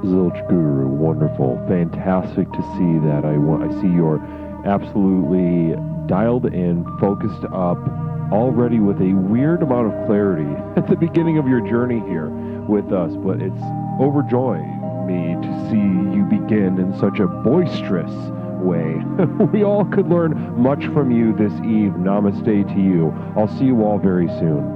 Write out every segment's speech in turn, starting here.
Zilch Guru, wonderful, fantastic to see that. I see you're absolutely dialed in, focused up, already with a weird amount of clarity at the beginning of your journey here with us. But it's overjoying me to see you begin in such a boisterous way. We all could learn much from you this eve. Namaste to you. I'll see you all very soon.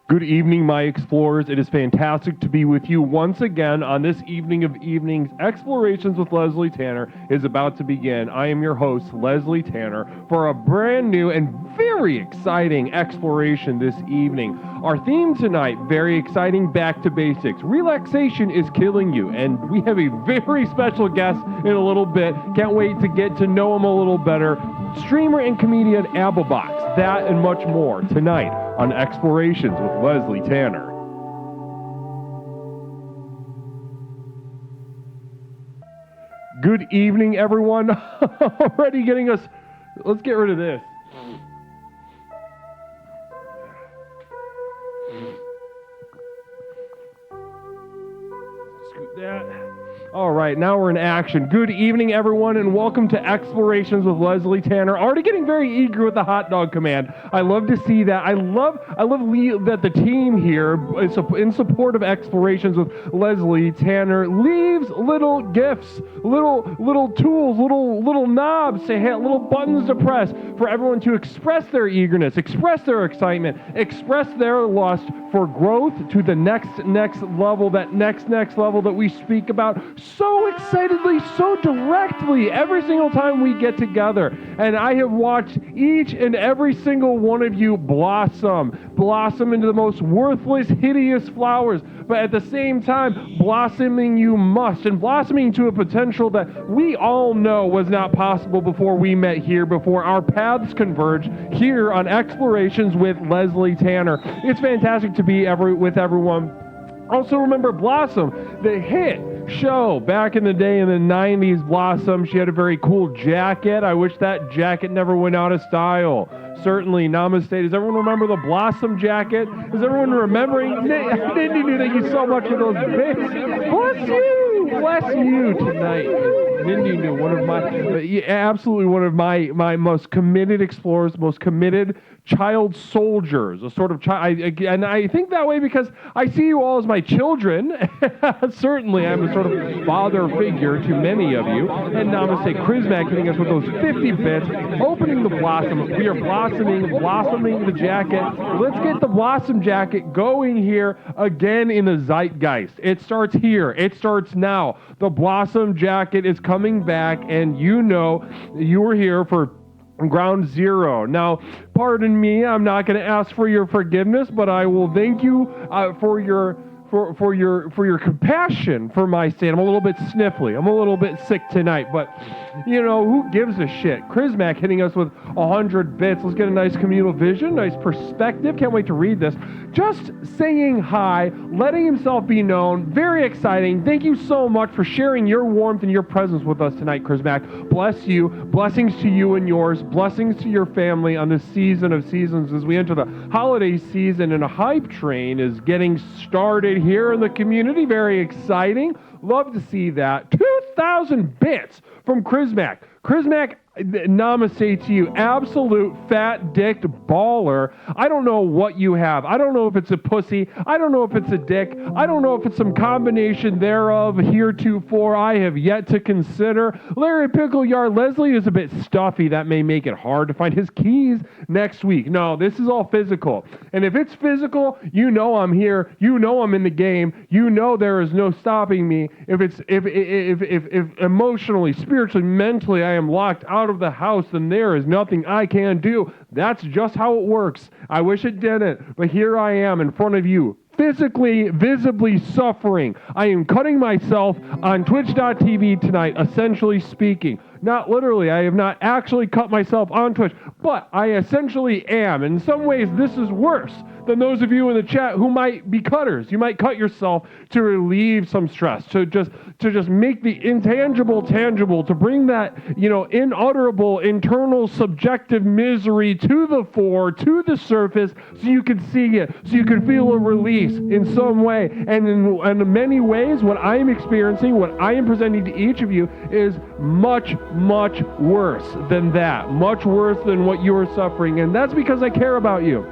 Good evening, my explorers. It is fantastic to be with you once again on this evening of evenings. Explorations with Leslie Tanner is about to begin. I am your host, Leslie Tanner, for a brand new and very exciting exploration this evening. Our theme tonight, very exciting, back to basics. Relaxation is killing you, and we have a very special guest in a little bit. Can't wait to get to know him a little better. Streamer and comedian Applebox, that and much more tonight on Explorations with Leslie Tanner. Good evening, everyone. Already getting us... Let's get rid of this. Scoot that. All right, now we're in action. Good evening, everyone, and welcome to Explorations with Leslie Tanner. Already getting very eager with the hot dog command. I love to see that. I love that the team here, in support of Explorations with Leslie Tanner, leaves little gifts, little tools, little knobs, little buttons to press for everyone to express their eagerness, express their excitement, express their lust for growth to the next level, that next level that we speak about so excitedly, so directly every single time we get together. And I have watched each and every single one of you blossom into the most worthless, hideous flowers, but at the same time, blossoming you must, and blossoming to a potential that we all know was not possible before we met here, before our paths converged here on Explorations with Leslie Tanner. It's fantastic to be with everyone. Also remember Blossom, the hit show back in the day in the 90s. Blossom, she had a very cool jacket. I wish that jacket never went out of style. Certainly, namaste. Does everyone remember the Blossom jacket? Is everyone remembering? Nindy knew thank you so much for those bits. Bless you tonight. Nindy knew absolutely one of my most committed explorers, most committed child soldiers, a sort of child, and I think that way because I see you all as my children. Certainly, I'm a sort of father figure to many of you. And namaste, Chrismac hitting us with those 50 bits, opening the blossom. We are blossoming the jacket. Let's get the blossom jacket going here again in the zeitgeist. It starts here. It starts now. The blossom jacket is coming back, and you know you were here for ground zero. Now, pardon me, I'm not going to ask for your forgiveness, but I will thank you for your compassion for my state. I'm a little bit sniffly. I'm a little bit sick tonight, but you know, who gives a shit? Chrismac hitting us with 100 bits. Let's get a nice communal vision, nice perspective. Can't wait to read this. Just saying hi, letting himself be known. Very exciting. Thank you so much for sharing your warmth and your presence with us tonight, Chrismac. Bless you. Blessings to you and yours. Blessings to your family on this season of seasons as we enter the holiday season, and a hype train is getting started here in the community. Very exciting. Love to see that. 2,000 bits from Chrismac. Chrismac, namaste to you. Absolute fat-dicked baller. I don't know what you have. I don't know if it's a pussy. I don't know if it's a dick. I don't know if it's some combination thereof heretofore I have yet to consider. Larry Pickleyard, Leslie is a bit stuffy. That may make it hard to find his keys next week. No, this is all physical. And if it's physical, you know I'm here. You know I'm in the game. You know there is no stopping me. If emotionally, spiritually, mentally I am locked out of the house, then there is nothing I can do. That's just how it works. I wish it didn't, but here I am in front of you, physically, visibly suffering. I am cutting myself on twitch.tv tonight, essentially speaking. Not literally, I have not actually cut myself on Twitch, but I essentially am. In some ways, this is worse than those of you in the chat who might be cutters. You might cut yourself to relieve some stress, to just make the intangible tangible, to bring that, inutterable, internal, subjective misery to the fore, to the surface, so you can see it, so you can feel a release in some way. And in many ways, what I am experiencing, what I am presenting to each of you is much, much worse than that. Much worse than what you are suffering. And that's because I care about you.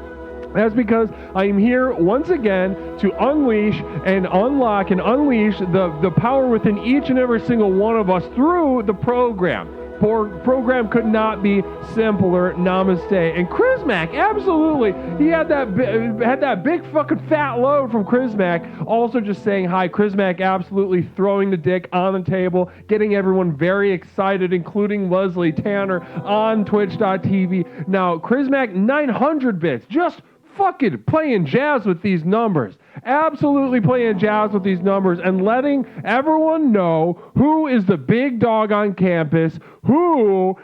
That's because I am here once again to unleash and unlock and unleash the power within each and every single one of us through the program. program could not be simpler. Namaste. And Chris Mack, absolutely, he had that big fucking fat load from Chris Mack. Also just saying hi. Chris Mack absolutely throwing the dick on the table, getting everyone very excited, including Leslie Tanner on twitch.tv. Now, Chris Mack, 900 bits, just fucking playing jazz with these numbers. Absolutely playing jazz with these numbers and letting everyone know who is the big dog on campus, who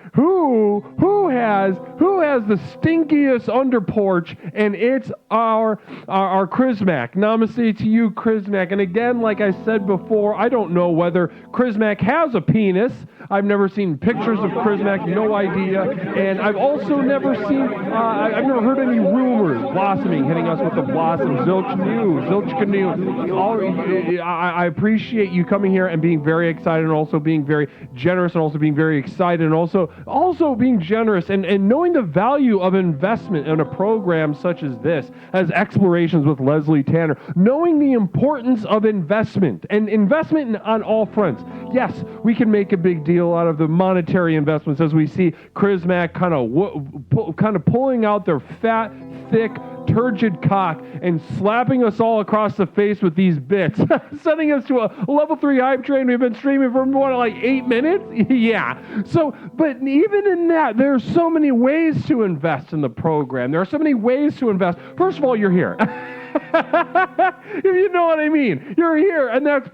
has the stinkiest under porch, and it's our Chris Mack. Namaste to you, Chris Mack. And again, like I said before, I don't know whether Chris Mack has a penis. I've never seen pictures of Chris Mack, no idea. And I've also never seen, I've never heard any rumors blossoming, hitting us with the blossom. Zilch Canoe. I appreciate you coming here and being very excited, and also being very generous, and also being very excited, and also being generous, and knowing the value of investment in a program such as this, as Explorations with Leslie Tanner, knowing the importance of investment, and investment on all fronts. Yes, we can make a big deal out of the monetary investments, as we see Chris Mack kind of pulling out their fat, thick, turgid cock and slapping us all across the face with these bits, sending us to a level 3 hype train. We've been streaming for like 8 minutes. Yeah. So, but even in that, there are so many ways to invest in the program. There are so many ways to invest. First of all, you're here. If you know what I mean, you're here, and that's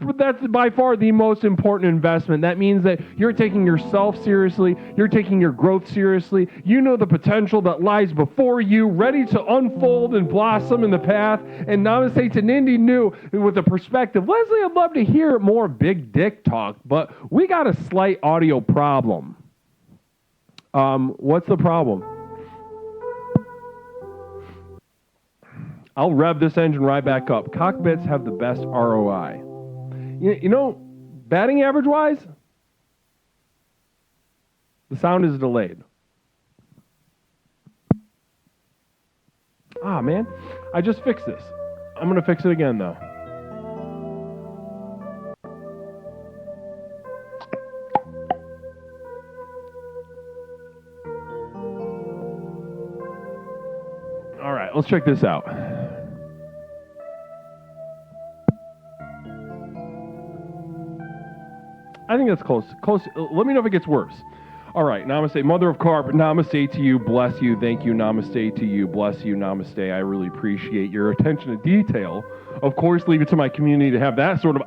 by far the most important investment. That means that you're taking yourself seriously, you're taking your growth seriously. You know the potential that lies before you, ready to unfold and blossom in the path. And Namaste to Nindy New with a perspective. Leslie, I'd love to hear more big dick talk, but we got a slight audio problem. What's the problem? I'll rev this engine right back up. Cockpits have the best ROI. You know, batting average-wise, the sound is delayed. Ah, man, I just fixed this. I'm going to fix it again, though. All right, let's check this out. I think that's close. Let me know if it gets worse. All right, namaste. Mother of Carp, namaste to you. Bless you. Thank you. Namaste to you. Bless you. Namaste. I really appreciate your attention to detail. Of course, leave it to my community to have that sort of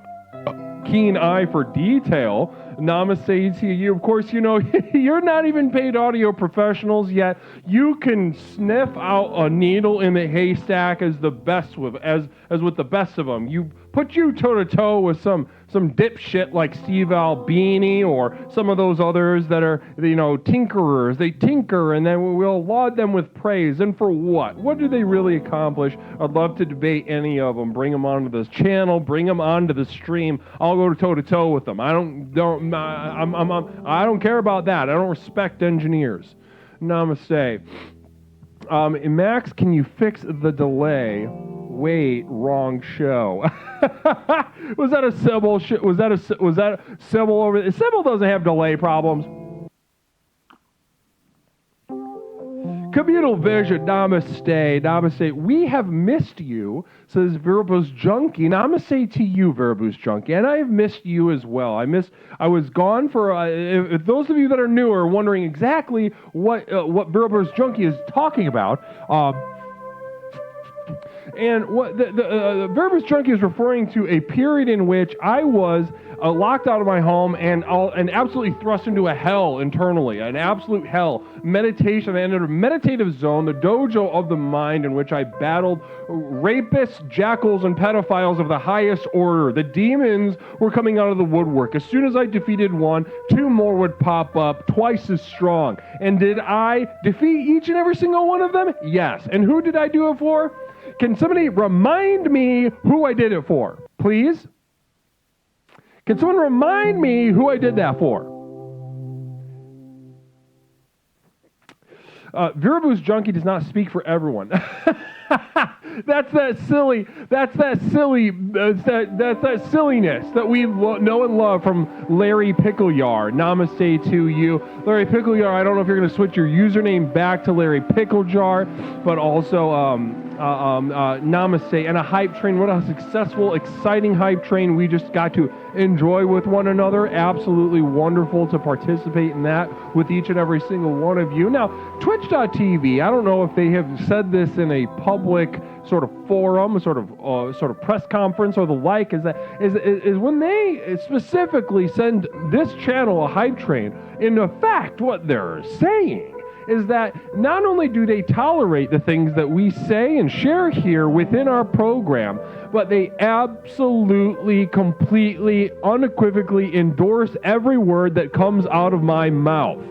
keen eye for detail. Namaste to you. Of course, you know, you're not even paid audio professionals yet. You can sniff out a needle in the haystack as the best with the best of them. You put you toe to toe with some dipshit like Steve Albini or some of those others that are, you know, tinkerers. They tinker and then we'll laud them with praise. And for what? What do they really accomplish? I'd love to debate any of them. Bring them onto this channel. Bring them onto the stream. I'll go toe to toe with them. I don't care about that. I don't respect engineers. Namaste. Max, can you fix the delay? Wait, wrong show. Was that a Sybil? Was that Sybil over there? Sybil doesn't have delay problems. Communal vision, namaste, namaste. We have missed you, says Veribus Junkie. Namaste to you, Veribus Junkie, and I have missed you as well. I was gone for. If those of you that are new are wondering exactly what Veribus Junkie is talking about. And what the Veribus Junkie is referring to a period in which I was locked out of my home and absolutely thrust into a hell internally, an absolute hell. Meditation. I entered a meditative zone, the dojo of the mind, in which I battled rapists, jackals, and pedophiles of the highest order. The demons were coming out of the woodwork. As soon as I defeated one, 2 more would pop up, twice as strong. And did I defeat each and every single one of them? Yes. And who did I do it for? Can somebody remind me who I did it for, please? Can someone remind me who I did that for? Veribus Junkie does not speak for everyone. That's that silliness that we know and love from Larry Pickleyar. Namaste to you. Larry Pickleyar, I don't know if you're going to switch your username back to Larry Picklejar, but also namaste. And a hype train. What a successful, exciting hype train we just got to enjoy with one another. Absolutely wonderful to participate in that with each and every single one of you. Now, Twitch.tv, I don't know if they have said this in a public sort of forum, sort of press conference or the like, is when they specifically send this channel a hype train, in effect what they're saying is that not only do they tolerate the things that we say and share here within our program, but they absolutely, completely, unequivocally endorse every word that comes out of my mouth.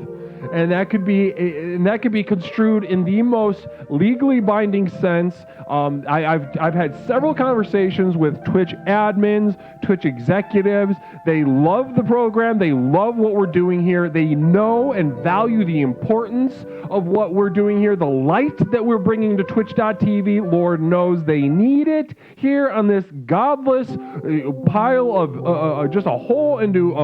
And that could be construed in the most legally binding sense. I've had several conversations with Twitch admins, Twitch executives. They love the program. They love what we're doing here. They know and value the importance of what we're doing here, the light that we're bringing to Twitch.tv. Lord knows they need it here on this godless pile of just a hole into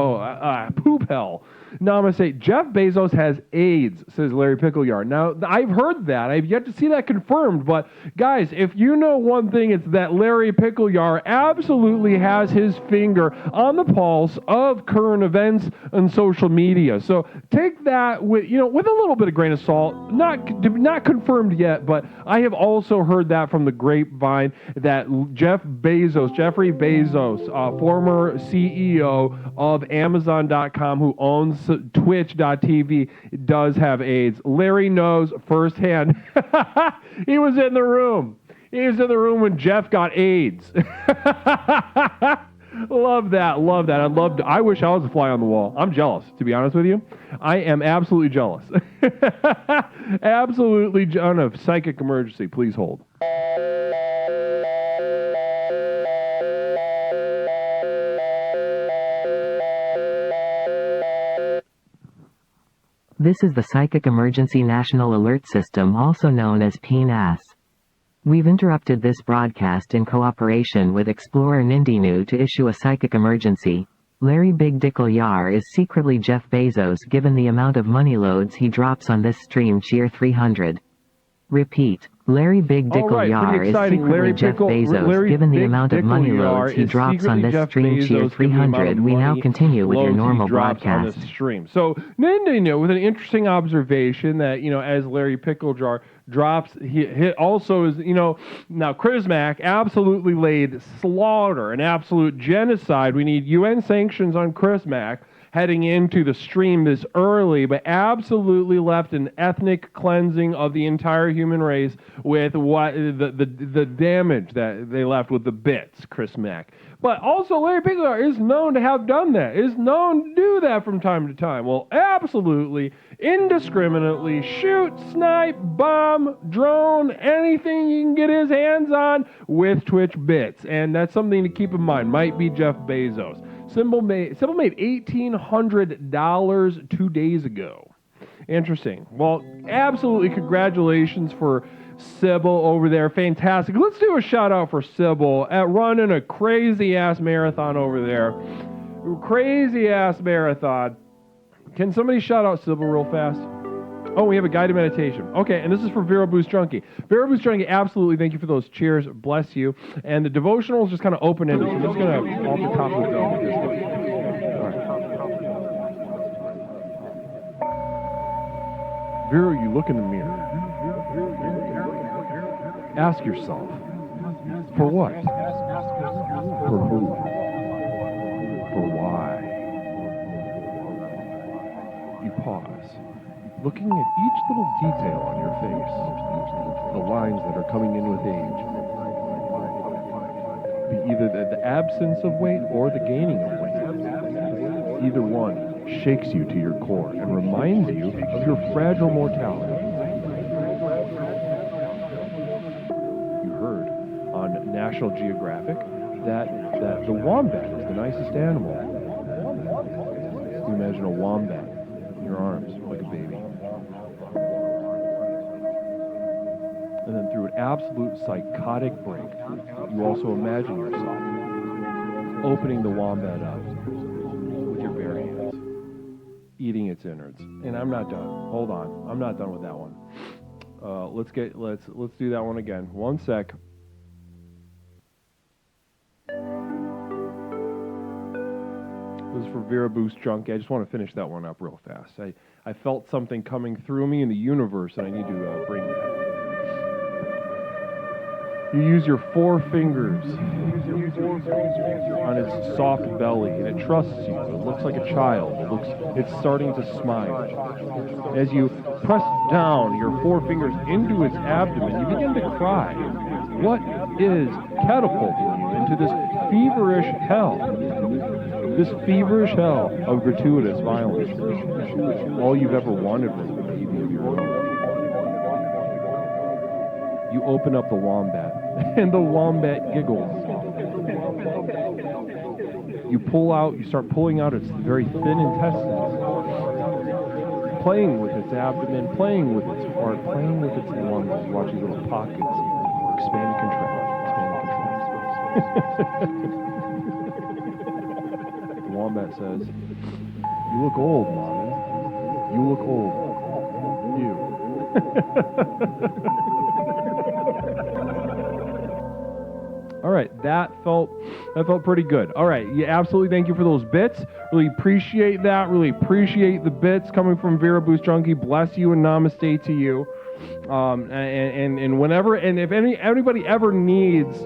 poop hell. Namaste. Jeff Bezos has AIDS, says Larry Pickleyard. Now, I've heard that. I've yet to see that confirmed. But, guys, if you know one thing, it's that Larry Pickleyard absolutely has his finger on the pulse of current events and social media. So take that with a little bit of grain of salt. Not confirmed yet, but I have also heard that from the grapevine that Jeffrey Bezos, former CEO of Amazon.com, who owns Twitch.tv, does have AIDS. Larry knows firsthand. He was in the room. He was in the room when Jeff got AIDS. Love that. I wish I was a fly on the wall. I'm jealous, to be honest with you. I am absolutely jealous. Absolutely on a psychic emergency. Please hold. This is the Psychic Emergency National Alert System, also known as PNAS. We've interrupted this broadcast in cooperation with Explorer Nindinu to issue a psychic emergency. Larry Big Dickle Yar is secretly Jeff Bezos given the amount of money loads he drops on this stream sheer 300. Repeat. Larry Big Dickle Yar is secretly Jeff Bezos given the amount of money loads he drops on this stream sheer 300. We now continue with your normal broadcast. So Nindinu with an interesting observation that, as Larry Picklejar drops, he also is, now Chrismac absolutely laid slaughter, an absolute genocide. We need UN sanctions on Chrismac heading into the stream this early, but absolutely left an ethnic cleansing of the entire human race with what the damage that they left with the bits, Chris Mack. But also Larry Pickler is known to have done that, is known to do that from time to time. Well, absolutely, indiscriminately shoot, snipe, bomb, drone, anything you can get his hands on with Twitch bits. And that's something to keep in mind. Might be Jeff Bezos. Sybil made $1,800 2 days ago. Interesting. Well, absolutely congratulations for Sybil over there. Fantastic. Let's do a shout out for Sybil at running a crazy ass marathon over there. Crazy ass marathon. Can somebody shout out Sybil real fast? Oh, we have a guided meditation. Okay, and this is for Vera Boost Junkie. Vera Boost Junkie, absolutely thank you for those cheers. Bless you. And the devotional is just kind of open-ended. So I'm just going to, off the top of the dome, this one. All right. Vera, you look in the mirror. Ask yourself, for what? For who? For why? You pause. Looking at each little detail on your face, the lines that are coming in with age, either the absence of weight or the gaining of weight. Either one shakes you to your core and reminds you of your fragile mortality. You heard on National Geographic that the wombat is the nicest animal. You imagine a wombat in your arms like a baby. And then through an absolute psychotic break, you also imagine yourself opening the wombat up with your bare hands, eating its innards. And I'm not done. Hold on. I'm not done with that one. Let's do that one again. One sec. This is for Vera Boost Junkie. I just want to finish that one up real fast. I felt something coming through me in the universe, and I need to bring that. You use your 4 fingers on its soft belly, and it trusts you. It looks like a child. It's starting to smile. As you press down your 4 fingers into its abdomen, you begin to cry. What is catapulting you into this feverish hell? This feverish hell of gratuitous violence. All you've ever wanted was the baby of your own. You open up the wombat, and the wombat giggles. You start pulling out its very thin intestines, playing with its abdomen, playing with its heart, playing with its lungs. You watch these little pockets expand and contract, The wombat says, "You look old, Mommy. You look old. You." All right, that felt pretty good. All right, yeah, absolutely. Thank you for those bits. Really appreciate that. Really appreciate the bits coming from Vera Boost Junkie. Bless you and namaste to you. And whenever, and if anybody ever needs,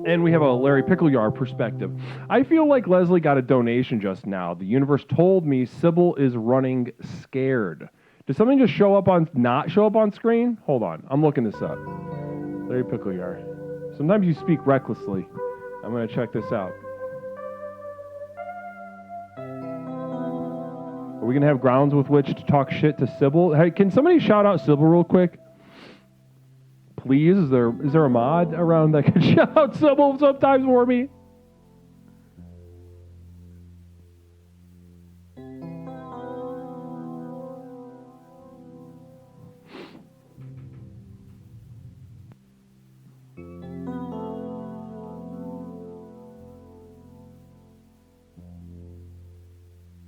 and we have a Larry Pickleyard perspective. I feel like Leslie got a donation just now. The universe told me Sybil is running scared. Did something just not show up on screen? Hold on. I'm looking this up. Larry Pickleyard. Sometimes you speak recklessly. I'm going to check this out. Are we going to have grounds with which to talk shit to Sybil? Hey, can somebody shout out Sybil real quick? Please? Is there a mod around that can shout out Sybil sometimes for me?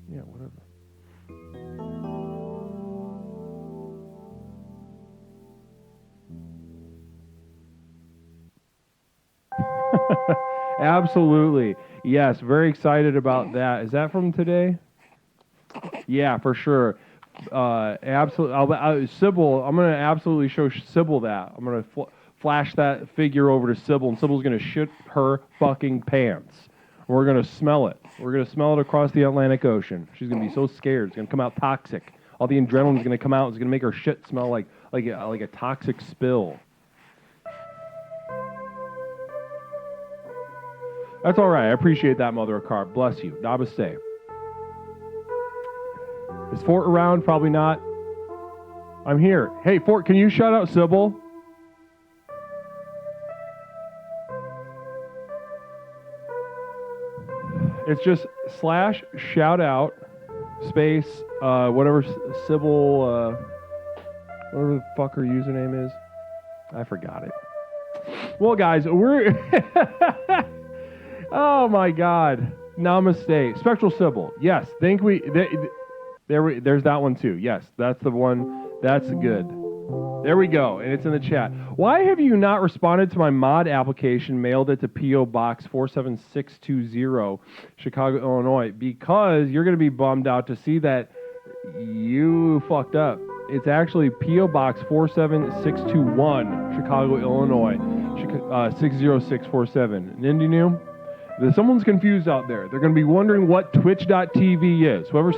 Yeah, whatever. Absolutely. Yes, very excited about that. Is that from today? Yeah, for sure. Absolutely. Sybil, I'm going to absolutely show Sybil that. I'm going to flash that figure over to Sybil, and Sybil's going to shit her fucking pants. We're going to smell it. We're going to smell it across the Atlantic Ocean. She's going to be so scared. It's going to come out toxic. All the adrenaline's going to come out. It's going to make her shit smell like a toxic spill. That's all right. I appreciate that, Mother of Carp. Bless you. Namaste. Is Fort around? Probably not. I'm here. Hey, Fort, can you shout out Sybil? It's just / shout out space whatever Sybil whatever the fuck her username is. I forgot it. Well, guys, we're oh my God. Namaste. Spectral Sybil. Yes. There's that one too. Yes, that's the one. That's good. There we go. And it's in the chat. Why have you not responded to my mod application, mailed it to P.O. Box 47620, Chicago, Illinois? Because you're going to be bummed out to see that you fucked up. It's actually P.O. Box 47621, Chicago, Illinois, 60647. Nindy new? Someone's confused out there. They're going to be wondering what Twitch.tv is. Whoever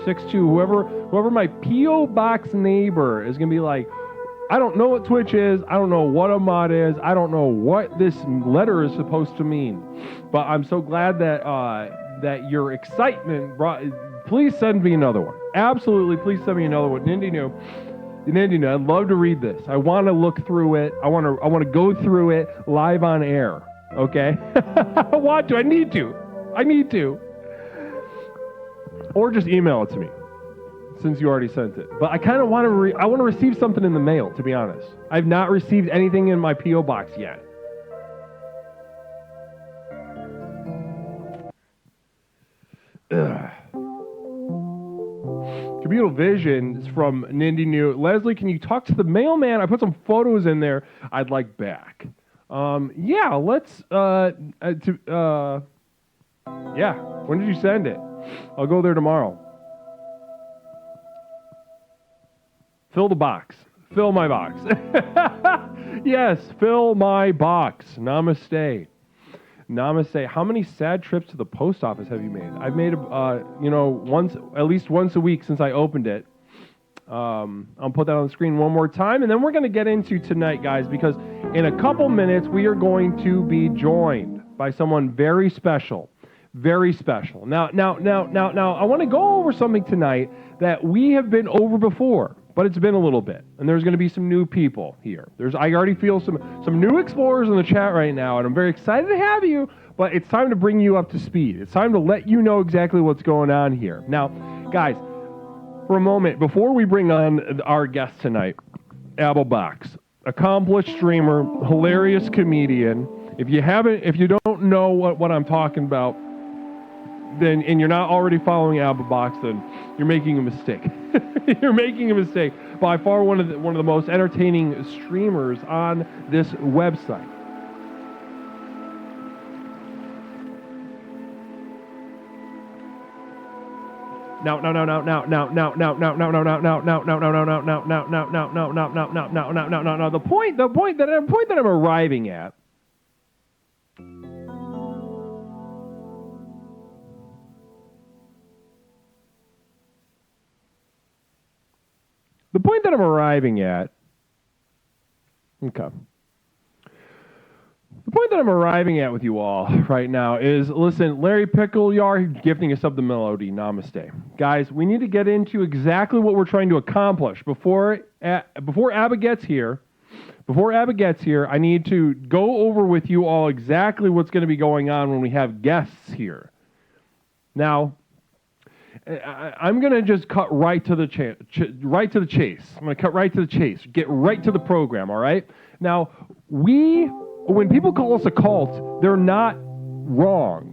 my P.O. Box neighbor is going to be like, I don't know what Twitch is. I don't know what a mod is. I don't know what this letter is supposed to mean. But I'm so glad that your excitement brought. Please send me another one. Absolutely, please send me another one. Nindy new. I'd love to read this. I want to look through it. I want to go through it live on air. Okay? I want to. I need to. Or just email it to me. since you already sent it. But I kind of want to I want to receive something in the mail, to be honest. I've not received anything in my P.O. box yet. Ugh. Communal Vision is from Nindy New. Leslie, can you talk to the mailman? I put some photos in there I'd like back. Yeah, let's, yeah. When did you send it? I'll go there tomorrow. Fill the box. Fill my box. Yes, fill my box. Namaste. Namaste. How many sad trips to the post office have you made? I've made, at least once a week since I opened it. I'll put that on the screen one more time, and then we're going to get into tonight, guys, because in a couple minutes we are going to be joined by someone very special. Very special. Now, I want to go over something tonight that we have been over before, but it's been a little bit, and there's going to be some new people here. I already feel some new explorers in the chat right now, and I'm very excited to have you, but it's time to bring you up to speed. It's time to let you know exactly what's going on here. Now, guys, for a moment, before we bring on our guest tonight, Abelbox, accomplished streamer, hilarious comedian. If you don't know what I'm talking about, then and you're not already following Abelbox, then you're making a mistake. You're making a mistake. By far one of the most entertaining streamers on this website. Now, the point that I'm arriving at. The point that I'm arriving at. Okay. The point that I'm arriving at with you all right now is, listen, Larry Pickle, you are gifting us up the melody. Namaste. Guys, we need to get into exactly what we're trying to accomplish. Before Abba gets here, I need to go over with you all exactly what's going to be going on when we have guests here. Now, I'm going to just cut right to the chase. I'm going to cut right to the chase. Get right to the program, all right? Now, when people call us a cult, they're not wrong.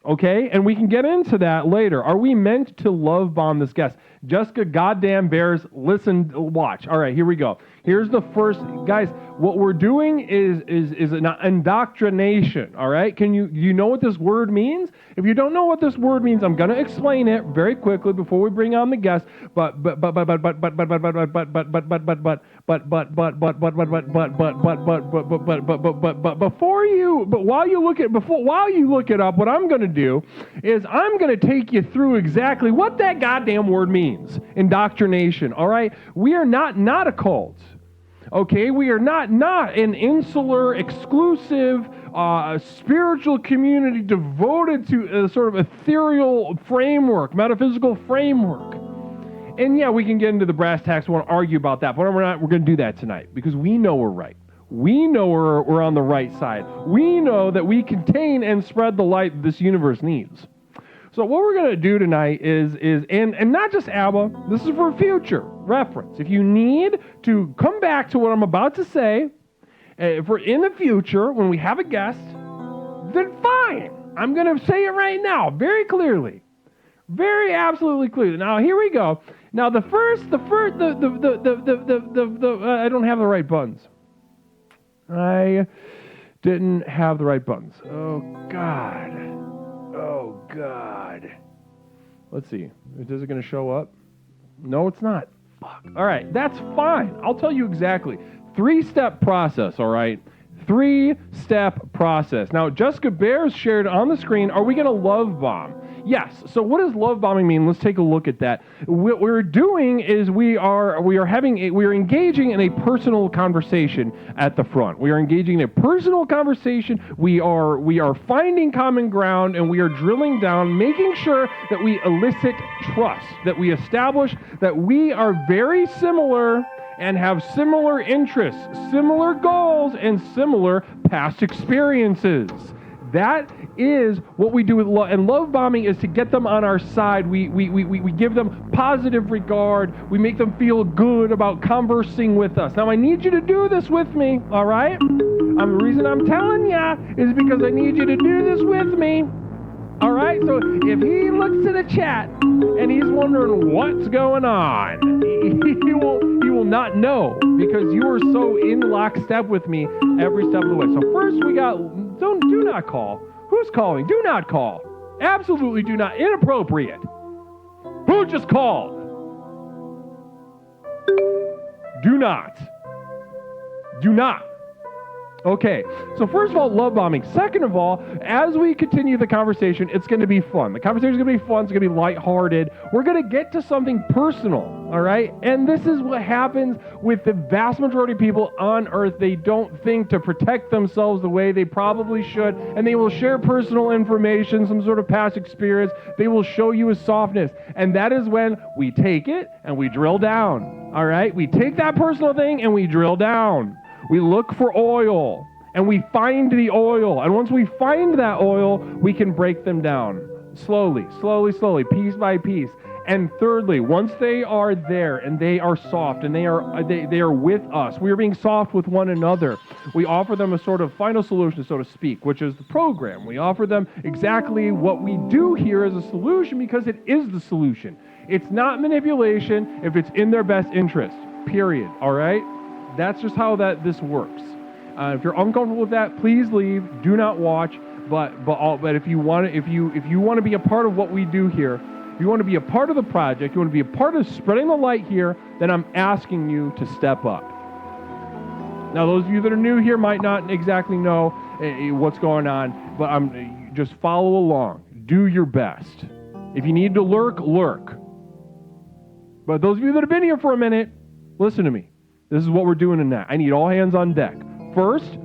Okay? And we can get into that later. Are we meant to love bomb this guest? Jessica goddamn Bears, listen, watch. All right, here we go. Here's the first, guys, what we're doing is an indoctrination, all right? Do you know what this word means? If you don't know what this word means, I'm going to explain it very quickly before we bring on the guest. But while you look it up, what I'm going to do is I'm going to take you through exactly what that goddamn word means. Indoctrination, all right? We are not a cult. Okay, we are not an insular, exclusive, spiritual community devoted to a sort of ethereal framework, metaphysical framework. And yeah, we can get into the brass tacks. We want to argue about that, but we're going to do that tonight because we know we're right. We know we're on the right side. We know that we contain and spread the light that this universe needs. So what we're going to do tonight is not just ABBA, this is for future reference. If you need to come back to what I'm about to say, for in the future, when we have a guest, then fine. I'm going to say it right now, very clearly. Very absolutely clearly. Now, here we go. Now, I don't have the right buttons. I didn't have the right buttons. Oh, God. Oh, God. Let's see. Is it going to show up? No, it's not. Fuck. All right, that's fine. I'll tell you exactly. 3-step process, all right? 3-step process. Now, Jessica Bears shared on the screen, are we going to love bomb? Yes. So what does love bombing mean? Let's take a look at that. What we're doing is we are engaging in a personal conversation at the front. We are engaging in a personal conversation. We are finding common ground, and we are drilling down, making sure that we elicit trust, that we establish that we are very similar and have similar interests, similar goals, and similar past experiences. That is what we do with love. And love bombing is to get them on our side. We give them positive regard. We make them feel good about conversing with us. Now, I need you to do this with me, all right? The reason I'm telling you is because I need you to do this with me. All right, so if he looks to the chat and he's wondering what's going on, he will not know, because you are so in lockstep with me every step of the way. So first we got, do not call. Who's calling? Do not call. Absolutely do not. Inappropriate. Who just called? Do not. Do not. Okay, so first of all, love bombing. Second of all, as we continue the conversation, it's going to be fun. The conversation is going to be fun. It's going to be lighthearted. We're going to get to something personal, all right? And this is what happens with the vast majority of people on Earth. They don't think to protect themselves the way they probably should, and they will share personal information, some sort of past experience. They will show you a softness, and that is when we take it and we drill down, all right? We take that personal thing and we drill down. We look for oil, and we find the oil. And once we find that oil, we can break them down. Slowly, piece by piece. And thirdly, once they are there, and they are soft, and they are with us, we are being soft with one another, we offer them a sort of final solution, so to speak, which is the program. We offer them exactly what we do here as a solution, because it is the solution. It's not manipulation if it's in their best interest, period, all right? That's just how this works. If you're uncomfortable with that, please leave. Do not watch. But if you want to be a part of what we do here, if you want to be a part of the project, you want to be a part of spreading the light here, then I'm asking you to step up. Now, those of you that are new here might not exactly know what's going on, but just follow along. Do your best. If you need to lurk, lurk. But those of you that have been here for a minute, listen to me. This is what we're doing tonight. I need all hands on deck. First,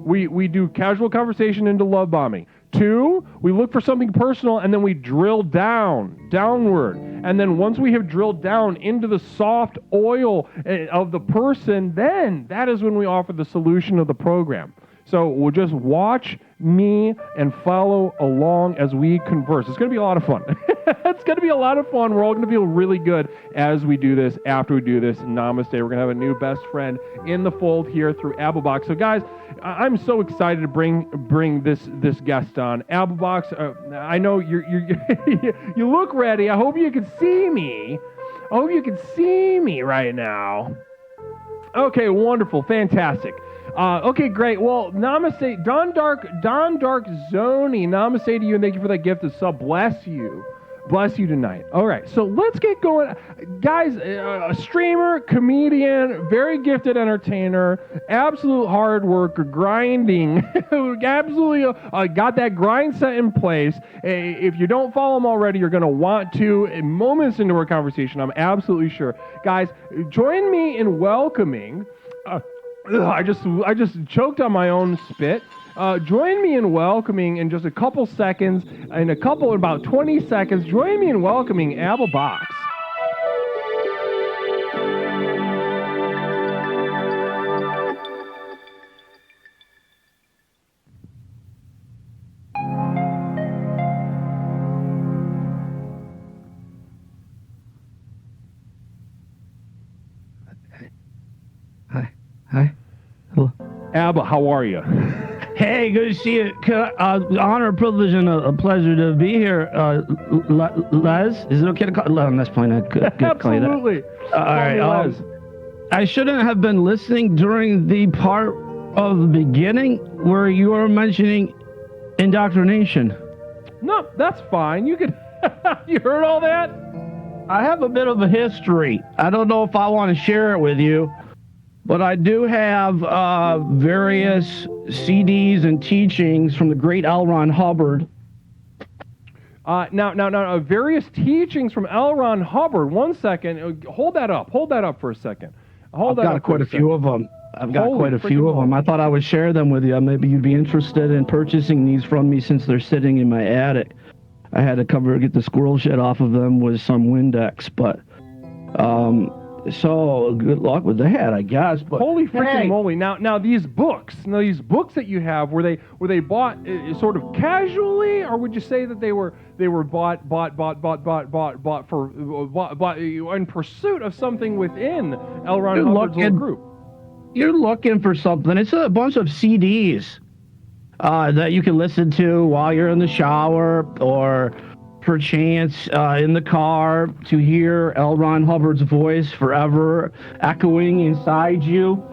we do casual conversation into love bombing. 2, we look for something personal, and then we drill downward. And then once we have drilled down into the soft oil of the person, then that is when we offer the solution of the program. So we'll just watch me and follow along as we converse. It's going to be a lot of fun. It's going to be a lot of fun. We're all going to feel really good as we do this, after we do this. Namaste. We're going to have a new best friend in the fold here through Applebox. So guys, I'm so excited to bring this guest on. Applebox, I know you look ready. I hope you can see me. I hope you can see me right now. Okay, wonderful. Fantastic. Okay, great. Well, namaste. Don Dark Zoni, namaste to you, and thank you for that gift of sub. Bless you. Bless you tonight. All right, so let's get going. Guys, a streamer, comedian, very gifted entertainer, absolute hard worker, grinding, absolutely got that grind set in place. If you don't follow him already, you're going to want to. Moments into our conversation, I'm absolutely sure. Guys, join me in welcoming... I just choked on my own spit. Join me in welcoming in just a couple seconds, in about 20 seconds, join me in welcoming Applebox. Hi. Hello. Abba, how are you? Hey, good to see you. Honor, privilege, and a pleasure to be here. Les, is it okay to call? That's fine. I could call you that. Absolutely. All right. I shouldn't have been listening during the part of the beginning where you were mentioning indoctrination. No, that's fine. You could. You heard all that? I have a bit of a history. I don't know if I want to share it with you. But I do have various CDs and teachings from the great L. Ron Hubbard. Now, various teachings from L. Ron Hubbard. 1 second. Hold that up for a second. I've got quite a few of them. I thought I would share them with you. Maybe you'd be interested in purchasing these from me since they're sitting in my attic. I had to get the squirrel shit off of them with some Windex, but... So good luck with that, I guess. But Holy freaking hey, moly! Now these books, that you have, were they bought sort of casually, or would you say that they were bought in pursuit of something within L. Ron Hubbard's little group? You're looking for something. It's a bunch of CDs that you can listen to while you're in the shower or perchance in the car to hear L. Ron Hubbard's voice forever echoing inside you.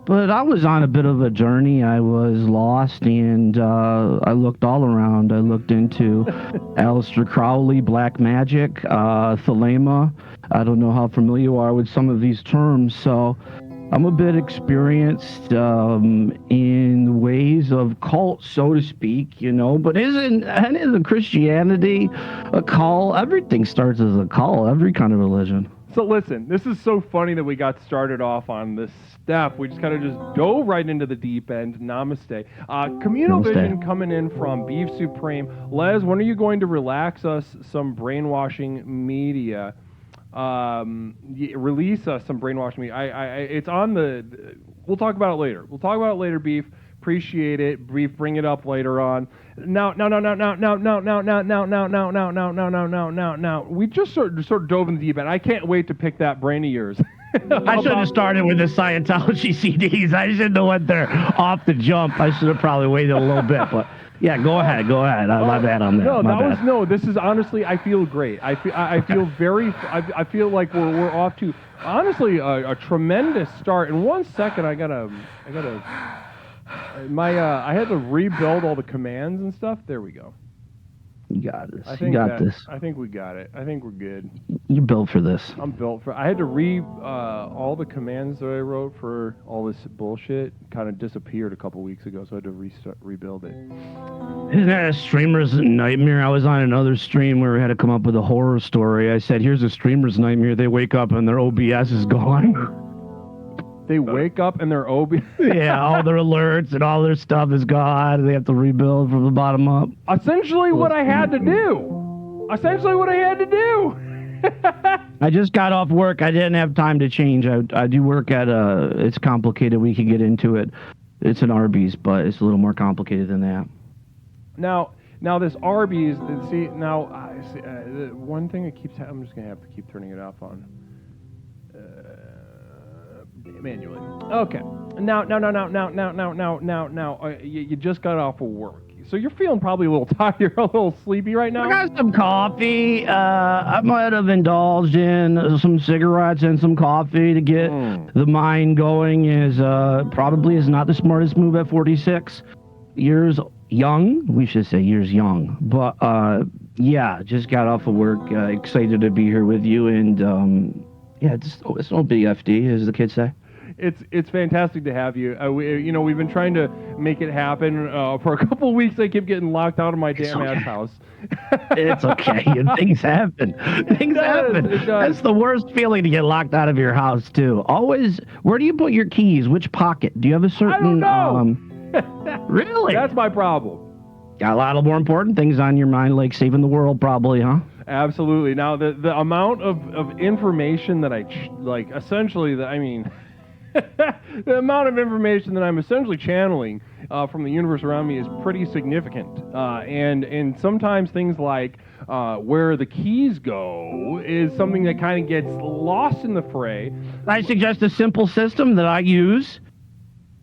But I was on a bit of a journey. I was lost, and I looked all around. I looked into Aleister Crowley, black magic, thelema. I don't know how familiar you are with some of these terms, so I'm a bit experienced in ways of cult, so to speak, but isn't Christianity a cult? Everything starts as a cult, every kind of religion. So listen, this is so funny that we got started off on this step. We just kind of just dove right into the deep end. Namaste. Communal Namaste. Vision coming in from Beef Supreme. Les, when are you going to relax us some brainwashing media? Release us some brainwashing media. It's on the. We'll talk about it later. Beef. Appreciate it. Beef. Bring it up later on. Now. We just sort of dove in the deep end. I can't wait to pick that brain of yours. I should have started with the Scientology CDs. I shouldn't have went there off the jump. I should have probably waited a little bit, but yeah, go ahead. My bad on that. This is honestly, I feel great. I feel like we're off to honestly a tremendous start. In 1 second, I had to rebuild all the commands and stuff. There we go. You got this. I think we got it. I think we're good. You're built for this. I'm built for. I had to all the commands that I wrote for all this bullshit kind of disappeared a couple weeks ago, so I had to rebuild it. Isn't that a streamer's nightmare? I was on another stream where we had to come up with a horror story. I said, "Here's a streamer's nightmare." They wake up and their OBS is gone. They wake up and their OBS. Yeah, all their alerts and all their stuff is gone. They have to rebuild from the bottom up. Essentially what I had to do. I just got off work. I didn't have time to change. I do work at it's complicated. We could get into it. It's an Arby's, but it's a little more complicated than that. Now this Arby's, see, one thing that I'm just going to have to keep turning it off on. Manually. Okay. Now. You just got off of work, so you're feeling probably a little tired, a little sleepy right now. I got some coffee. I might have indulged in some cigarettes and some coffee to get the mind going. Probably is not the smartest move at 46 years young. We should say years young, but yeah, just got off of work. Excited to be here with you and. Yeah, it's no big FD, as the kids say. It's fantastic to have you. We've been trying to make it happen for a couple of weeks. I keep getting locked out of my damn ass house. It's okay. Things happen. Things happen. That's the worst feeling to get locked out of your house too. Always. Where do you put your keys? Which pocket? Do you have a certain? I don't know. Really? That's my problem. Got a lot of more important things on your mind, like saving the world, probably, huh? Absolutely. Now, the amount of information that essentially, the amount of information that I'm essentially channeling from the universe around me is pretty significant. And sometimes things like where the keys go is something that kind of gets lost in the fray. I suggest a simple system that I use.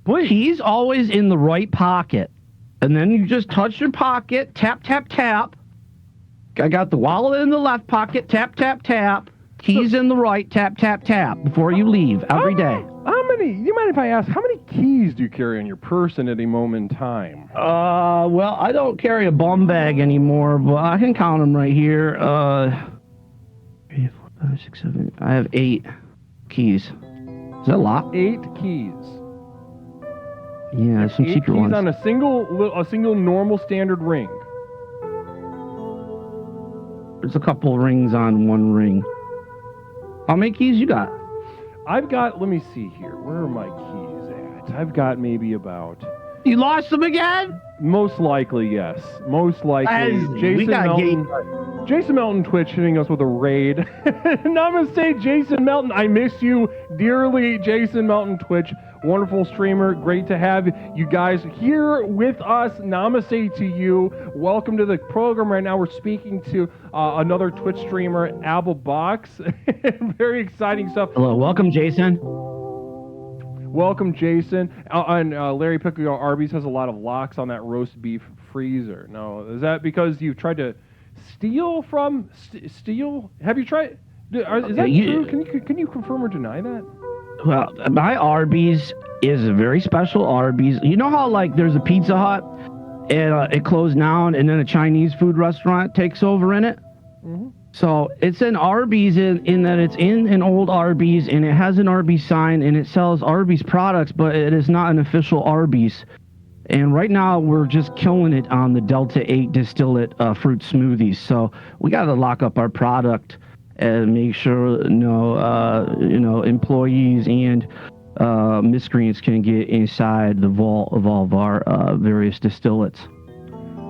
Please. Keys always in the right pocket. And then you just touch your pocket, tap, tap, tap. I got the wallet in the left pocket, tap, tap, tap. Keys in the right, tap, tap, tap before you leave every day. How many, you mind if I ask, how many keys do you carry on your person at a moment in time? Well, I don't carry a bum bag anymore, but I can count them right here. 3, 4, 5, 6, 7. I have 8 keys. Is that a lot? 8 keys. Yeah, some secret ones. 8 keys on a single normal standard ring. There's a couple rings on one ring. How many keys you got? I've got, let me see here. Where are my keys at? I've got maybe about... You lost them again? Most likely, yes. Most likely. We got Jason Melton Twitch hitting us with a raid. Namaste, Jason Melton. I miss you dearly, Jason Melton Twitch. Wonderful streamer. Great to have you guys here with us. Namaste to you. Welcome to the program. Right now we're speaking to another Twitch streamer, Applebox. Very exciting stuff. Hello, welcome, Jason. Welcome, Jason. And Larry Pickle Arby's has a lot of locks on that roast beef freezer. No, is that because you tried to steal from steal? Have you tried? Is that true? Can you confirm or deny that? Well, my Arby's is a very special Arby's. You know how like there's a Pizza Hut and it closed down, and then a Chinese food restaurant takes over in it. Mm-hmm. So it's an Arby's in that it's in an old Arby's, and it has an Arby's sign, and it sells Arby's products, but it is not an official Arby's. And right now we're just killing it on the Delta 8 distillate fruit smoothies. So we got to lock up our product and make sure employees and miscreants can get inside the vault of all of our various distillates.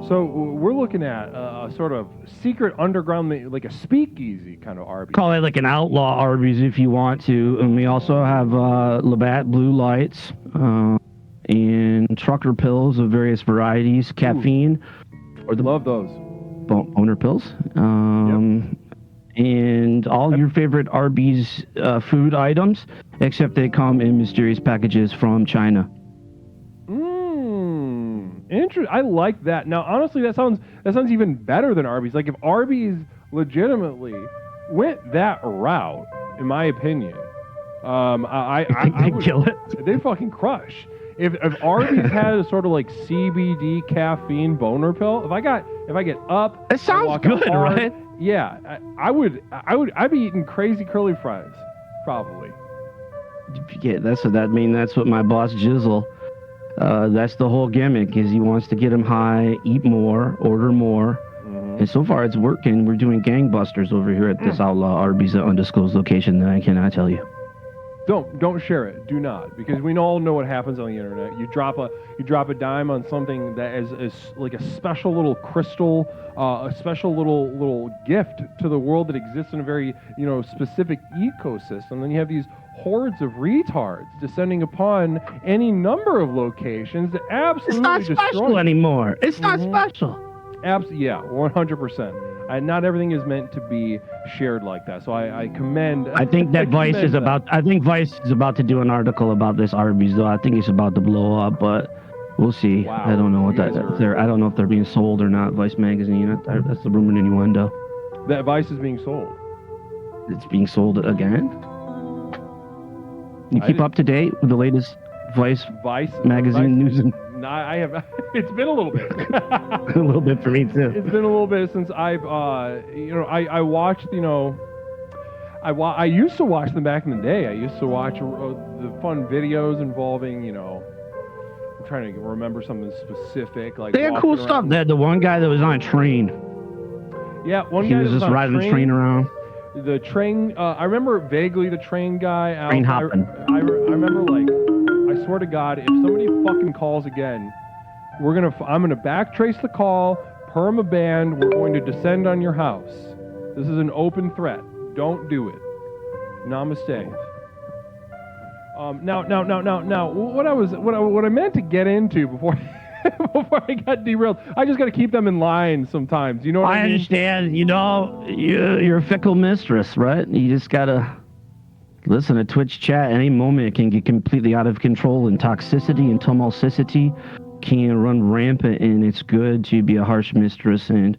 So we're looking at a sort of secret underground, like a speakeasy kind of Arby's. Call it like an outlaw Arby's if you want to. And we also have Labatt Blue Lights and trucker pills of various varieties, caffeine. Or love those. Boner pills. And all your favorite Arby's food items, except they come in mysterious packages from China. Interesting. I like that. Now, honestly, that sounds even better than Arby's. Like if Arby's legitimately went that route, in my opinion, I would kill it. They fucking crush. If Arby's had a sort of like CBD caffeine boner pill, if I get up, it sounds good, hard, right? Yeah, I'd be eating crazy curly fries, probably. Yeah, that's what my boss Jizzle. That's the whole gimmick, is he wants to get him high, eat more, order more. Mm-hmm. And so far it's working. We're doing gangbusters over here at this outlaw Arby's at undisclosed location that I cannot tell you. Don't share it. Do not, because we all know what happens on the internet. You drop a dime on something that is like a special little crystal, a special little gift to the world that exists in a very specific ecosystem. Then you have these hordes of retards descending upon any number of locations that absolutely it's not special anymore. It's not special. Yeah, 100%. Not everything is meant to be shared like that. So I commend. I think that Vice is about. I think Vice is about to do an article about this Arby's, though. I think it's about to blow up, but we'll see. Wow. I don't know what I don't know if they're being sold or not. Vice magazine. That's the rumor innuendo. That Vice is being sold. It's being sold again. You keep up to date with the latest Vice magazine news. No, I have. It's been a little bit. A little bit for me too. It's been a little bit since I've, I watched, I used to watch them back in the day. I used to watch the fun videos involving, I'm trying to remember something specific. Like they had cool stuff. They had the one guy that was on a train. Yeah, he was just riding the train around. The train, I remember vaguely the train guy. Train hopping. I remember, I swear to God, if somebody fucking calls again, I'm gonna backtrace the call, perma-ban, we're going to descend on your house. This is an open threat. Don't do it. Namaste. Now, what I meant to get into before I got derailed, I just got to keep them in line sometimes. You know what I mean? I understand. You're a fickle mistress, right? You just gotta listen to Twitch chat. Any moment it can get completely out of control, and toxicity and tumultuosity can run rampant, and it's good to be a harsh mistress and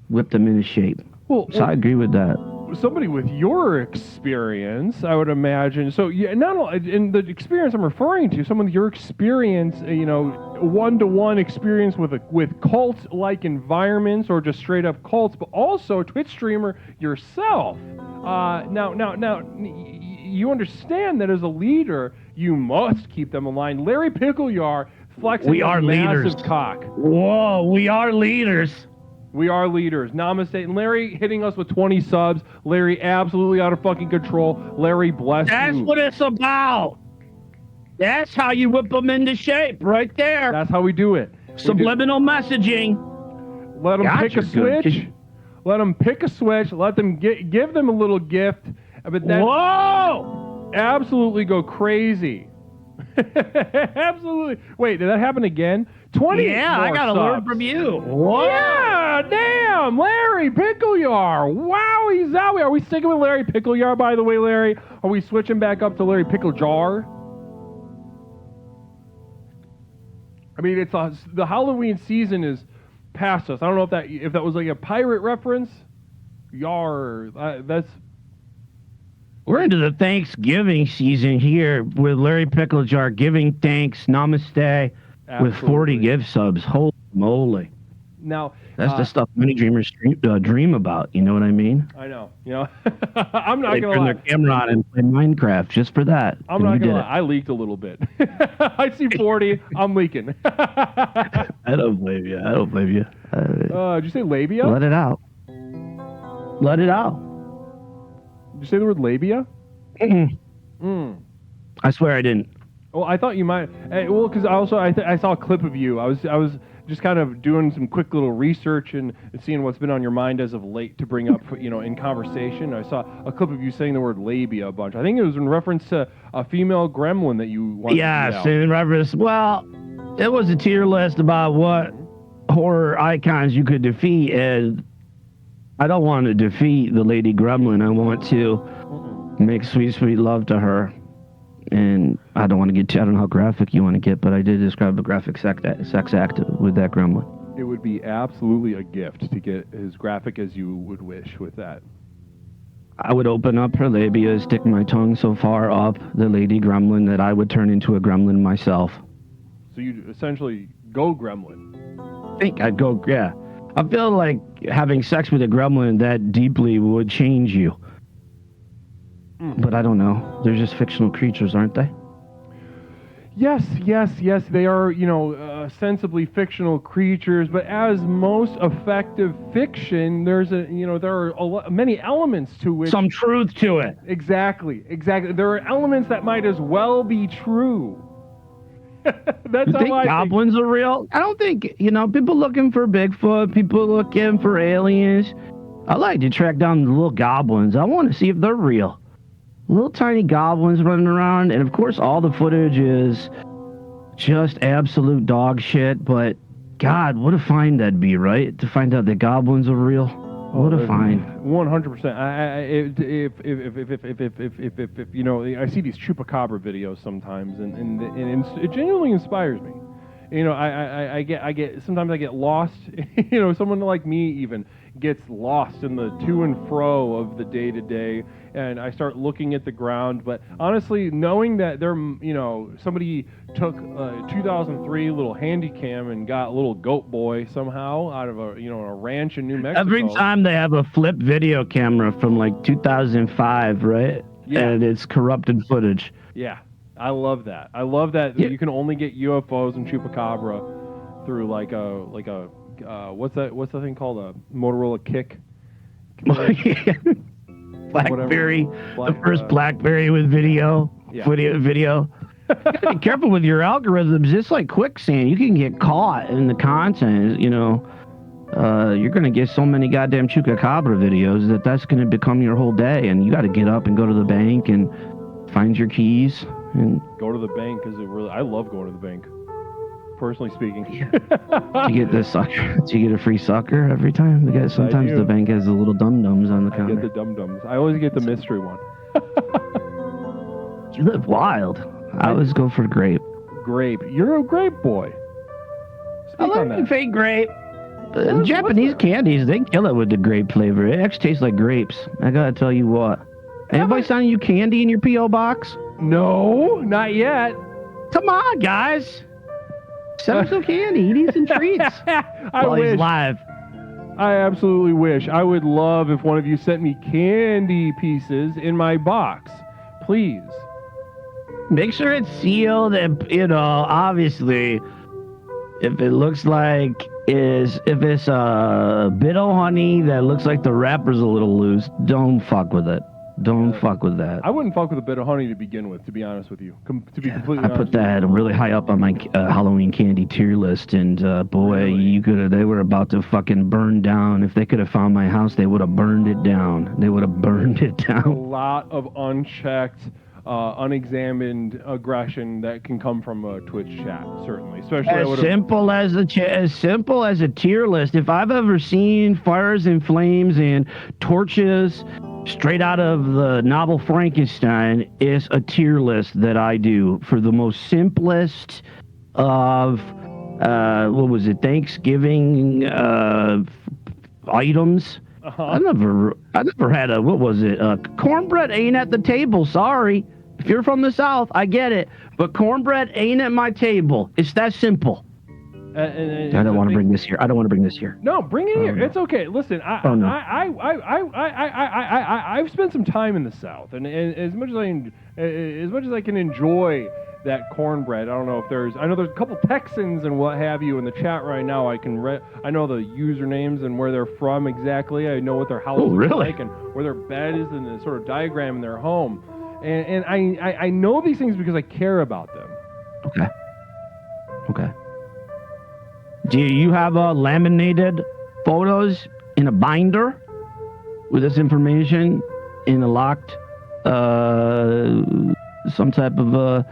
whip them into shape. So I agree with that. Somebody with your experience, I would imagine. So not only in the experience I'm referring to, someone with your experience, one-to-one experience with cult-like environments or just straight-up cults, but also Twitch streamer yourself. Now, you understand that as a leader, you must keep them in line. Larry Pickleyar flexing we are massive leaders. Cock. Whoa, we are leaders. We are leaders. Namaste. And Larry hitting us with 20 subs. Larry absolutely out of fucking control. Larry, bless you. That's what it's about. That's how you whip them into shape, right there. That's how we do it. Subliminal messaging. Let them pick a switch. Let them pick a switch. Let them give them a little gift. But then Whoa! absolutely go crazy. Absolutely. Wait, did that happen again? 20 Yeah, I more gotta learn subs. from you. What? Yeah, damn, Larry Pickleyar. Wowie zowie. Are we sticking with Larry Pickleyar, by the way, Larry? Are we switching back up to Larry Picklejar? I mean, the Halloween season is past us. I don't know if that was like a pirate reference. Yar, that's We're into the Thanksgiving season here with Larry Picklejar giving thanks, namaste, with 40 Absolutely. gift subs. Holy moly. now. That's the stuff many dreamers dream about. You know what I mean? I know. You know, I'm not They gonna turn lie. their camera on and play Minecraft just for that. I'm and not you gonna did lie. I leaked a little bit. I see 40. I'm leaking. it. I don't blame you. I don't blame you. Did you say labia? Let it out. Let it out. Did you say the word labia? Mm-mm. I swear I didn't. Well, I thought you might. Well, because I saw a clip of you. I was just kind of doing some quick little research and seeing what's been on your mind as of late to bring up, in conversation. I saw a clip of you saying the word labia a bunch. I think it was in reference to a female gremlin that you wanted to Yes, beat out. in reference. Well, it was a tier list about what horror icons you could defeat, and I don't want to defeat the Lady Gremlin. I want to make sweet, sweet love to her. And I don't want to get I don't know how graphic you want to get, but I did describe a graphic sex act with that gremlin. It would be absolutely a gift to get as graphic as you would wish with that. I would open up her labia, stick my tongue so far up the Lady Gremlin that I would turn into a gremlin myself. So you'd essentially go gremlin. I think I'd go, yeah. I feel like having sex with a gremlin that deeply would change you. But I don't know. They're just fictional creatures, aren't they? Yes. They are, sensibly fictional creatures. But as most effective fiction, there are many elements to which. Some truth to it. Exactly. There are elements that might as well be true. That's You how think I goblins are real? I don't think, people looking for Bigfoot, people looking for aliens. I like to track down the little goblins. I want to see if they're real. Little tiny goblins running around, and of course all the footage is just absolute dog shit, but God, what a find that'd be, right? To find out that goblins are real. What a find. 100%. If I see these chupacabra videos sometimes, and it genuinely inspires me. I get sometimes I get lost. Someone like me even gets lost in the to and fro of the day to day, and I start looking at the ground. But honestly, knowing that somebody took a 2003 little handy cam and got a little goat boy somehow out of a ranch in New Mexico. Every time they have a flip video camera from like 2005, right? Yeah. And it's corrupted footage. Yeah. I love that. I love that Yeah. you can only get UFOs and chupacabra through like a what's that thing called, a Motorola Kick? BlackBerry, the first BlackBerry with video, Yeah. video. You gotta be careful with your algorithms. It's like quicksand. You can get caught in the content. You're gonna get so many goddamn chupacabra videos that's gonna become your whole day, and you got to get up and go to the bank and find your keys and Go to the bank because I love going to the bank. Personally speaking. you get the sucker. Do you get a free sucker every time? Because sometimes do. the bank has the little dum-dums on the I counter. get the dum-dums. I always get the mystery one. You live wild. I always go for grape. Grape. You're a grape boy. I Speak on like that. fake grape. Japanese candies, they kill it with the grape flavor. It actually tastes like grapes. I gotta tell you what. Anybody sending you candy in your P.O. box? No, not yet. Come on, guys. Send him some candy. He needs some treats. I While wish. he's live. I absolutely wish. I would love if one of you sent me candy pieces in my box. Please. Make sure it's sealed and, obviously, if it looks like if it's a bit of honey that looks like the wrapper's a little loose, don't fuck with it. Don't fuck with that. I wouldn't fuck with a bit of honey to begin with, to be honest with you. To be completely I honest. put that really high up on my Halloween candy tier list, and boy, they were about to fucking burn down. If they could have found my house, they would have burned it down. They would have burned it A down. lot of unchecked, unexamined aggression that can come from a Twitch chat, certainly. Especially As simple as a tier list. If I've ever seen fires and flames and torches straight out of the novel Frankenstein, is a tier list that I do for the most simplest of what was it, Thanksgiving items. I never had what was it? Cornbread ain't at the table. Sorry. If you're from the South, I get it. But cornbread ain't at my table. It's that simple. I don't want to bring this here. No, bring it here. no. It's okay. Listen, I've spent some time in the South, and as much as I can enjoy that cornbread, I don't know if I know there's a couple Texans and what have you in the chat right now. I know the usernames and where they're from exactly. I know what their house is like and where their bed is and the sort of diagram in their home. And I know these things because I care about them. Okay. Do you have laminated photos in a binder with this information in a locked, some type of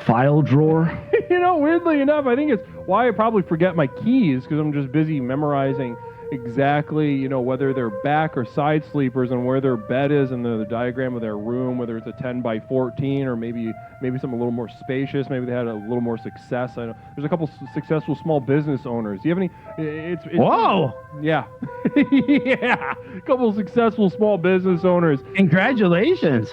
file drawer? Weirdly enough, I think it's why I probably forget my keys, because I'm just busy memorizing exactly, whether they're back or side sleepers and where their bed is and the diagram of their room, whether it's a 10 by 14 or maybe something a little more spacious. Maybe they had a little more success. I know there's a couple successful small business owners. Do you have any? It's Whoa! Yeah, yeah, a couple successful small business owners. Congratulations!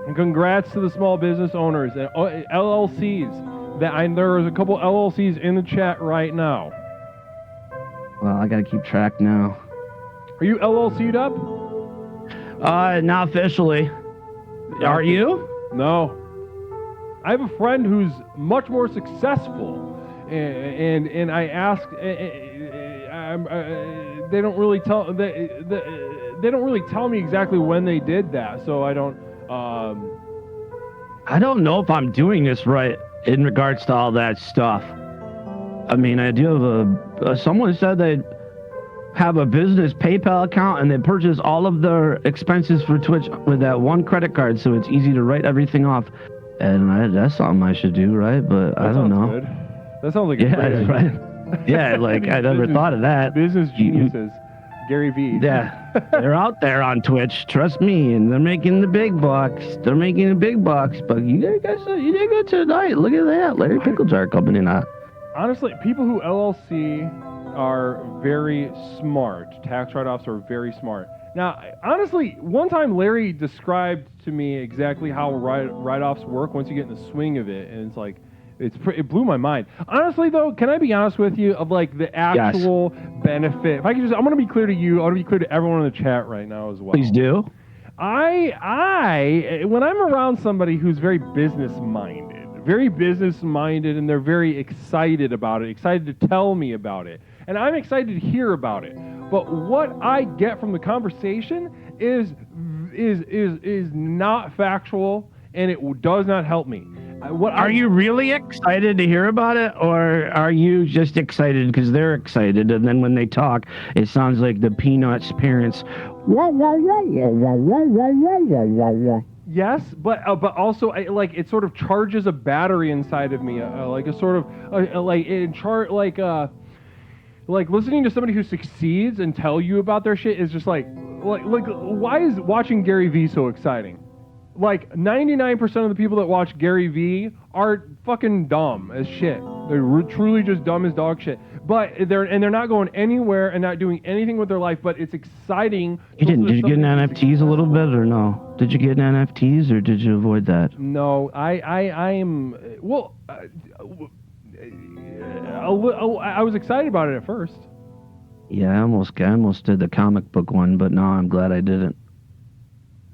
And congrats to the small business owners and LLCs. There is a couple LLCs in the chat right now. Well, I gotta keep track now. Are you LLC'd up? Not officially. Are you? No. I have a friend who's much more successful, and I asked. They don't really tell. They don't really tell me exactly when they did that, so I don't. I don't know if I'm doing this right in regards to all that stuff. I mean, I do have someone said they have a business PayPal account and they purchase all of their expenses for Twitch with that one credit card, so it's easy to write everything off. And that's something I should do, right? But I don't know. Good. That sounds like right. Yeah, like I never thought of that. Business geniuses, Gary V. Yeah, they're out there on Twitch. Trust me, and they're making the big bucks. But you did good tonight. Look at that, Larry Pickle Jar coming in hot. Honestly, people who LLC are very smart. Tax write-offs are very smart. Now, honestly, one time Larry described to me exactly how write-offs work once you get in the swing of it, and it's like, it blew my mind. Honestly, though, can I be honest with you of like the actual benefit? If I could I'm going to be clear to you. I want to be clear to everyone in the chat right now as well. Please do. I when I'm around somebody who's very business-minded, and they're very excited about it, excited to tell me about it, and I'm excited to hear about it. But what I get from the conversation is not factual, and it does not help me. Are you really excited to hear about it, or are you just excited because they're excited, and then when they talk, it sounds like the Peanuts parents? Yes, but also it sort of charges a battery inside of me, like a sort of like listening to somebody who succeeds and tell you about their shit is just like why is watching Gary V so exciting? Like 99% of the people that watch Gary V are fucking dumb as shit. They're truly just dumb as dog shit. But they're not going anywhere and not doing anything with their life. But it's exciting. Did you get in NFTs a little bit or no? Did you get in NFTs or did you avoid that? No, I am. Well, I was excited about it at first. Yeah, I almost did the comic book one, but no, I'm glad I didn't.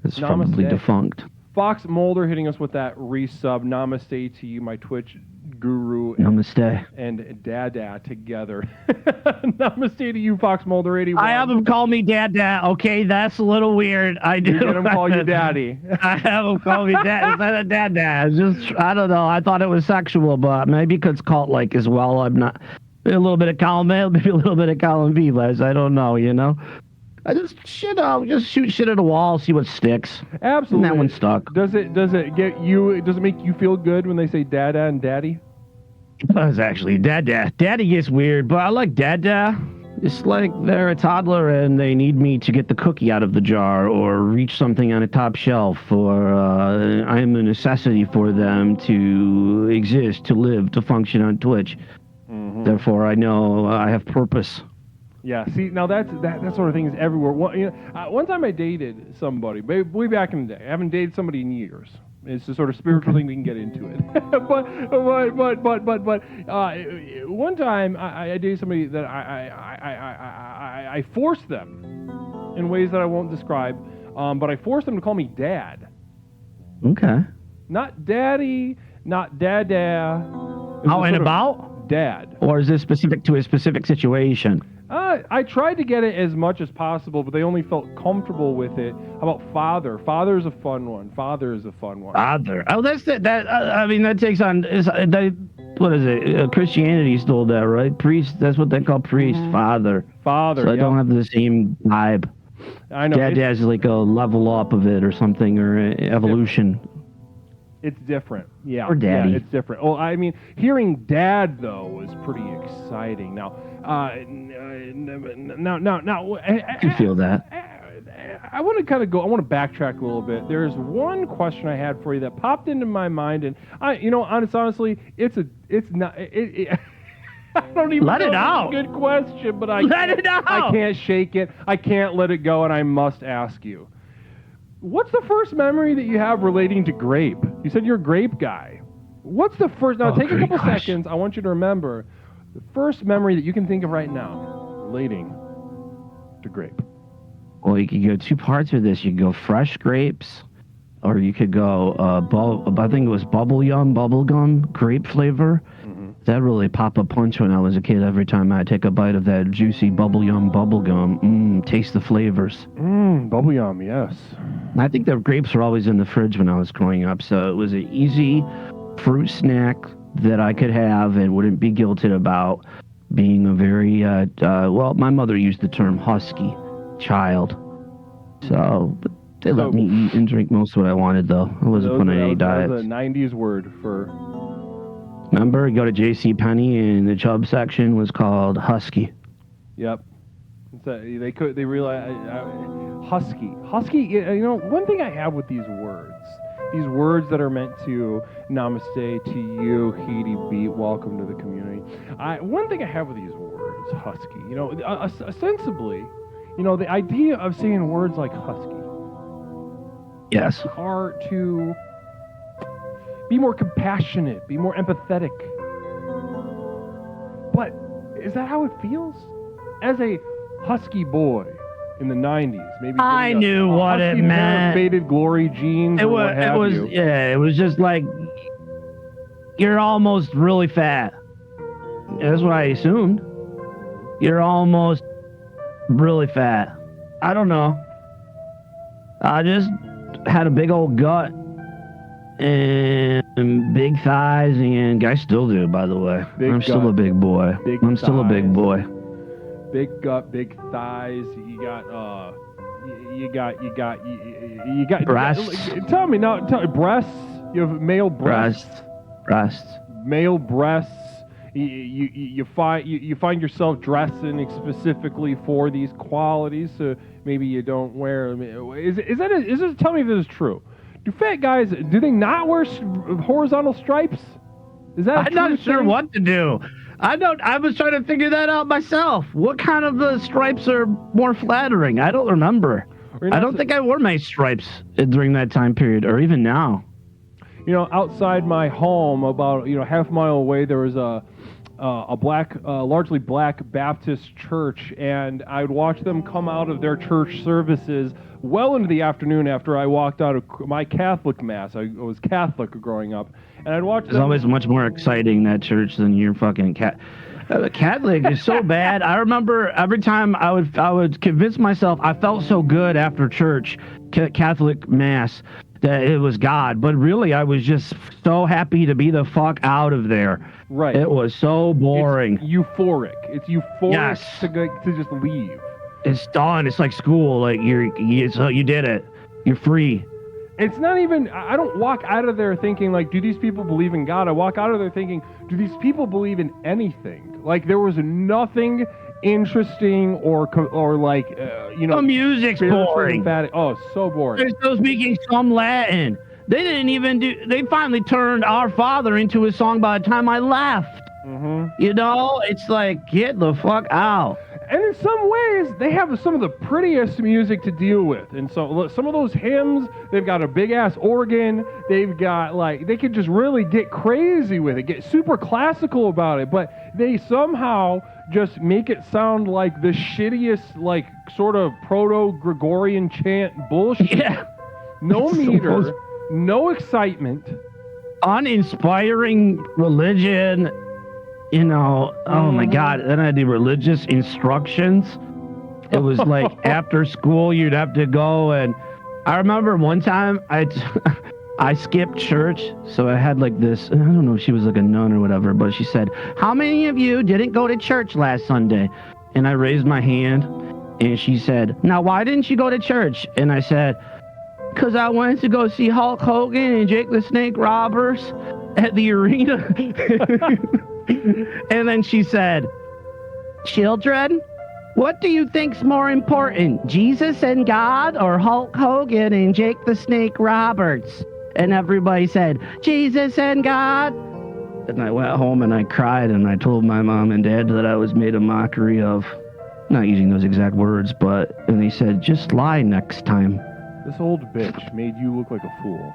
It's probably defunct. Fox Mulder hitting us with that resub. Namaste to you, my Twitch Guru Namaste. and Dada together. Namaste to you, Fox Mulder 81. I have him call me Dada. Okay, that's a little weird. I do. You get him call you Daddy. I have him call me Dad. Is that a Dada? It's just, I don't know. I thought it was sexual, but maybe because cult-like as well. I'm not. Maybe a little bit of column A, maybe a little bit of column B, Les. I don't know, you know? I just shoot shit at a wall, see what sticks. Absolutely. And that one stuck. Does it get you? Does it make you feel good when they say Dada and Daddy? It was actually Dada. Daddy gets weird, but I like Dada. It's like they're a toddler and they need me to get the cookie out of the jar or reach something on a top shelf, or I am a necessity for them to exist, to live, to function on Twitch. Mm-hmm. Therefore, I know I have purpose. Yeah, see, now that sort of thing is everywhere. One time I dated somebody, way back in the day. I haven't dated somebody in years. It's a sort of spiritual thing. We can get into it. but one time I dated somebody that I forced them in ways that I won't describe. But I forced them to call me Dad. Okay. Not Daddy, not Dada. How and about? Dad. Or is this specific to a specific situation? I tried to get it as much as possible, but they only felt comfortable with it. How about Father? Father is a fun one. Father is a fun one. Father. Oh, that's it. I mean, that takes on. What is it? Christianity stole that, right? Priest. That's what they call priest. Mm-hmm. Father. Father. So I don't have the same vibe. I know. Dad's like a level up of it or something, or evolution. It's different. Yeah. Or Daddy. Yeah, it's different. Well, I mean, hearing Dad though was pretty exciting. Now, now. I can feel that. I want to kind of go. I want to backtrack a little bit. There's one question I had for you that popped into my mind, and honestly, it's not. I don't even let know it if out. It's a good question, but let it out. I can't shake it. I can't let it go, and I must ask you. What's the first memory that you have relating to grape? You said you're a grape guy. What's the first? Now, take a couple seconds. I want you to remember the first memory that you can think of right now relating to grape. Well, you could go two parts of this. You could go fresh grapes, or you could go, I think it was bubblegum grape flavor. Mm-hmm. That really popped a punch when I was a kid. Every time I take a bite of that juicy bubblegum, taste the flavors. Bubblegum, yes. I think the grapes were always in the fridge when I was growing up, so it was an easy fruit snack that I could have and wouldn't be guilted about being a very, my mother used the term husky child. So, but they let me eat and drink most of what I wanted, though. I wasn't put on any diet. That was a 90s word for... Remember, you go to J.C. Penney and the Chubb section was called husky. Yep. They realized husky. One thing I have with these words that are meant to namaste to you, Haiti Beat, welcome to the community. One thing I have with these words, husky, ostensibly, the idea of saying words like husky, yes, are to be more compassionate, be more empathetic. But is that how it feels? As a husky boy in the 90s, maybe I knew what it meant. Faded glory jeans. It was just like you're almost really fat. That's what I assumed. You're almost really fat. I don't know. I just had a big old gut and big thighs, and I still do, by the way. I'm still a big boy. I'm still a big boy. Big gut, big thighs. You got breasts. Tell me breasts. You have male breasts. Breasts. Male breasts. You find yourself dressing specifically for these qualities, so maybe you don't wear. Tell me if this is true. Do fat guys, do they not wear horizontal stripes? Is that? I'm not sure what to do. I was trying to figure that out myself. What kind of stripes are more flattering? I don't remember. I don't think I wore my stripes during that time period, or even now. Outside my home, about half a mile away, there was largely black Baptist church, and I'd watch them come out of their church services well into the afternoon after I walked out of my Catholic mass. I was Catholic growing up, and I'd watch It's them. always much more exciting, that church, than your fucking cat. Catholic is so bad. I remember every time I would convince myself I felt so good after church, Catholic mass, that it was God. But really, I was just so happy to be the fuck out of there. Right. It was so boring. It's euphoric. It's euphoric Yes. to just leave. It's done. It's like school. Like you did it. You're free. It's not even, I don't walk out of there thinking, like, do these people believe in God? I walk out of there thinking, do these people believe in anything? Like, there was nothing interesting or like, The music's boring. emphatic. Oh, so boring. They're still speaking some Latin. They didn't even they finally turned Our Father into a song by the time I left. Mm-hmm. You know, it's like, get the fuck out. And in some ways, they have some of the prettiest music to deal with. And so some of those hymns, they've got a big-ass organ. They've got, like, they could just really get crazy with it, get super classical about it. But they somehow just make it sound like the shittiest, like, sort of proto-Gregorian chant bullshit. Yeah. No It's the meter, most- no excitement. Uninspiring religion. You know, oh my God. Then I did religious instructions. It was like after school, you'd have to go. And I remember one time I skipped church. So I had like this, I don't know if she was like a nun or whatever, but she said, how many of you didn't go to church last Sunday? And I raised my hand and she said, now why didn't you go to church? And I said, because I wanted to go see Hulk Hogan and Jake the Snake Roberts at the arena. And then she said, children, what do you think's more important, Jesus and God or Hulk Hogan and Jake the Snake Roberts? And everybody said, Jesus and God. And I went home and I cried and I told my mom and dad that I was made a mockery of. Not using those exact words, and they said, just lie next time. This old bitch made you look like a fool.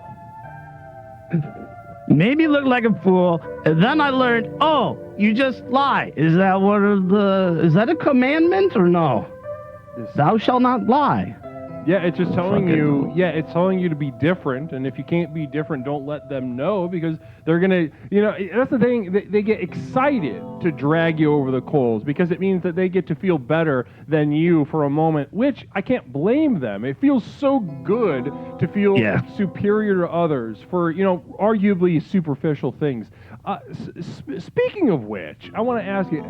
Made me look like a fool, and then I learned, oh, you just lie. Is that is that a commandment or no? Thou shalt not lie. Yeah, it's just telling Fucking- you. Yeah, it's telling you to be different, and if you can't be different, don't let them know because they're gonna. You know, that's the thing. They get excited to drag you over the coals because it means that they get to feel better than you for a moment, which I can't blame them. It feels so good to feel Yeah. superior to others for arguably superficial things. Speaking of which, I want to ask you.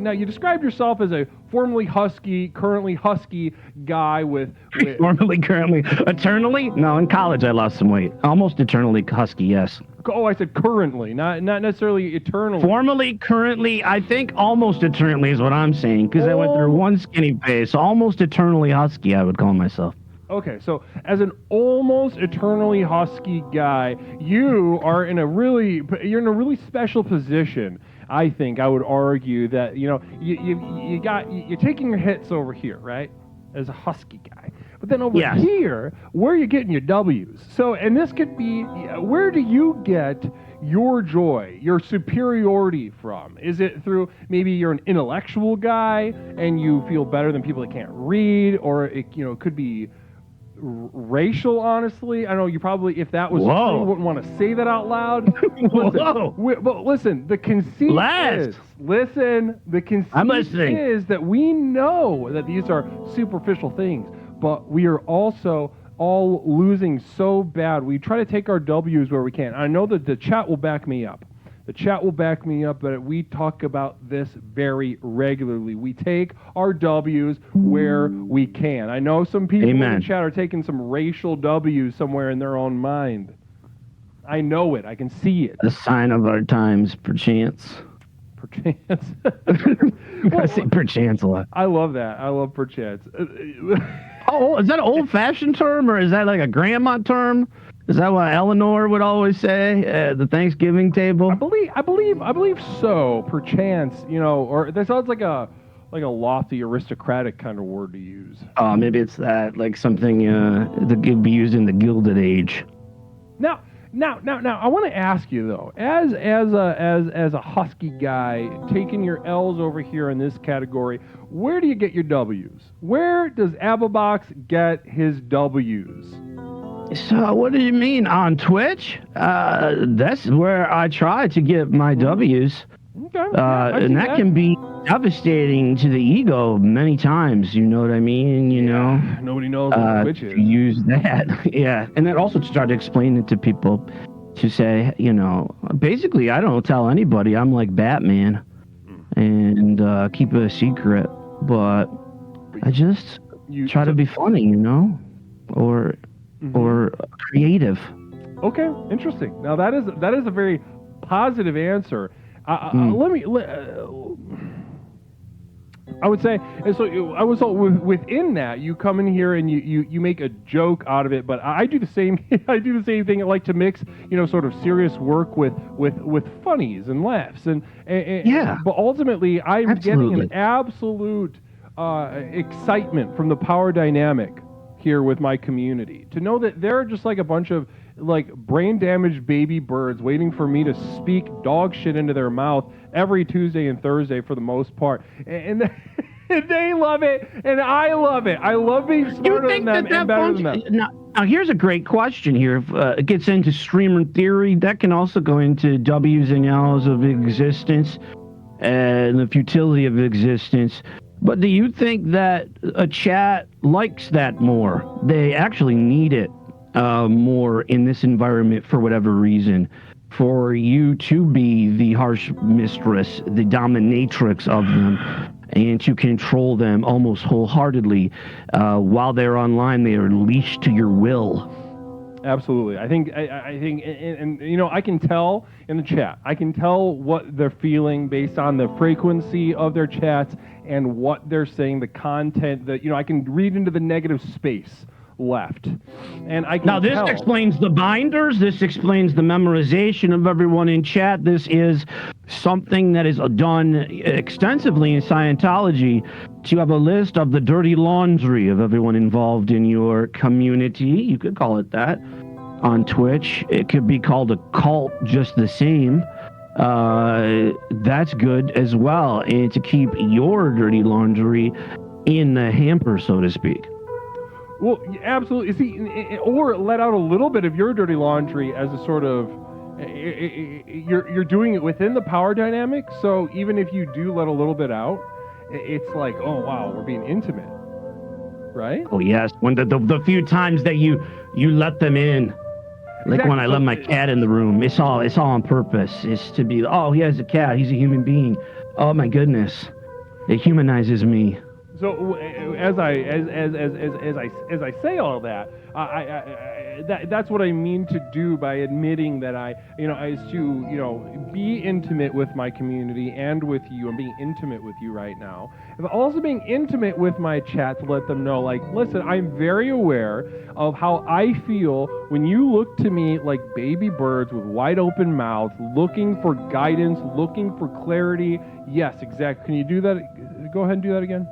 Now you described yourself as a formerly husky, currently husky guy with Formerly, currently, eternally? No, in college I lost some weight. Almost eternally husky, yes. Oh, I said currently, not necessarily eternally. Formerly, currently, I think almost eternally is what I'm saying, because I went through one skinny phase, so almost eternally husky, I would call myself. Okay, so as an almost eternally husky guy, you're in a really special position. I think I would argue that you're taking your hits over here, right? As a husky guy, but then over Yes. here, where are you getting your W's? So, and this could be, where do you get your joy, your superiority from? Is it through maybe you're an intellectual guy and you feel better than people that can't read, or it could be racial? Honestly, I know you probably, if that was Whoa. true, wouldn't want to say that out loud. Whoa. But listen, the conceit Last. I'm listening. is that we know that these are superficial things, but we are also all losing so bad. We try to take our W's where we can. I know that the chat will back me up. The chat will back me up, but we talk about this very regularly. We take our W's where we can. I know some people in Amen. the chat are taking some racial W's somewhere in their own mind. I know it. I can see it. A sign of our times, perchance. Perchance. I say perchance a lot. I love that. I love perchance. Oh, is that an old-fashioned term, or is that like a grandma term? Is that what Eleanor would always say at the Thanksgiving table? I believe so. Perchance, or that sounds like a lofty aristocratic kind of word to use. Maybe it's that, like something that could be used in the Gilded Age. Now, Now, I want to ask you though, as a husky guy taking your L's over here in this category, where do you get your W's? Where does Ababox get his W's? So, what do you mean on Twitch? That's where I try to get my W's. Okay, And that can be devastating to the ego many times. You know what I mean? You know, nobody knows what Twitch is. to use that, yeah, and then also to try to explain it to people, to say, you know, basically, I don't tell anybody I'm like Batman, and keep it a secret, but I just try to be funny, you know, or creative. Okay, interesting. Now that is a very positive answer. I would say, and so within that, you come in here and you make a joke out of it. But I do the same. I do the same thing. I like to mix, you know, sort of serious work with funnies and laughs, and yeah. But ultimately, I'm Absolutely. getting an absolute excitement from the power dynamic here with my community to know that they're just like a bunch of like brain damaged baby birds waiting for me to speak dog shit into their mouth every Tuesday and Thursday for the most part, and they love it and I love it. I love being smarter than them and better than them. Now here's a great question here. If it gets into streamer theory, that can also go into W's and L's of existence and the futility of existence. But do you think that a chat likes that more? They actually need it more in this environment for whatever reason. For you to be the harsh mistress, the dominatrix of them, and to control them almost wholeheartedly. While they're online, they are leashed to your will. Absolutely. I think, and you know, I can tell in the chat. I can tell what they're feeling based on the frequency of their chats and what they're saying, the content that, you know, I can read into the negative space left. And I can Now, this explains the binders. This explains the memorization of everyone in chat. This is something that is done extensively in Scientology, to have a list of the dirty laundry of everyone involved in your community. You could call it that. On Twitch, it could be called a cult just the same. That's good as well. And to keep your dirty laundry in the hamper, so to speak. Well, absolutely. See, or let out a little bit of your dirty laundry as a sort of, you're doing it within the power dynamic. So even if you do let a little bit out, it's like, oh wow, we're being intimate, right? Oh yes, when the few times that you let them in, like exactly. when I let my cat in the room, it's all on purpose. It's to be, oh, he has a cat, he's a human being. Oh my goodness, it humanizes me. So as I say all that, that's what I mean to do by admitting that is to, be intimate with my community and with you. I'm being intimate with you right now. And also being intimate with my chat to let them know, like, listen, I'm very aware of how I feel when you look to me like baby birds with wide open mouths, looking for guidance, looking for clarity. Yes, exactly. Can you do that? Go ahead and do that again.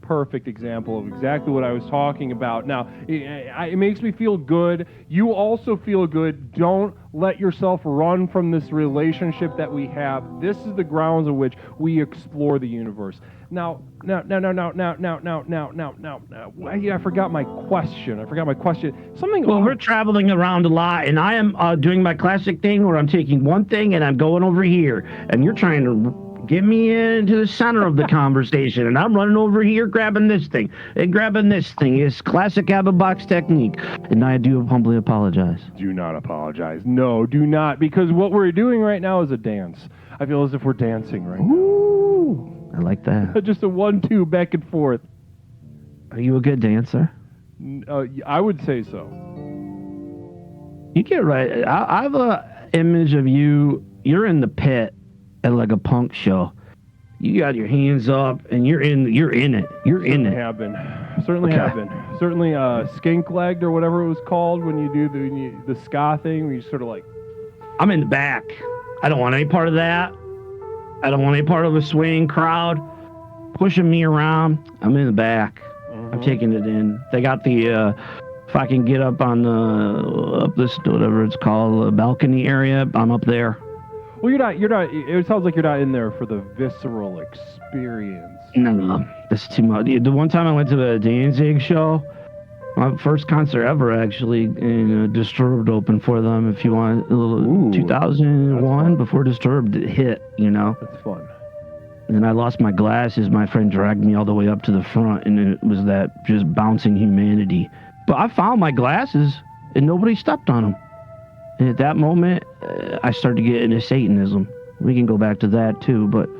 Perfect example of exactly what I was talking about. Now, it makes me feel good. You also feel good. Don't let yourself run from this relationship that we have. This is the grounds on which we explore the universe. Now, I forgot my question. Well, we're traveling around a lot, and I am doing my classic thing where I'm taking one thing and I'm going over here, and you're trying to get me into the center of the conversation, and I'm running over here grabbing this thing and grabbing this thing. It's classic Ababox technique, and I do humbly apologize. Do not apologize. No, do not, because what we're doing right now is a dance. I feel as if we're dancing right now. Ooh, I like that. Just a 1-2 back and forth. Are you a good dancer? I would say so. You get right. I have a image of you. You're in the pit at like a punk show. You got your hands up and you're in it. You're in it. Certainly have been. Certainly skink legged or whatever it was called when you do the ska thing where you sort of like, I'm in the back. I don't want any part of that. I don't want any part of a swaying crowd pushing me around. I'm in the back. Mm-hmm. I'm taking it in. They got the If I can get up on this whatever it's called, balcony area, I'm up there. Well, you're not. It sounds like you're not in there for the visceral experience. No, that's too much. The one time I went to the Danzig show, my first concert ever, actually, and Disturbed opened for them. If you want a little, 2001 before Disturbed hit, That's fun. And I lost my glasses. My friend dragged me all the way up to the front, and it was that just bouncing humanity. But I found my glasses, and nobody stepped on them. And at that moment, I started to get into Satanism. We can go back to that too, but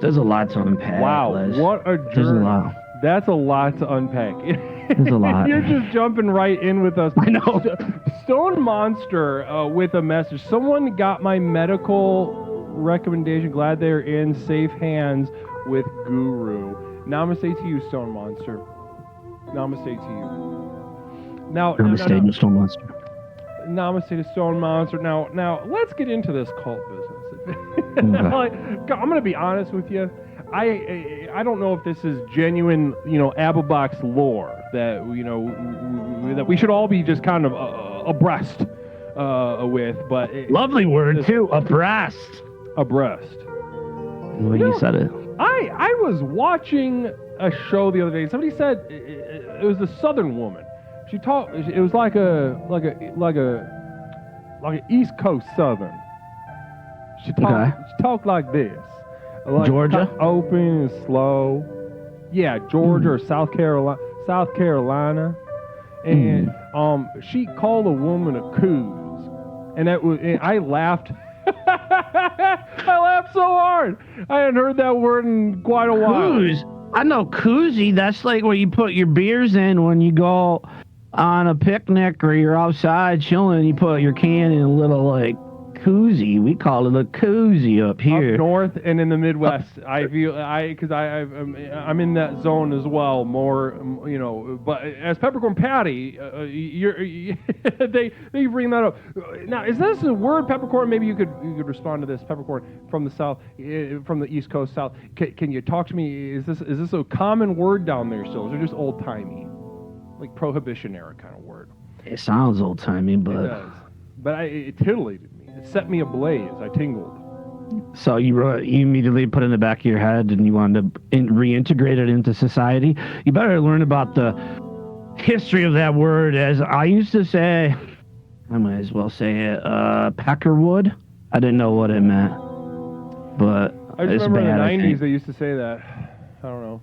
there's a lot to unpack. Wow, Les. what a journey. There's a lot. That's a lot to unpack. There's a lot. You're just jumping right in with us. I know. Stone Monster with a message. Someone got my medical recommendation. Glad they're in safe hands with Guru. Namaste to you, Stone Monster. Namaste to you. Now, Namaste, Stone Monster. Namaste to Stone Monster. Now, let's get into this cult business. I'm going to be honest with you. I don't know if this is genuine, Applebox lore that that we should all be just kind of abreast with, but Lovely word too, abreast. Abreast. Well, you said it. I was watching a show the other day. Somebody said it was a Southern woman. She talked. It was like a East Coast Southern. She talked like this. Like, Georgia? Open and slow. Yeah, Georgia or South Carolina. And she called a woman a coos. And I laughed. I laughed so hard. I hadn't heard that word in quite a while. Coos? I know koozie. That's like where you put your beers in when you go on a picnic or you're outside chilling. You put your can in a little koozie. We call it a koozie up here. Up north and in the Midwest, because I'm in that zone as well. More, But as Peppercorn Patty, they bring that up. Now, is this a word, peppercorn? Maybe you could respond to this. Peppercorn from the South, from the East Coast South. Can you talk to me? Is this a common word down there still? Is it just old timey, like Prohibition era kind of word? It sounds old timey, but it does. But it titillated me. It set me ablaze. I tingled. So you immediately put it in the back of your head and you wanted to reintegrate it into society. You better learn about the history of that word. As I used to say, I might as well say it, peckerwood. I didn't know what it meant. But I just it's remember bad, in the 90s they used to say that. I don't know.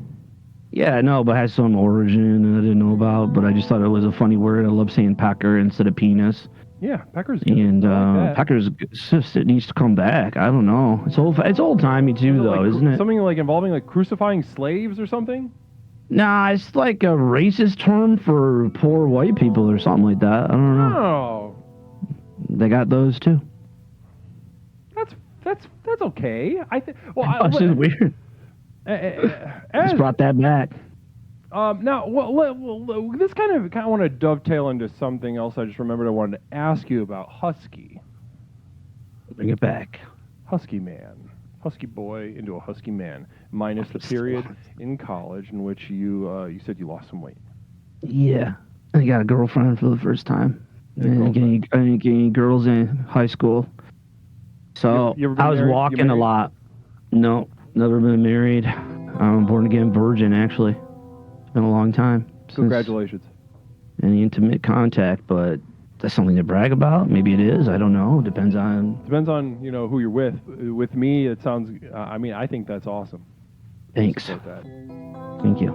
Yeah, I know, but it has some origin I didn't know about. But I just thought it was a funny word. I love saying pecker instead of penis. Yeah, Pecker's good. And like Pecker's it needs to come back. I don't know. It's old timey too, though, isn't it? Something like involving crucifying slaves or something? Nah, it's like a racist term for poor white people or something like that. I don't know. Oh, They got those too. that's okay. I think. Well, That's just weird. Just brought that back. Now, this kind of want to dovetail into something else. I just remembered I wanted to ask you about Husky. Bring it back. Husky man, Husky boy into a Husky man, minus the period in college in which you said you lost some weight. Yeah, I got a girlfriend for the first time. I didn't get any girls in high school. So You ever been I was married? walking a lot. No, never been married. I'm a born again virgin, actually. It's been a long time. Congratulations. Any intimate contact, but that's something to brag about. Maybe it is. I don't know. Depends on Who you're with. With me, it sounds. I think that's awesome. Thanks. Support that. Thank you.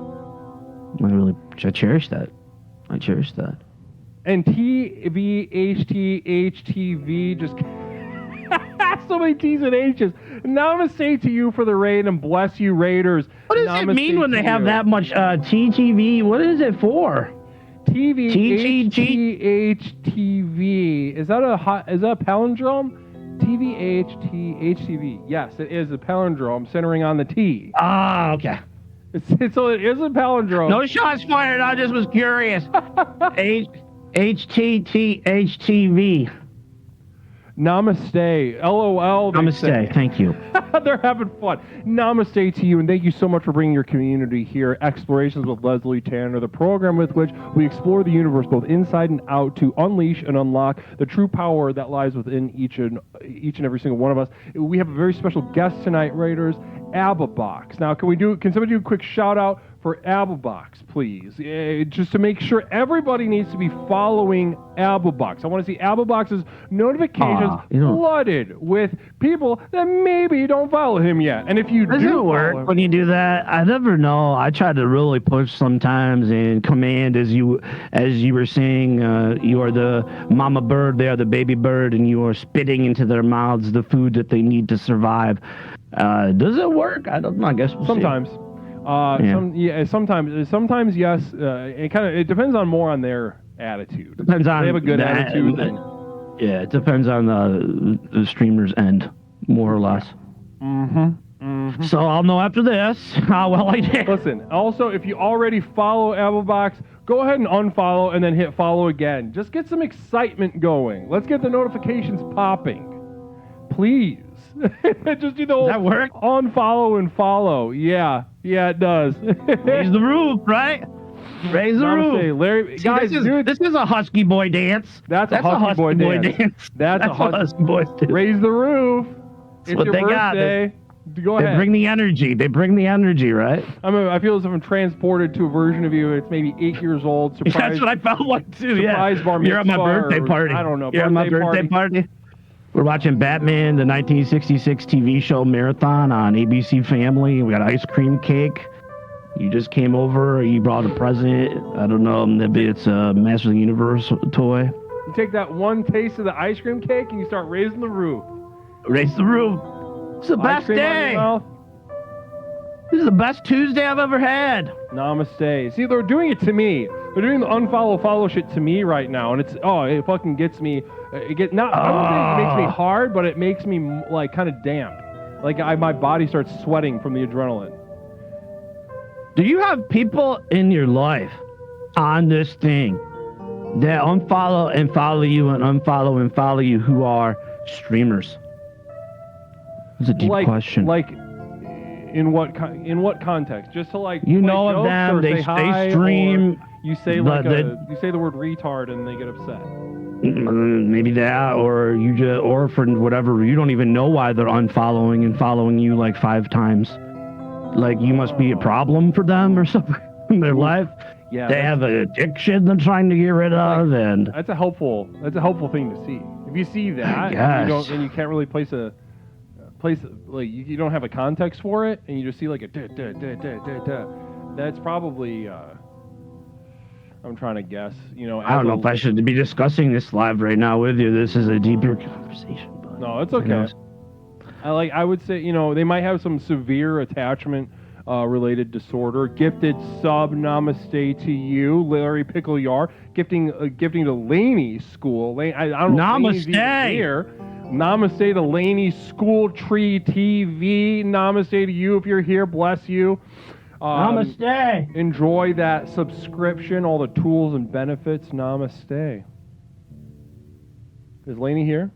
I cherish that. I cherish that. And TVHTHTV just so many T's and H's. Namaste to you for the raid and bless you Raiders. What does it mean when they have that much TTV? What is it for? TVHTHTV. Is that a palindrome? TVHTHTV. Yes, it is a palindrome centering on the T. Ah, okay. So it is a palindrome. No shots fired. I just was curious. HTTHTV. Namaste. LOL. they say. Namaste. Thank you. They're having fun. Namaste to you, and thank you so much for bringing your community here. Explorations with Leslie Tanner, the program with which we explore the universe both inside and out to unleash and unlock the true power that lies within each and every single one of us. We have a very special guest tonight, Raiders, Abba Box. Now, can somebody do a quick shout out for Abba Box, please? Just to make sure everybody needs to be following Abba Box. I want to see Abba Box's notifications flooded with people that maybe don't follow him yet. And if you Does do it follow work him, when you do that? I never know. I try to really push sometimes and command, as you were saying. You are the mama bird, they are the baby bird, and you are spitting into their mouths the food that they need to survive. Does it work? I don't know. I guess we'll sometimes. Sometimes yes. It depends on more on their attitude. Depends on they have a good attitude. Yeah, it depends on the streamer's end, more or less. So I'll know after this how well I did. Listen, also, if you already follow Applebox, go ahead and unfollow and then hit follow again. Just get some excitement going. Let's get the notifications popping. Please. Just do the whole Does that work? Unfollow and follow. Yeah, it does. Raise the roof, right? Raise the roof. Larry, See, guys, this is a husky boy dance. That's a husky boy dance. That's a what husky boys do. Raise the roof. It's what your they birthday. Go ahead. They bring the energy. Right? I feel as if I'm transported to a version of you. It's maybe 8 years old. Surprise. That's what I felt like too. Surprise bar You're at my birthday party. I don't know. You're at my birthday party. We're watching Batman, the 1966 TV show marathon on ABC Family. We got ice cream cake. You just came over. You brought a present. I don't know. Maybe it's a Master of the Universe toy. You take that one taste of the ice cream cake and you start raising the roof. Raise the roof. It's the best day. This is the best Tuesday I've ever had. Namaste. See, they're doing it to me. They're doing the unfollow follow shit to me right now, and it fucking gets me. I wouldn't say it makes me hard, but it makes me like kind of damp. Like my body starts sweating from the adrenaline. Do you have people in your life on this thing that unfollow and follow you and unfollow and follow you who are streamers? It's a deep question. Like, in what context? Just to like you know of them, they stream. You say you say the word retard and they get upset. Maybe that, or or for whatever, you don't even know why they're unfollowing and following you like 5 times. Like you must be a problem for them or something in their life. Yeah, they have an addiction they're trying to get rid of, and that's a helpful thing to see. If you see that, and you can't really place like you don't have a context for it, and you just see like a that's probably. I'm trying to guess. I don't know if I should be discussing this live right now with you. This is a deeper conversation. But no, it's okay. I would say, they might have some severe attachment related disorder. Gifted sub, namaste to you, Larry Pickle Yar. Gifting to Laney School. I don't know. Namaste. Here. Namaste to Laney School Tree TV. Namaste to you if you're here. Bless you. Namaste. Enjoy that subscription, all the tools and benefits. Namaste. Is Lainey here?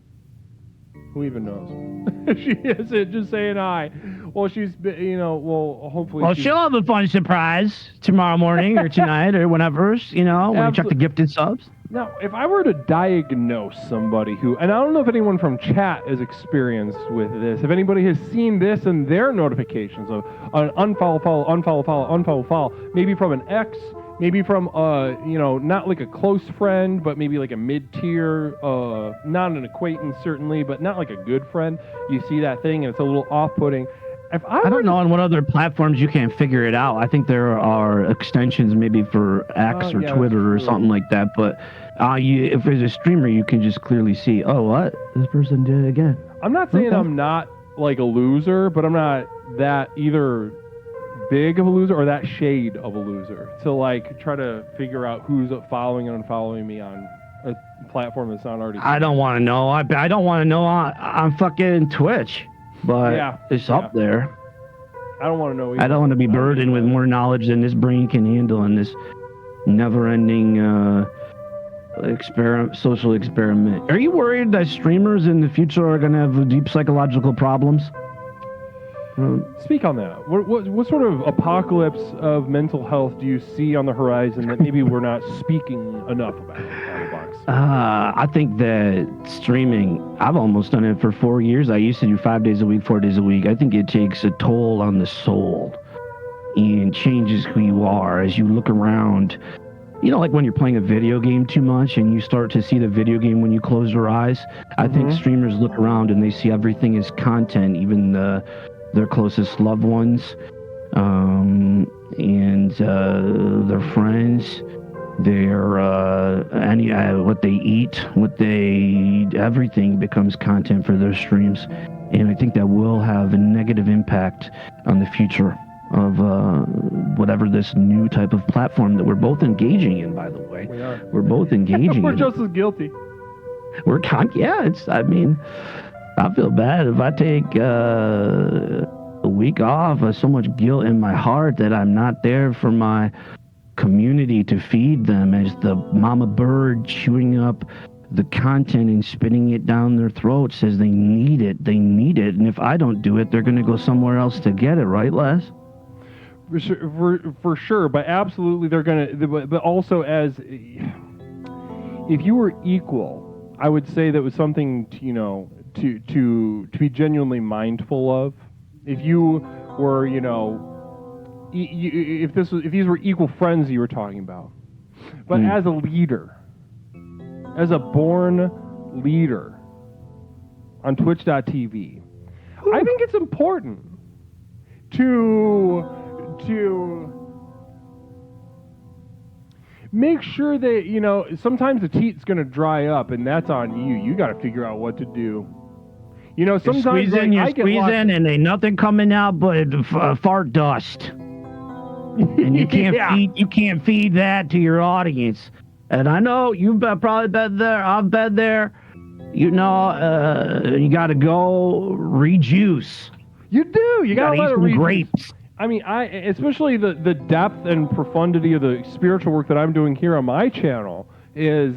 Who even knows? She isn't. Just saying hi. Well, she's, hopefully. Well, she'll have a fun surprise tomorrow morning or tonight or whenever, when you check the gifted subs. Now, if I were to diagnose somebody who, and I don't know if anyone from chat is experienced with this, if anybody has seen this in their notifications of an unfollow, follow, maybe from an ex, maybe from, not like a close friend, but maybe like a mid-tier, not an acquaintance certainly, but not like a good friend. You see that thing and it's a little off-putting. I don't know on what other platforms you can figure it out. I think there are extensions maybe for X or Twitter or something like that. But if there's a streamer, you can just clearly see, oh, what? This person did it again. I'm not saying I'm not like a loser, but I'm not that either big of a loser or that shade of a loser. To like try to figure out who's following and unfollowing me on a platform that's not already. I don't want to know. I don't want to know on fucking Twitch. But it's up there. I don't want to know either. I don't want to be burdened with more knowledge than this brain can handle in this never-ending social experiment. Are you worried that streamers in the future are going to have deep psychological problems? Speak on that. What sort of apocalypse of mental health do you see on the horizon that maybe we're not speaking enough about on the box? I think that streaming, I've almost done it for 4 years. I used to do 5 days a week, 4 days a week. I think it takes a toll on the soul and changes who you are as you look around. You know, like when you're playing a video game too much and you start to see the video game when you close your eyes. I think streamers look around and they see everything as content, even their closest loved ones, and their friends, what they eat, everything becomes content for their streams. And I think that will have a negative impact on the future of whatever this new type of platform that we're both engaging in, by the way. We are. We're both engaging We're in. just as guilty. I feel bad if I take a week off. So much guilt in my heart that I'm not there for my community to feed them as the mama bird chewing up the content and spitting it down their throat says they need it. And if I don't do it, they're going to go somewhere else to get it, right, Les? For sure, but absolutely they're going to, but also as, if you were equal, I would say that was something to be genuinely mindful of. If you were, if these were equal friends you were talking about, but as a leader, as a born leader on Twitch.tv, I think it's important to make sure that, sometimes the teat's going to dry up, and that's on you. You got to figure out what to do. Sometimes squeeze in, and ain't nothing coming out but fart dust. And you can't feed that to your audience. And I know you've probably been there. I've been there. You got to go rejuice. You do. You got to eat some grapes. I mean, especially the depth and profundity of the spiritual work that I'm doing here on my channel is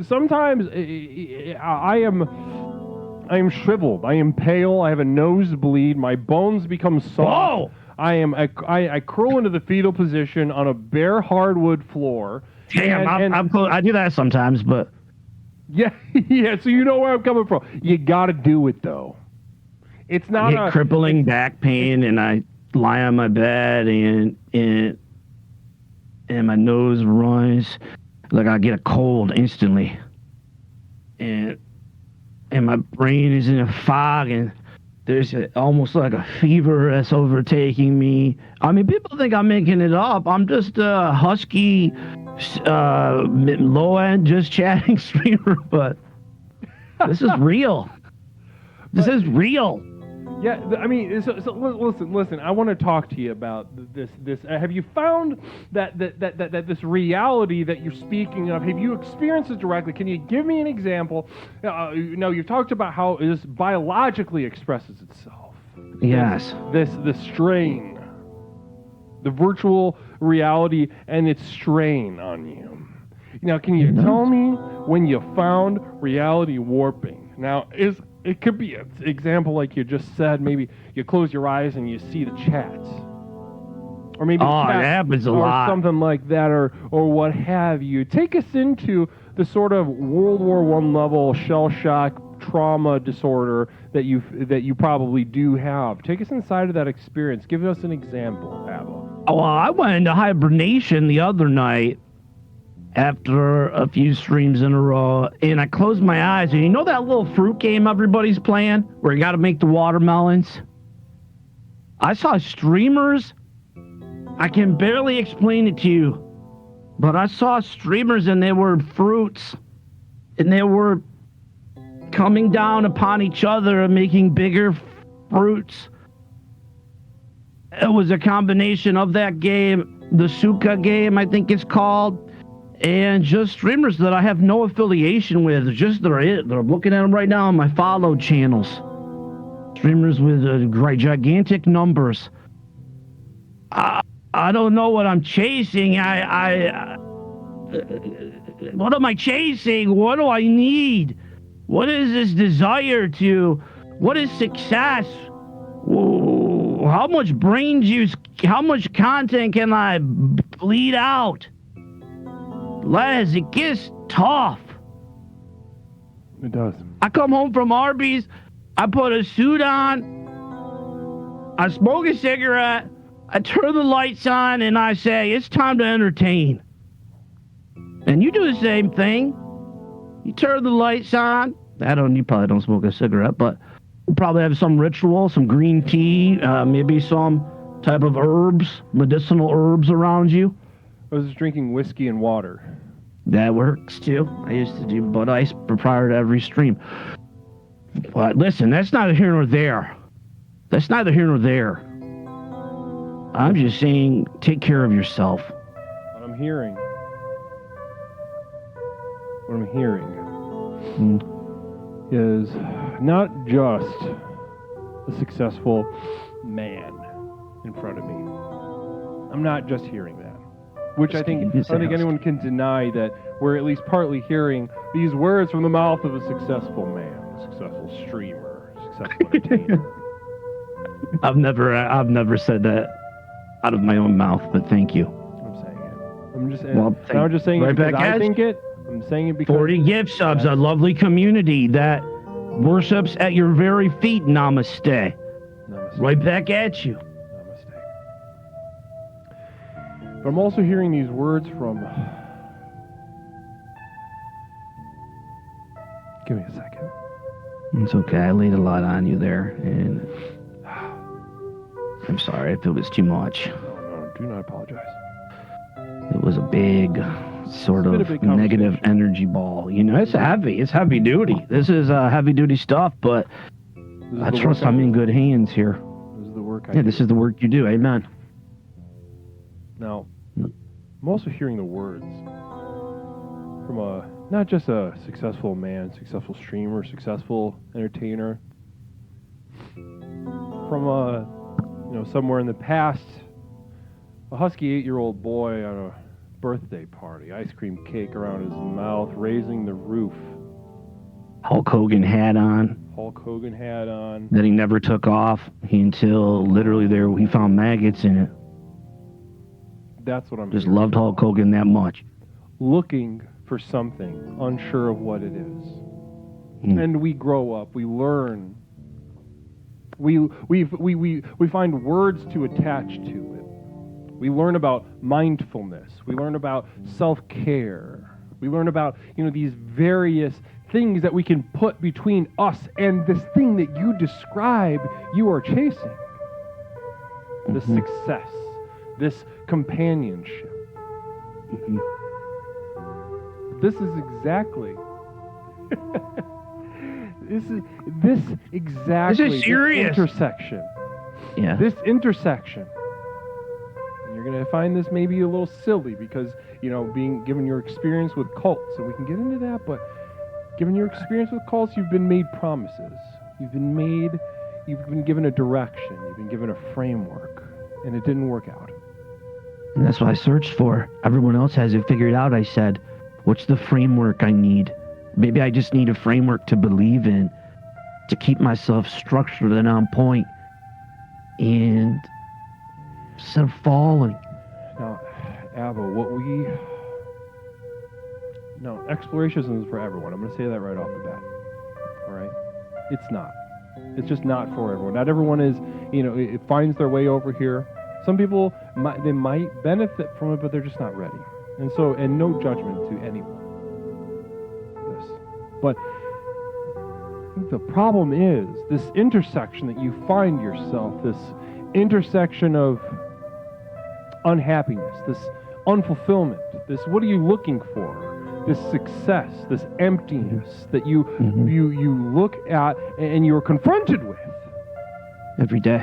sometimes I am shriveled. I am pale. I have a nosebleed. My bones become soft. Whoa! I curl into the fetal position on a bare hardwood floor. Damn, I do that sometimes, but yeah. So you know where I'm coming from. You got to do it though. It's not I get crippling back pain, and I lie on my bed, and my nose runs like I get a cold instantly, and my brain is in a fog, and there's almost like a fever that's overtaking me. I mean, people think I'm making it up. I'm just a husky, low-end, just chatting streamer, but this is real. This is real. Yeah, I mean, so listen. I want to talk to you about this. Have you found that this reality that you're speaking of? Have you experienced it directly? Can you give me an example? You've talked about how this biologically expresses itself. Yes. This strain, the virtual reality, and its strain on you. Now, can you tell me when you found reality warping? Now, it could be an example like you just said. Maybe you close your eyes and you see the chats. Or maybe it happens a lot. Or something like that, or what have you. Take us into the sort of World War I level shell shock trauma disorder that you probably do have. Take us inside of that experience. Give us an example, Abba. Oh, I went into hibernation the other night after a few streams in a row, and I closed my eyes, and you know that little fruit game everybody's playing where you got to make the watermelons? I saw streamers. I can barely explain it to you, but I saw streamers, and they were fruits, and they were coming down upon each other and making bigger fruits. It was a combination of that game, the Suka game, I think it's called, and just streamers that I have no affiliation with. I'm looking at them right now on my followed channels. Streamers with gigantic numbers. I don't know what I'm chasing. What am I chasing? What do I need? What is this desire to? What is success? Whoa, how much brain juice? How much content can I bleed out? Les, it gets tough. It does. I come home from Arby's, I put a suit on, I smoke a cigarette, I turn the lights on, and I say, it's time to entertain. And you do the same thing. You turn the lights on. You probably don't smoke a cigarette, but you probably have some ritual, some green tea, maybe some type of herbs, medicinal herbs around you. I was drinking whiskey and water. That works too. I used to do Bud Ice prior to every stream. But listen, that's neither here nor there. That's neither here nor there. I'm just saying, take care of yourself. What I'm hearing is not just a successful man in front of me. I'm not just hearing that. Which I don't think anyone can deny that we're at least partly hearing these words from the mouth of a successful man, a successful streamer, a successful entertainer. I've never said that out of my own mouth, but thank you. I'm saying it. I'm just saying right it because back I at think it. I'm saying it because 40 gift subs, a lovely community that worships at your very feet. Namaste. Namaste. Right back at you. Namaste. But I'm also hearing these words from... Give me a second. It's okay. I laid a lot on you there, and I'm sorry if it was too much. No, do not apologize. It was a big sort of negative energy ball. You know, it's heavy. It's heavy duty. This is heavy duty stuff, but I trust I'm in good hands here. This is the work I do. This is the work you do. Amen. Now, I'm also hearing the words from not just a successful man, successful streamer, successful entertainer, from somewhere in the past, a husky 8-year-old boy on a birthday party, ice cream cake around his mouth, raising the roof. Hulk Hogan hat on. That he never took off until literally he found maggots in it. That's what I'm just hearing. Loved Hulk Hogan that much. Looking for something, unsure of what it is. And we grow up, we learn. We find words to attach to it. We learn about mindfulness. We learn about self-care. We learn about, these various things that we can put between us and this thing that you describe you are chasing. This success, this companionship. This is exactly this serious. Intersection. Yeah. This intersection. And you're going to find this maybe a little silly because, being given your experience with cults, and we can get into that, but given your experience with cults, you've been made promises. You've been given a direction. You've been given a framework, and it didn't work out. And that's what I searched for. Everyone else has it figured out. I said, what's the framework I need? Maybe I just need a framework to believe in, to keep myself structured and on point, and instead of falling. Now, Ava, exploration isn't for everyone. I'm going to say that right off the bat. All right? It's not. It's just not for everyone. Not everyone is, it finds their way over here. Some people, they might benefit from it, but they're just not ready. And no judgment to anyone. But I think the problem is this intersection that you find yourself, this intersection of unhappiness, this unfulfillment, this what are you looking for, this success, this emptiness that you look at and you're confronted with every day.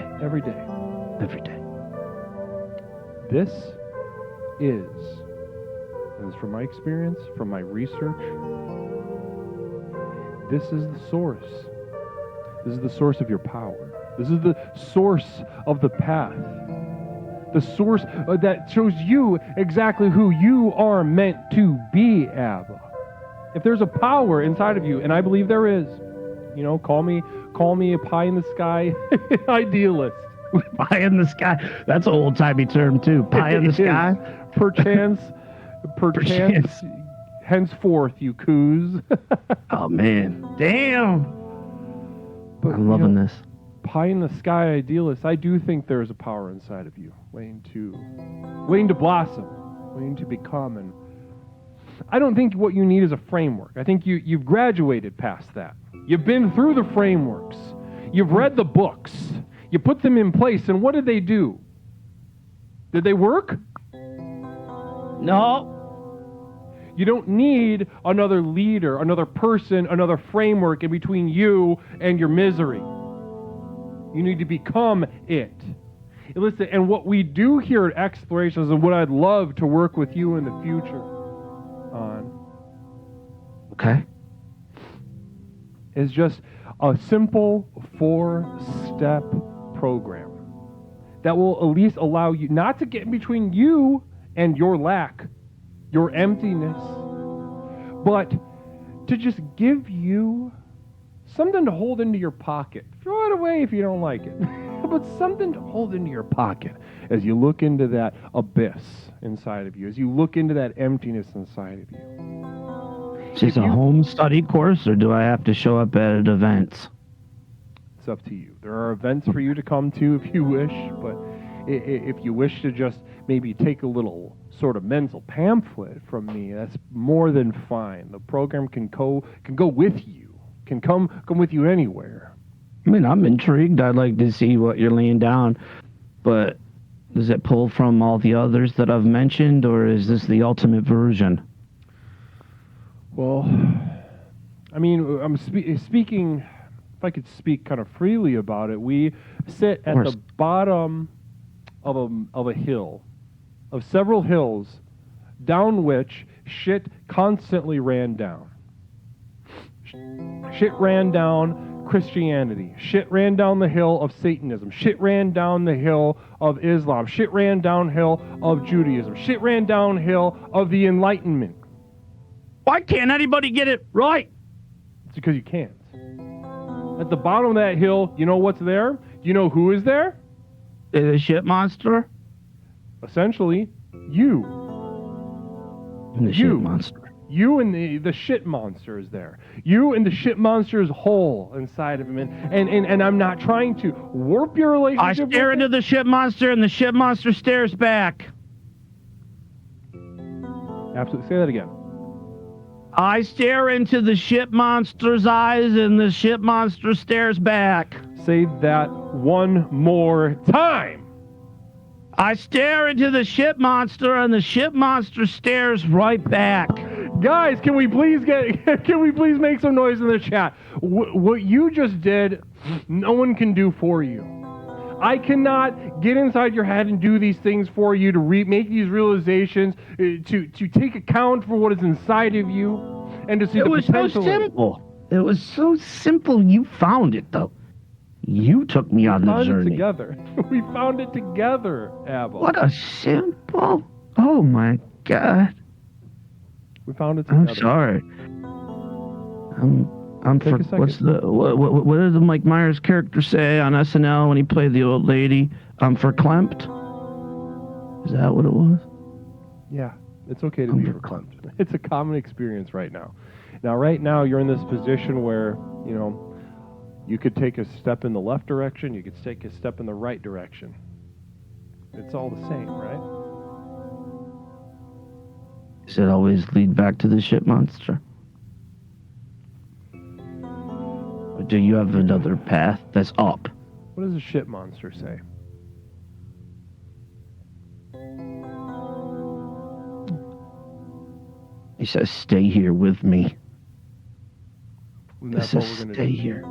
This is, and this is from my experience, from my research, this is the source. This is the source of your power. This is the source of the path. the source that shows you exactly who you are meant to be, Abba. If there's a power inside of you, and I believe there is, call me a pie in the sky idealist. Pie in the sky. That's an old-timey term, too. Pie in the sky. Perchance, henceforth, you coos. Oh, man. Damn. But, I'm loving this. Pie in the sky idealist, I do think there's a power inside of you waiting to blossom, waiting to become. And I don't think what you need is a framework. I think you've graduated past that. You've been through the frameworks. You've read the books. You put them in place, and what did they do? Did they work? No. You don't need another leader, another person, another framework in between you and your misery. You need to become it. And listen, and what we do here at Explorations, and what I'd love to work with you in the future on, Okay. is just a simple 4-step program that will at least allow you not to get in between you and your lack, your emptiness, but to just give you something to hold into your pocket. Throw it away if you don't like it, but something to hold into your pocket as you look into that abyss inside of you, as you look into that emptiness inside of you. Is this a home study course, or do I have to show up at events? It's up to you. There are events for you to come to if you wish, but if you wish to just maybe take a little sort of mental pamphlet from me, that's more than fine. The program can go with you, can come with you anywhere. I mean, I'm intrigued. I'd like to see what you're laying down, but does it pull from all the others that I've mentioned, or is this the ultimate version? Well, I mean, I'm speaking, if I could speak kind of freely about it, we sit at the bottom of a hill, of several hills, down which shit constantly ran down. Shit ran down Christianity. Shit ran down the hill of Satanism. Shit ran down the hill of Islam. Shit ran downhill of Judaism. Shit ran downhill of the Enlightenment. Why can't anybody get it right? It's because you can't. At the bottom of that hill, you know what's there? You know who is there? Is it a shit monster? Essentially, you. And the shit monster. You and the shit monster is there. You and the shit monster's whole inside of him. And I'm not trying to warp your relationship. I stare into the shit monster, and the shit monster stares back. Absolutely. Say that again. I stare into the shit monster's eyes, and the shit monster stares back. Say that one more time. I stare into the shit monster, and the shit monster stares right back. Guys, can we please make some noise in the chat? What you just did, no one can do for you. I cannot get inside your head and do these things for you to make these realizations, to take account for what is inside of you, and to see the potential. It was so simple. It was so simple. You found it, though. You took me on the journey. Together. We found it together, Abel. What a simple. Oh my God. We found it together. I'm sorry. What did the Mike Myers character say on SNL when he played the old lady? Verklempt? Is that what it was? Yeah, it's okay to be verklempt. It's a common experience right now. Now, right now, you're in this position where, you could take a step in the left direction, you could take a step in the right direction. It's all the same, right? Does it always lead back to the shit monster? Or do you have another path that's up? What does the shit monster say? He says, stay here with me. And that's what we're going to do. Stay here.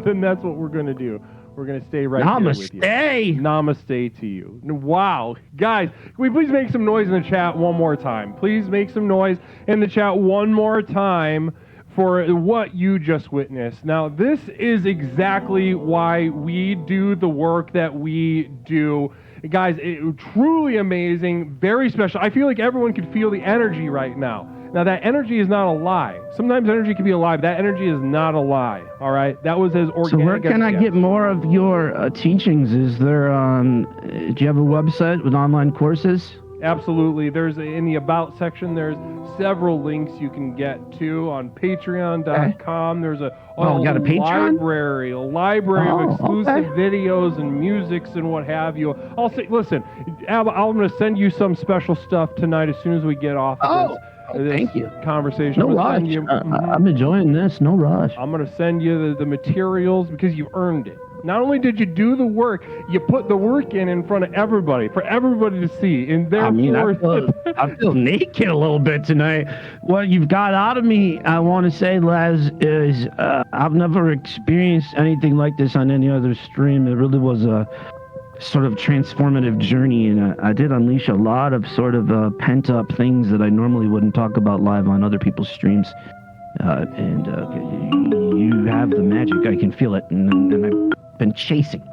Then that's what we're going to do. We're going to stay right here with you. Namaste! Namaste to you. Wow. Guys, can we please make some noise in the chat one more time? Please make some noise in the chat one more time for what you just witnessed. Now, this is exactly why we do the work that we do. Guys, truly amazing, very special. I feel like everyone can feel the energy right now. Now, that energy is not a lie. Sometimes energy can be a lie, but that energy is not a lie, all right? That was as organic. So where can I get more of your teachings? Is there, do you have a website with online courses? Absolutely. There's in the About section, there's several links you can get to on patreon.com. There's a got a Patreon? library of exclusive videos and musics and what have you. I'll say, listen, Ab, I'm going to send you some special stuff tonight as soon as we get off this thank you. Conversation. No rush. I'm enjoying this. No rush. I'm going to send you the materials because you've earned it. Not only did you do the work, you put the work in front of everybody, for everybody to see. And therefore, I feel naked a little bit tonight. What you've got out of me, I want to say, Les, is I've never experienced anything like this on any other stream. It really was a sort of transformative journey, and I did unleash a lot of sort of pent-up things that I normally wouldn't talk about live on other people's streams. And you have the magic. I can feel it, and I've been chasing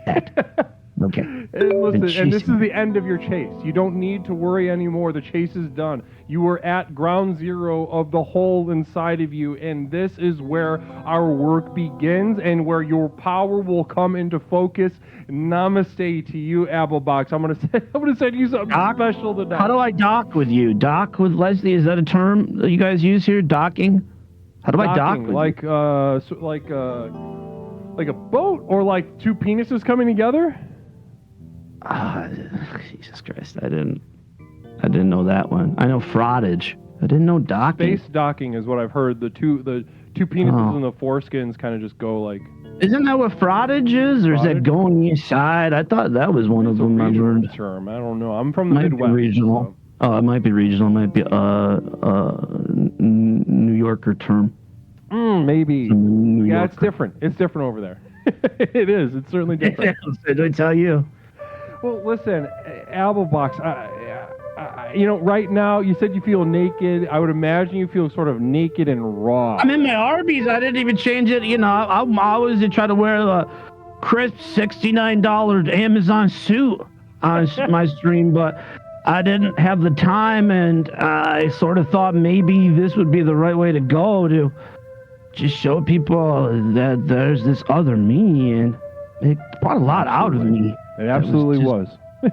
that. Okay. And listen, and this is the end of your chase. You don't need to worry anymore. The chase is done. You were at ground zero of the hole inside of you, and this is where our work begins and where your power will come into focus. Namaste to you, Applebox. I'm gonna send you something special today. How do I dock with you? Dock with Leslie? Is that a term that you guys use here? Docking? How do I dock with like a boat, or like two penises coming together? Jesus Christ! I didn't know that one. I know frottage. I didn't know docking. Space docking is what I've heard. The two penises and the foreskins kind of just go like. Isn't that what frottage is, or is that going inside? I thought that was one of them. I learned. Term. I don't know. I'm from the Midwest. Be regional. So. Oh, it might be regional. It might be New Yorker term. Maybe. Yeah, it's different. It's different over there. It is. It's certainly different. Did I tell you? Well, listen, Applebox, right now, you said you feel naked. I would imagine you feel sort of naked and raw. I'm in my Arby's. I didn't even change it. I always try to wear the crisp $69 Amazon suit on my stream, but I didn't have the time, and I sort of thought maybe this would be the right way to go, to just show people that there's this other me, and it brought a lot out of me. It absolutely was.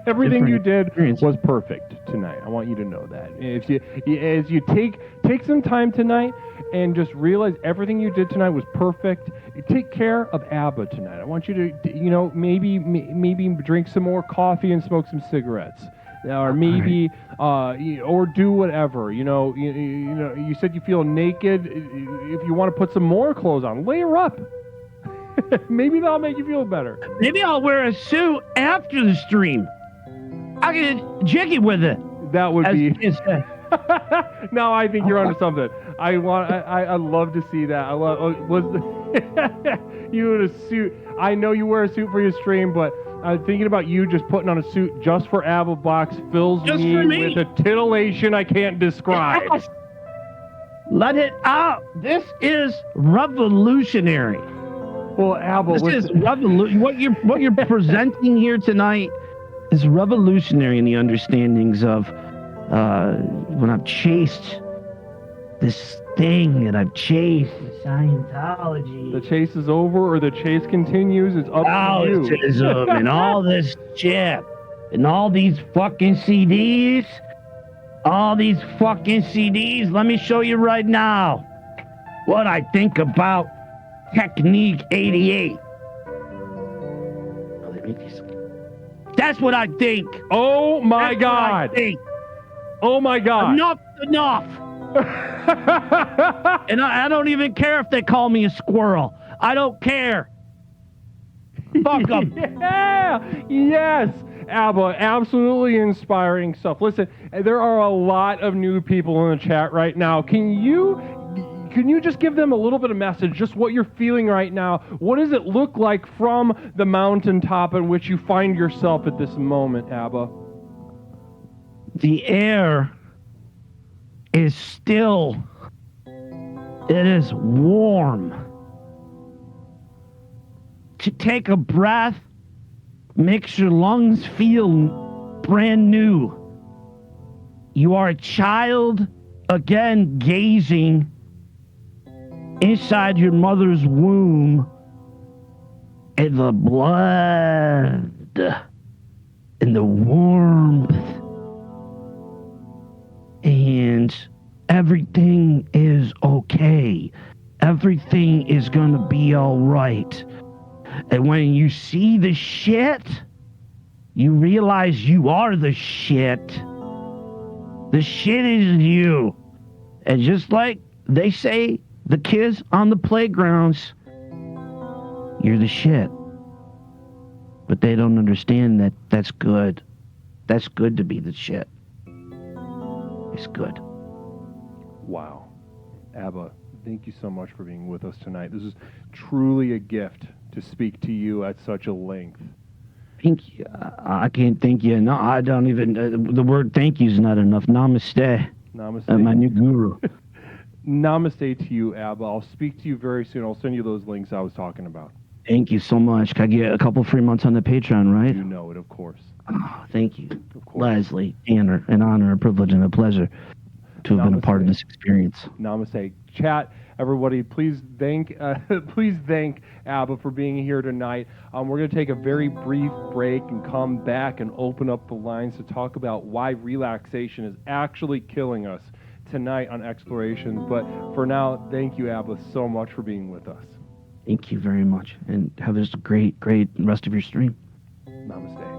Everything you did was perfect tonight. I want you to know that. As you take some time tonight and just realize everything you did tonight was perfect. Take care of ABBA tonight. I want you to, maybe drink some more coffee and smoke some cigarettes. Or maybe, or do whatever. You said you feel naked. If you want to put some more clothes on, layer up. Maybe that'll make you feel better. Maybe I'll wear a suit after the stream. I can get jiggy with it. That would be. No, I think you're onto something. I love to see that. You in a suit. I know you wear a suit for your stream, but I'm thinking about you just putting on a suit just for Applebox fills me with a titillation I can't describe. Yes. Let it out. This is revolutionary. Well, Abel, this is what you're presenting here tonight is revolutionary in the understandings of when I've chased this thing that I've chased, Scientology. The chase is over, or the chase continues. It's up to you. Taoism and all this shit, and all these fucking CDs, Let me show you right now what I think about Technique 88. That's what I think. Oh my God. Oh my God. Enough. And I don't even care if they call me a squirrel. I don't care. Fuck them. Yeah. Yes. ABBA, absolutely inspiring stuff. Listen, there are a lot of new people in the chat right now. Can you just give them a little bit of message, just what you're feeling right now? What does it look like from the mountaintop in which you find yourself at this moment, ABBA? The air is still. It is warm. To take a breath makes your lungs feel brand new. You are a child, again, gazing inside your mother's womb, and the blood and the warmth, and everything is okay. Everything is gonna be all right. And when you see the shit, you realize you are the shit. The shit is you. And just like they say, the kids on the playgrounds, you're the shit. But they don't understand that that's good. That's good to be the shit. It's good. Wow. Abba, thank you so much for being with us tonight. This is truly a gift to speak to you at such a length. Thank you. I can't thank you. No, I don't even. The word thank you is not enough. Namaste. Namaste. My new guru. Namaste to you, Abba. I'll speak to you very soon. I'll send you those links I was talking about. Thank you so much. Can I get a couple free months on the Patreon, right? You know it, of course. Oh, thank you. Of course. Leslie, an honor, a privilege, and a pleasure to have been a part of this experience. Namaste. Chat, everybody, please thank Abba for being here tonight. We're going to take a very brief break and come back and open up the lines to talk about why relaxation is actually killing us tonight on Explorations. But for now, thank you, Abba, so much for being with us. Thank you very much, and have this great rest of your stream. Namaste.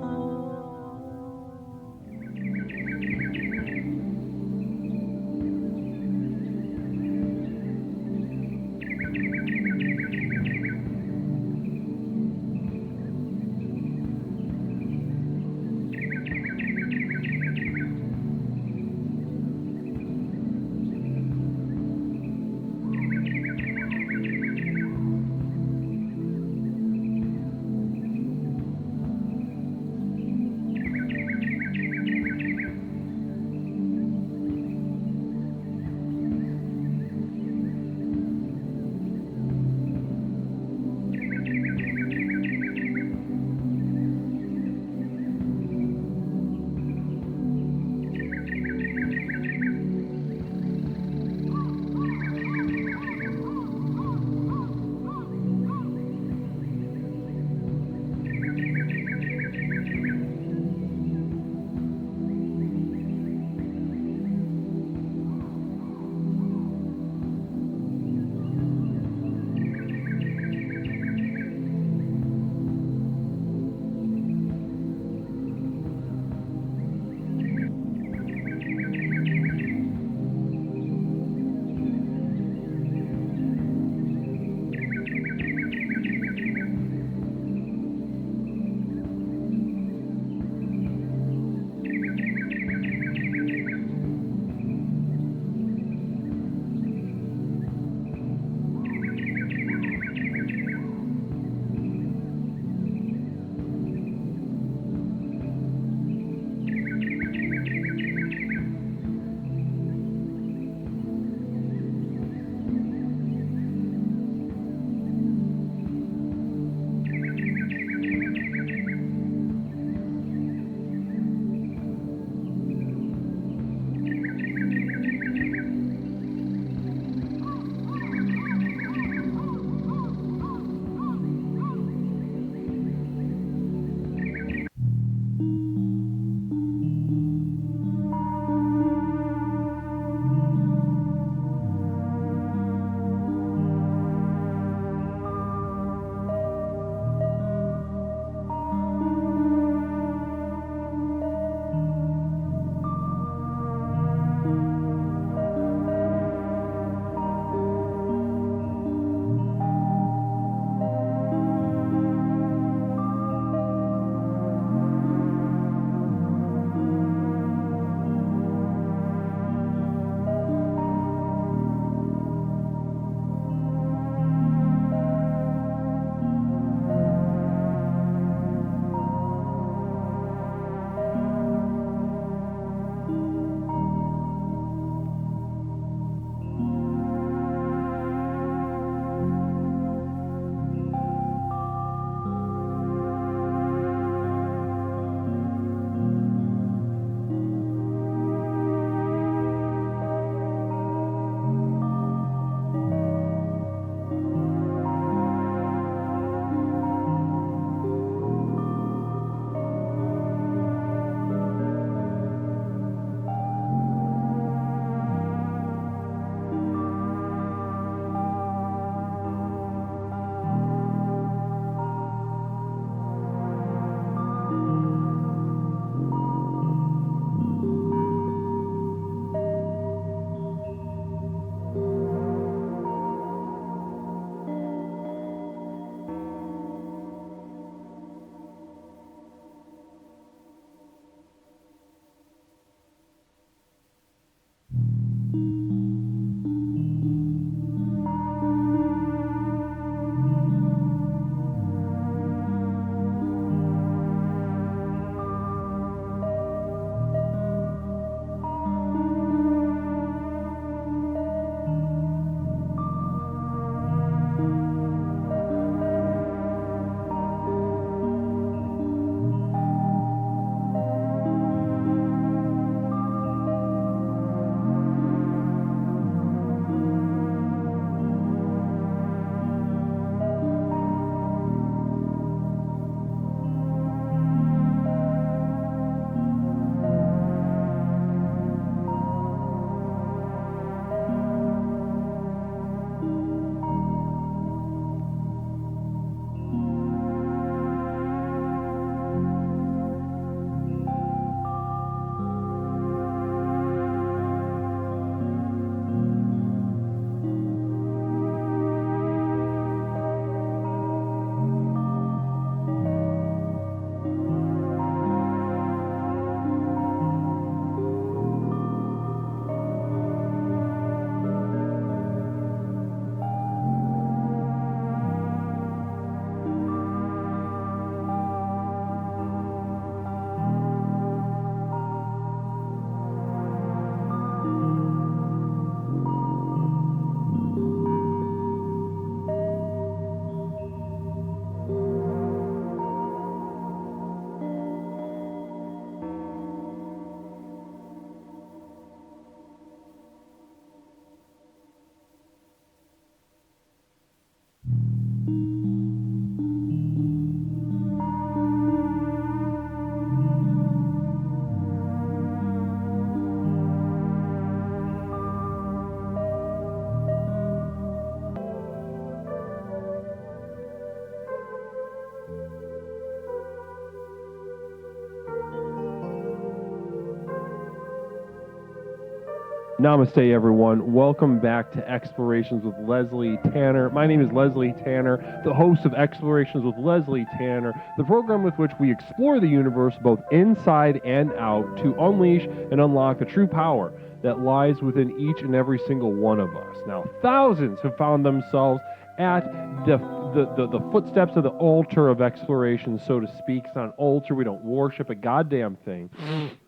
Namaste, everyone. Welcome back to Explorations with Leslie Tanner. My name is Leslie Tanner, the host of Explorations with Leslie Tanner, the program with which we explore the universe both inside and out to unleash and unlock the true power that lies within each and every single one of us. Now, thousands have found themselves at the footsteps of the altar of exploration, so to speak. It's not an altar. We don't worship a goddamn thing.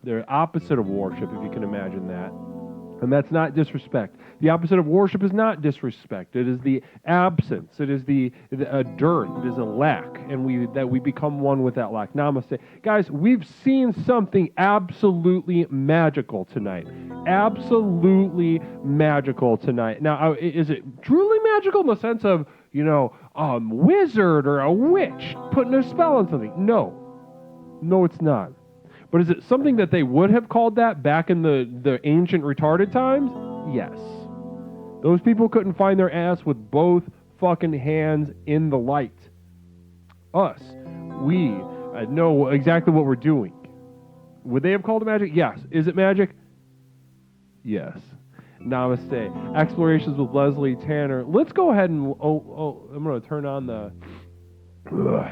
They're opposite of worship, if you can imagine that. And that's not disrespect. The opposite of worship is not disrespect. It is the absence. It is the dearth. It is a lack, and we become one with that lack. Namaste, guys. We've seen something absolutely magical tonight. Absolutely magical tonight. Now, is it truly magical in the sense of a wizard or a witch putting a spell on something? No, it's not. But is it something that they would have called that back in the ancient retarded times? Yes. Those people couldn't find their ass with both fucking hands in the light. Us, we know exactly what we're doing. Would they have called it magic? Yes. Is it magic? Yes. Namaste. Explorations with Leslie Tanner. Let's go ahead and... I'm going to turn on the... I'm going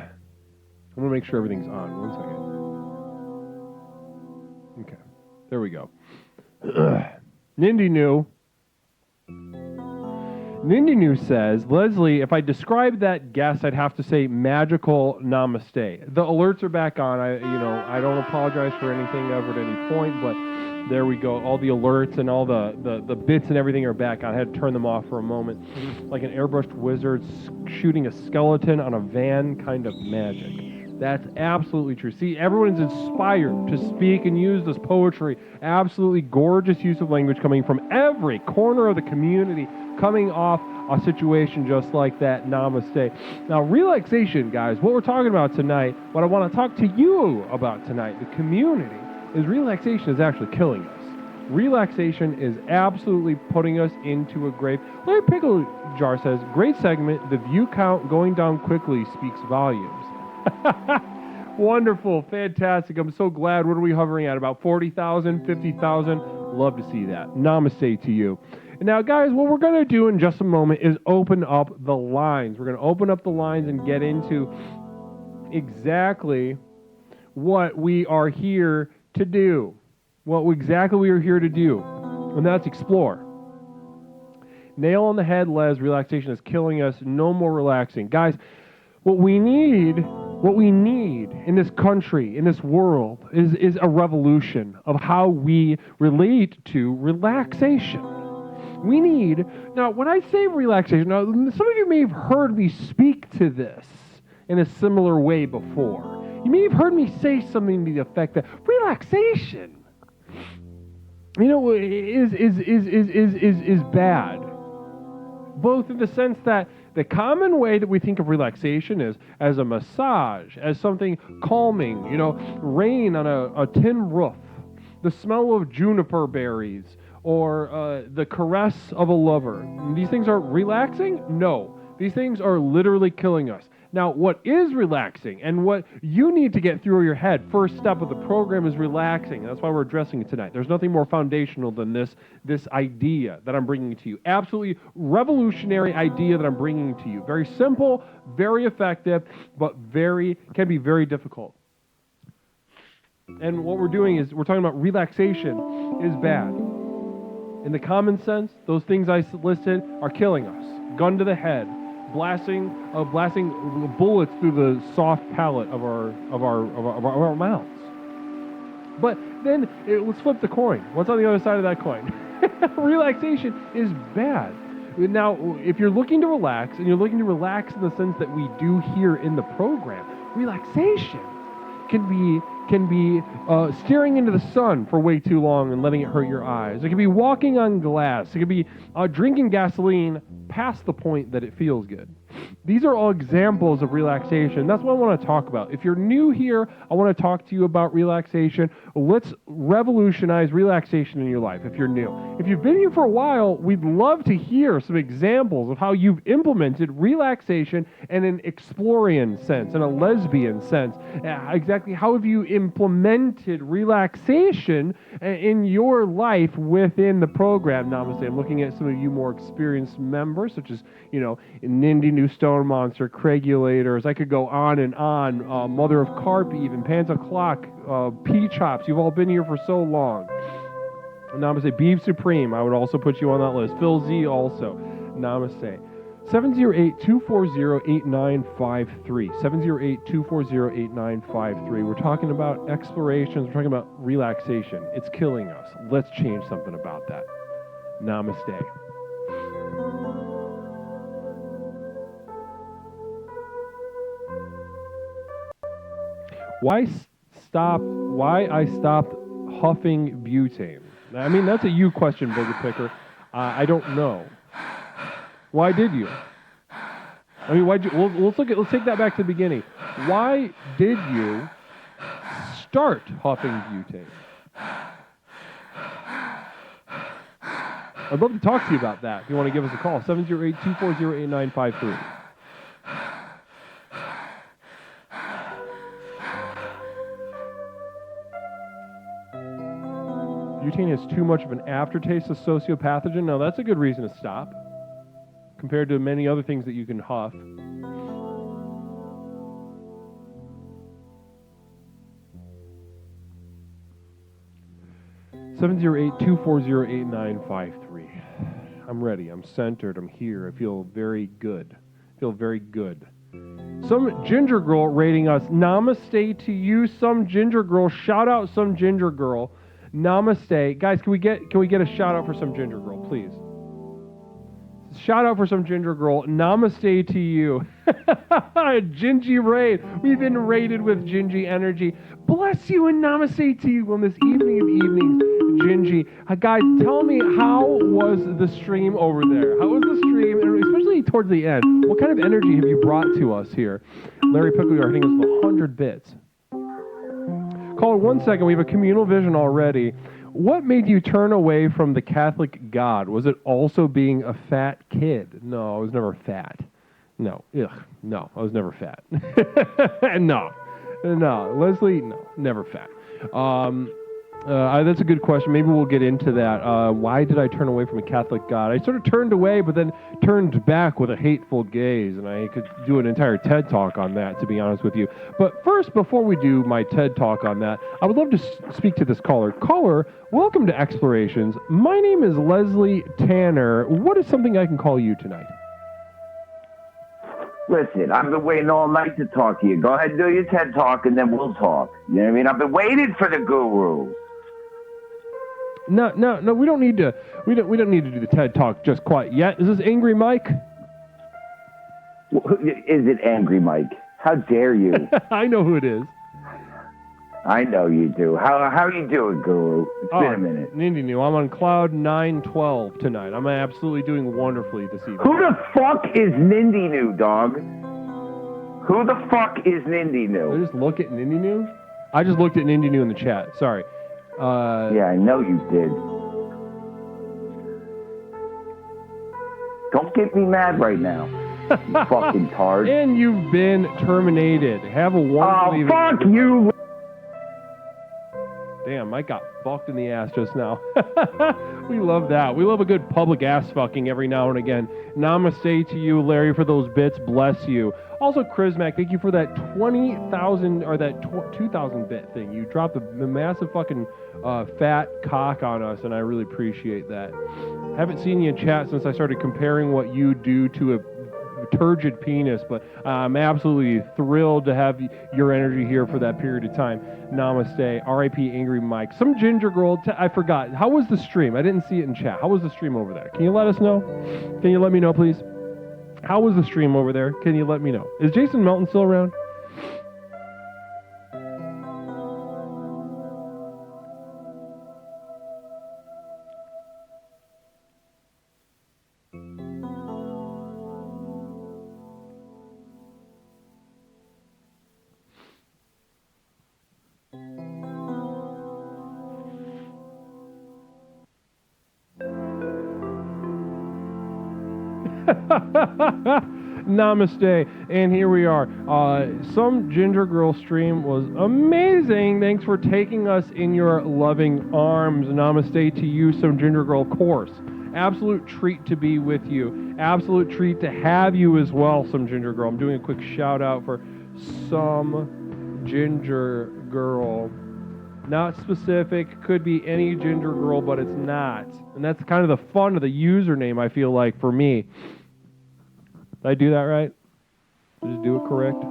to make sure everything's on. 1 second. Okay, there we go. Nindy New says, Leslie, if I described that guess, I'd have to say magical namaste. The alerts are back on. I don't apologize for anything ever at any point, but there we go. All the alerts and all the bits and everything are back on. I had to turn them off for a moment. Like an airbrushed wizard shooting a skeleton on a van kind of magic. That's absolutely true. See, everyone's inspired to speak and use this poetry. Absolutely gorgeous use of language coming from every corner of the community, coming off a situation just like that. Namaste. Now, relaxation, guys, what we're talking about tonight, what I want to talk to you about tonight, the community, is relaxation is actually killing us. Relaxation is absolutely putting us into a grave. Larry Pickle Jar says, great segment. The view count going down quickly speaks volumes. Wonderful, fantastic. I'm so glad. What are we hovering at? About 40,000, 50,000? Love to see that. Namaste to you. And now, guys, what we're going to do in just a moment is open up the lines. We're going to open up the lines and get into exactly what we are here to do. Exactly we are here to do. And that's explore. Nail on the head, Les. Relaxation is killing us. No more relaxing. Guys, what we need in this country, in this world, is a revolution of how we relate to relaxation. We need, now when I say relaxation, now some of you may have heard me speak to this in a similar way before. You may have heard me say something to the effect that relaxation, is bad. Both in the sense that the common way that we think of relaxation is as a massage, as something calming, rain on a tin roof, the smell of juniper berries, or the caress of a lover. These things are relaxing? No. These things are literally killing us. Now, what is relaxing and what you need to get through your head, first step of the program is relaxing. That's why we're addressing it tonight. There's nothing more foundational than this idea that I'm bringing to you. Absolutely revolutionary idea that I'm bringing to you. Very simple, very effective, but can be very difficult. And what we're doing is we're talking about relaxation is bad. In the common sense, those things I listed are killing us. Gun to the head. Blasting bullets through the soft palate of our mouths. But then let's flip the coin. What's on the other side of that coin? Relaxation is bad. Now, if you're looking to relax, and you're looking to relax in the sense that we do here in the program, relaxation can be staring into the sun for way too long and letting it hurt your eyes. It can be walking on glass. It could be drinking gasoline past the point that it feels good. These are all examples of relaxation. That's what I want to talk about. If you're new here, I want to talk to you about relaxation. Let's revolutionize relaxation in your life if you're new. If you've been here for a while, we'd love to hear some examples of how you've implemented relaxation in an explorian sense, in a lesbian sense. Exactly how have you implemented relaxation in your life within the program? Namaste. I'm looking at some of you more experienced members, such as, Nindy New Stone Monster, Craigulators. I could go on and on. Mother of Carp, even Panta Clock, P-Chops. You've all been here for so long. Namaste. Beef Supreme. I would also put you on that list. Phil Z also. Namaste. 708-240-8953. 708-240-8953. We're talking about explorations. We're talking about relaxation. It's killing us. Let's change something about that. Namaste. Why I stopped huffing butane? I mean, that's a you question, Booger Picker. I don't know. Why did you? I mean, why'd you? Let's take that back to the beginning. Why did you start huffing butane? I'd love to talk to you about that. If you want to give us a call, 708-240-8953. Butane has too much of an aftertaste of sociopathogen. Now, that's a good reason to stop, compared to many other things that you can huff. Seven zero eight 240 I'm ready. I'm centered. I'm here. I feel very good. Some ginger girl rating us. Namaste to you, some ginger girl. Shout out some ginger girl. Namaste. Guys, can we get a shout out for some ginger girl, please? Shout out for some ginger girl. Namaste to you. Gingy raid. We've been raided with Gingy energy. Bless you and namaste to you on this evening of evenings, Gingy. Guys, tell me, how was the stream over there? How was the stream, and especially towards the end? What kind of energy have you brought to us here? Larry Pickle, you're hitting us with 100 bits. Caller, 1 second. We have a communal vision already. What made you turn away from the Catholic God? Was it also being a fat kid? No, I was never fat. No, I was never fat. No, Leslie, no, never fat. That's a good question. Maybe we'll get into that. Why did I turn away from a Catholic God? I sort of turned away, but then turned back with a hateful gaze, and I could do an entire TED Talk on that, to be honest with you. But first, before we do my TED Talk on that, I would love to speak to this caller. Caller, welcome to Explorations. My name is Leslie Tanner. What is something I can call you tonight? Listen, I've been waiting all night to talk to you. Go ahead and do your TED Talk, and then we'll talk. You know what I mean? I've been waiting for the guru. No, we don't need to. We don't need to do the TED Talk just quite yet. Is this Angry Mike? Is it Angry Mike? How dare you? I know who it is. I know you do. How you doing, Guru? It's been a minute. Nindy New. I'm on cloud 912 tonight. I'm absolutely doing wonderfully this evening. Who the fuck is Nindy New, dog? Who the fuck is Nindy New? Did I just look at Nindy New? I just looked at Nindy New in the chat. Sorry. Yeah, I know you did. Don't get me mad right now, you fucking tard. And you've been terminated. Have a wonderful evening. Oh, fuck you! Damn, Mike got fucked in the ass just now. We love that. We love a good public ass fucking every now and again. Namaste to you, Larry, for those bits. Bless you. Also, Chrismac, thank you for that 20,000 or that 2,000 bit thing. You dropped a massive fucking fat cock on us, and I really appreciate that. Haven't seen you in chat since I started comparing what you do to a turgid penis, but I'm absolutely thrilled to have your energy here for that period of time. Namaste. R.I.P. Angry Mike. Some ginger girl, I forgot. How was the stream? I didn't see it in chat. How was the stream over there? Can you let us know? Can you let me know, please? How was the stream over there? Can you let me know? Is Jason Melton still around? Namaste, and here we are. Some Ginger Girl stream was amazing. Thanks for taking us in your loving arms. Namaste to you, Some Ginger Girl course. Absolute treat to be with you. Absolute treat to have you as well, Some Ginger Girl. I'm doing a quick shout out for Some Ginger Girl. Not specific, could be any Ginger Girl, but it's not. And that's kind of the fun of the username, I feel like, for me. Did I do that right? Did I do it correct?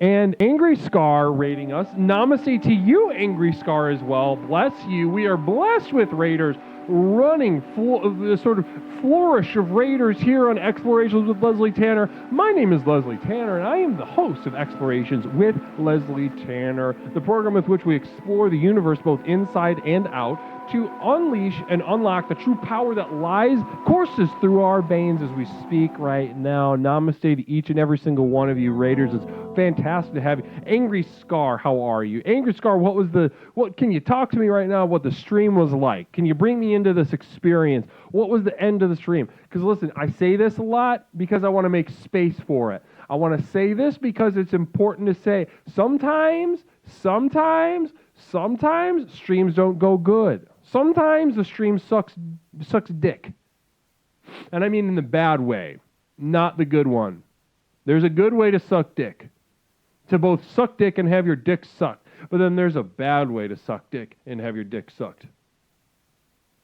And Angry Scar rating us. Namaste to you, Angry Scar, as well. Bless you. We are blessed with raiders running the sort of flourish of raiders here on Explorations with Leslie Tanner. My name is Leslie Tanner, and I am the host of Explorations with Leslie Tanner, the program with which we explore the universe both inside and out to unleash and unlock the true power that lies, courses through our veins as we speak right now. Namaste to each and every single one of you raiders. It's fantastic to have you. Angry Scar, how are you? Angry Scar, what can you talk to me right now what the stream was like? Can you bring me into this experience? What was the end of the stream? Because listen, I say this a lot because I want to make space for it. I want to say this because it's important to say. Sometimes streams don't go good. Sometimes the stream sucks dick. And I mean in the bad way, not the good one. There's a good way to suck dick. To both suck dick and have your dick sucked. But then there's a bad way to suck dick and have your dick sucked.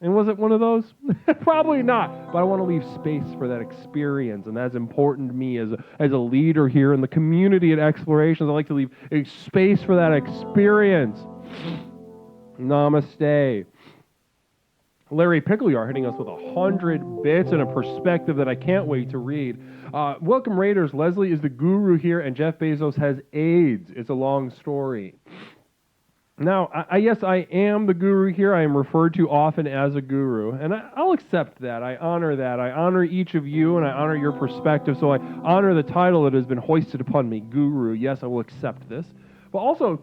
And was it one of those? Probably not. But I want to leave space for that experience. And that's important to me as a leader here in the community at Explorations. I like to leave a space for that experience. Namaste. Larry Pickleyar hitting us with 100 bits and a perspective that I can't wait to read. Welcome, Raiders. Leslie is the guru here, and Jeff Bezos has AIDS. It's a long story. Now, yes, I am the guru here. I am referred to often as a guru, and I'll accept that. I honor that. I honor each of you, and I honor your perspective, so I honor the title that has been hoisted upon me, guru. Yes, I will accept this. But also,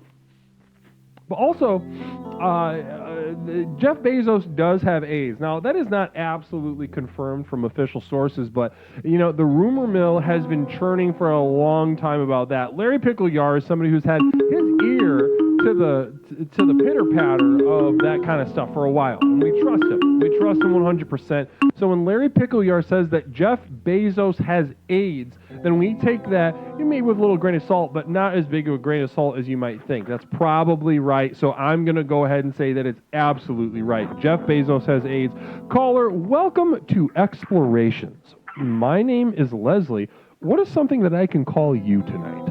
Jeff Bezos does have AIDS. Now, that is not absolutely confirmed from official sources, but, the rumor mill has been churning for a long time about that. Larry Pickleyar is somebody who's had his ear to the pitter-patter of that kind of stuff for a while, and we trust him. We trust him 100%. So when Larry Pickleyar says that Jeff Bezos has AIDS, then we take that, maybe with a little grain of salt, but not as big of a grain of salt as you might think. That's probably right, so I'm going to go ahead and say that it's absolutely right. Jeff Bezos has AIDS. Caller, welcome to Explorations. My name is Leslie. What is something that I can call you tonight?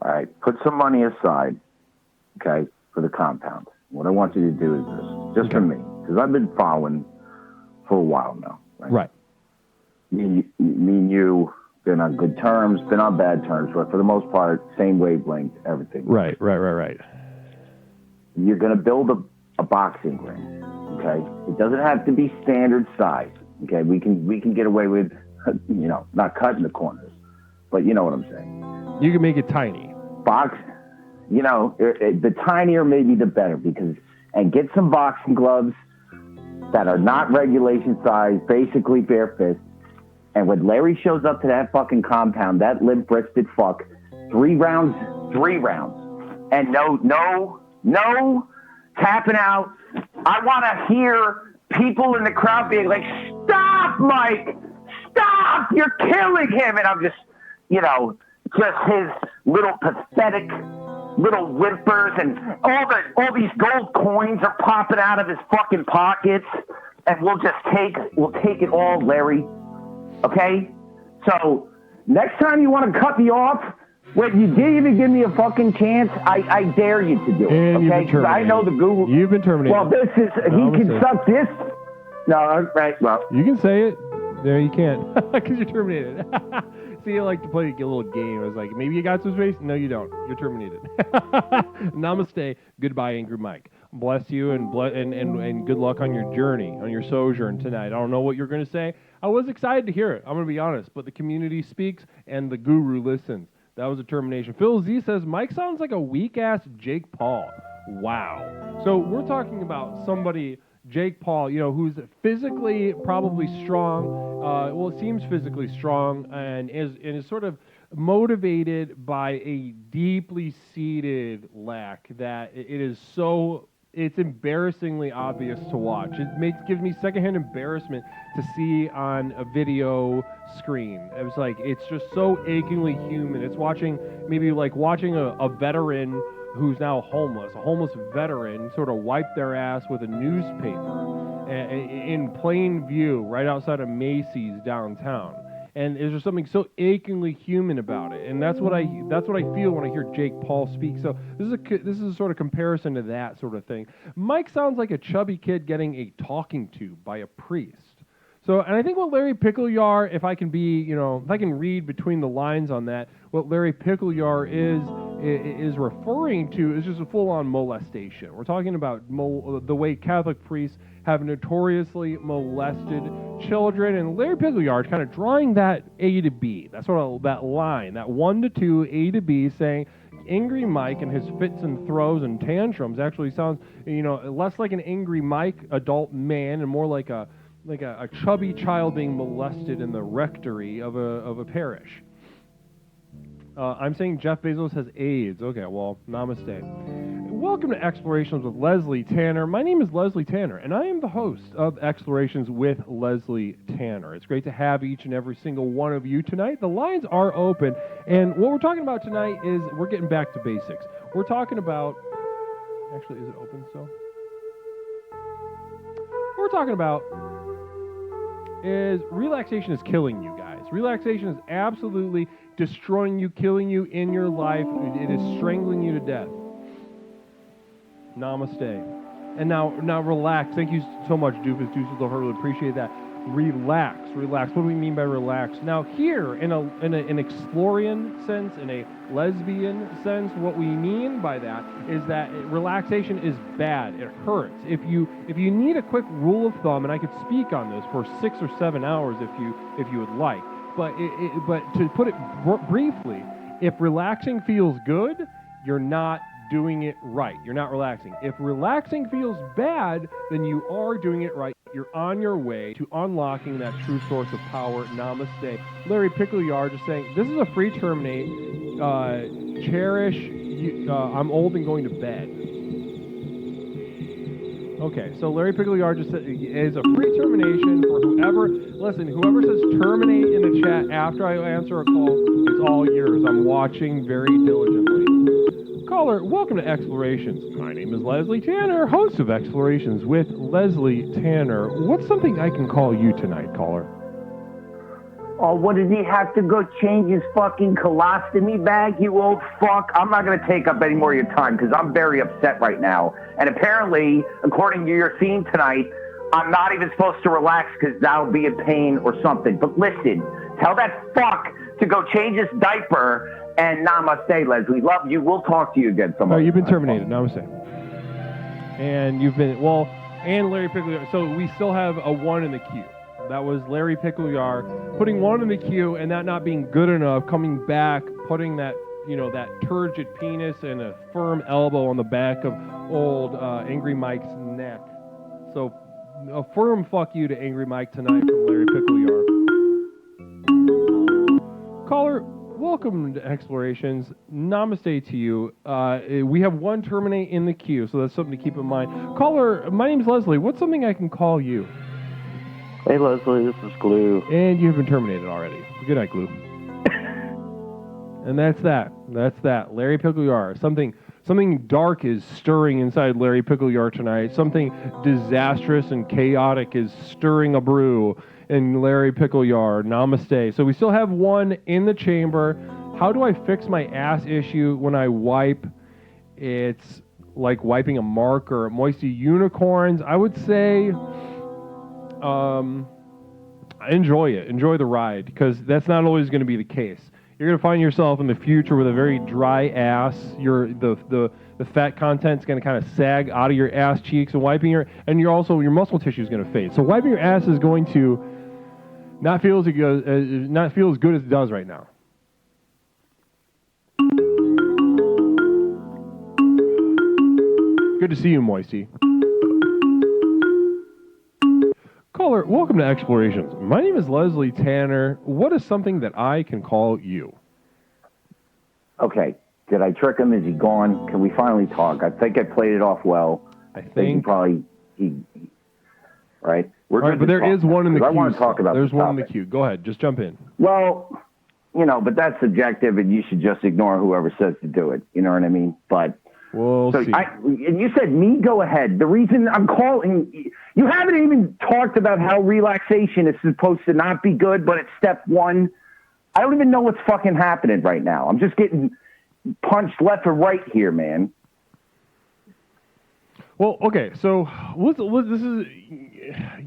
All right, put some money aside, okay, for the compound. What I want you to do is this, just for me, because I've been following for a while now. Right. Me and you, been on good terms, been on bad terms, but for the most part, same wavelength, everything. Right. You're going to build a boxing ring, okay? It doesn't have to be standard size, okay? We can get away with, not cutting the corners, but you know what I'm saying. You can make it tiny. Box, the tinier maybe the better, and get some boxing gloves that are not regulation size, basically bare fist. And when Larry shows up to that fucking compound, that limp-wristed fuck, 3 rounds, and no tapping out. I want to hear people in the crowd being like, "Stop, Mike! Stop! You're killing him!" And I'm just, just his little pathetic little whimpers, and all these gold coins are popping out of his fucking pockets, and we'll take it all, Larry. Okay? So next time you want to cut me off, when you didn't even give me a fucking chance, I dare you to do it. And okay? Because I know the guru. You've been terminated. Well, he can suck this. No, right. Well, you can say it. No, you can't, because you're terminated. See, I like to play a little game. I was like, maybe you got some space. No, you don't. You're terminated. Namaste. Goodbye, Angry Mike. Bless you and good luck on your journey, on your sojourn tonight. I don't know what you're going to say. I was excited to hear it. I'm going to be honest, but the community speaks and the guru listens. That was a termination. Phil Z says, Mike sounds like a weak-ass Jake Paul. Wow. So we're talking about somebody, Jake Paul, who's physically probably strong. Well, it seems physically strong and is sort of motivated by a deeply seated lack that it's embarrassingly obvious to watch. Gives me secondhand embarrassment to see on a video screen. It's just so achingly human. It's maybe like watching a veteran who's now homeless, a homeless veteran, sort of wipe their ass with a newspaper in plain view right outside of Macy's downtown. And there's just something so achingly human about it, and that's what I feel when I hear Jake Paul speak. So this is a sort of comparison to that sort of thing. Mike sounds like a chubby kid getting a talking to by a priest. So, and I think what Larry Pickleyar, if I can read between the lines on that, what Larry Pickleyar is referring to is just a full-on molestation. We're talking about the way Catholic priests have notoriously molested children, and Larry Pickleyar is kind of drawing that A to B. That's sort of that line, that 1 to 2, A to B, saying Angry Mike and his fits and throws and tantrums actually sounds, less like an Angry Mike adult man and more like a chubby child being molested in the rectory of a parish. I'm saying Jeff Bezos has AIDS. Okay, well, namaste. Welcome to Explorations with Leslie Tanner. My name is Leslie Tanner, and I am the host of Explorations with Leslie Tanner. It's great to have each and every single one of you tonight. The lines are open, and what we're talking about tonight is we're getting back to basics. We're talking about... Actually, is it open still? What we're talking about is relaxation is killing you guys. Relaxation is absolutely destroying you, killing you in your life. It is strangling you to death. Namaste. And now relax. Thank you so much, Doofus Deuceldorf. I really appreciate that. Relax. What do we mean by relax? Now, here, in an explorian sense, in a lesbian sense, what we mean by that is that relaxation is bad. It hurts. If you need a quick rule of thumb, and I could speak on this for 6 or 7 hours if you would like, but to put it briefly, if relaxing feels good, you're not doing it right. You're not relaxing. If relaxing feels bad, then you are doing it right. You're on your way to unlocking that true source of power. Namaste. Larry Pickleyar just saying, this is a free terminate. Cherish. I'm old and going to bed. Okay, so Larry Pickleyar just said is a free termination for whoever. Listen, whoever says terminate in the chat after I answer a call, it's all yours. I'm watching very diligently. Caller, welcome to Explorations. My name is Leslie Tanner, host of Explorations with Leslie Tanner. What's something I can call you tonight, caller? Oh, what did he have to go change his fucking colostomy bag, you old fuck? I'm not going to take up any more of your time because I'm very upset right now. And apparently, according to your theme tonight, I'm not even supposed to relax because that'll be a pain or something. But listen, tell that fuck to go change his diaper. And namaste, Leslie. Love you. We'll talk to you again sometime. Oh, you've been terminated. Namaste. And you've been, and Larry Pickleyar. So we still have a 1 in the queue. That was Larry Pickleyar putting 1 in the queue and that not being good enough, coming back, putting that, that turgid penis and a firm elbow on the back of old Angry Mike's neck. So a firm fuck you to Angry Mike tonight from Larry Pickleyar. Caller, welcome to Explorations. Namaste to you. We have 1 terminate in the queue, so that's something to keep in mind. Caller, my name's Leslie. What's something I can call you? Hey, Leslie, this is Glue. And you've been terminated already. Good night, Glue. And that's that. Larry Pickleyar. Something dark is stirring inside Larry Pickleyar tonight. Something disastrous and chaotic is stirring a brew in Larry Pickleyar. Namaste. So we still have 1 in the chamber. How do I fix my ass issue when I wipe? It's like wiping a marker. Moisty unicorns. I would say enjoy it. Enjoy the ride, because that's not always going to be the case. You're going to find yourself in the future with a very dry ass. The fat content's going to kind of sag out of your ass cheeks, and your muscle tissue is going to fade. So wiping your ass is going to not feel as good as it does right now. to see you, Moisty. Caller, welcome to Explorations. My name is Leslie Tanner. What is something that I can call you? Okay. Did I trick him? Is he gone? Can we finally talk? I think I played it off well. I think right? We're all right, good but to there talk is one in the now, queue. I want to talk about There's the one in the topic. queue. Go ahead. Just jump in. Well, but that's subjective, and you should just ignore whoever says to do it. You know what I mean? But We'll see. and you said me, go ahead. The reason I'm calling, you haven't even talked about how relaxation is supposed to not be good, but it's step one. I don't even know what's fucking happening right now. I'm just getting punched left or right here, man. Well, okay, so this is,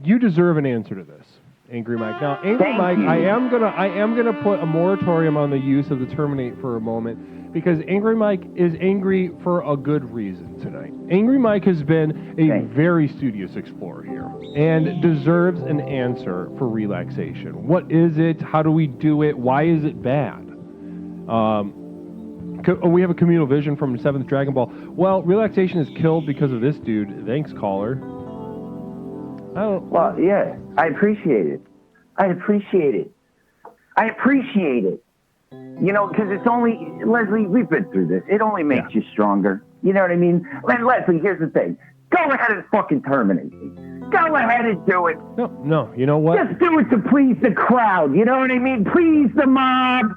you deserve an answer to this, Angry Mike. Now, Angry Thank Mike, you. I am gonna put a moratorium on the use of the terminate for a moment, because Angry Mike is angry for a good reason tonight. Angry Mike has been a very studious explorer here and deserves an answer for relaxation. What is it? How do we do it? Why is it bad? We have a communal vision from 7th Dragon Ball. Well, relaxation is killed because of this dude. Thanks, caller. Well, yeah, I appreciate it. You know, because it's only, Leslie, we've been through this. It only makes you stronger. You know what I mean? Leslie, here's the thing. Go ahead and fucking terminate me. Go ahead and do it. No, you know what? Just do it to please the crowd. You know what I mean? Please the mob.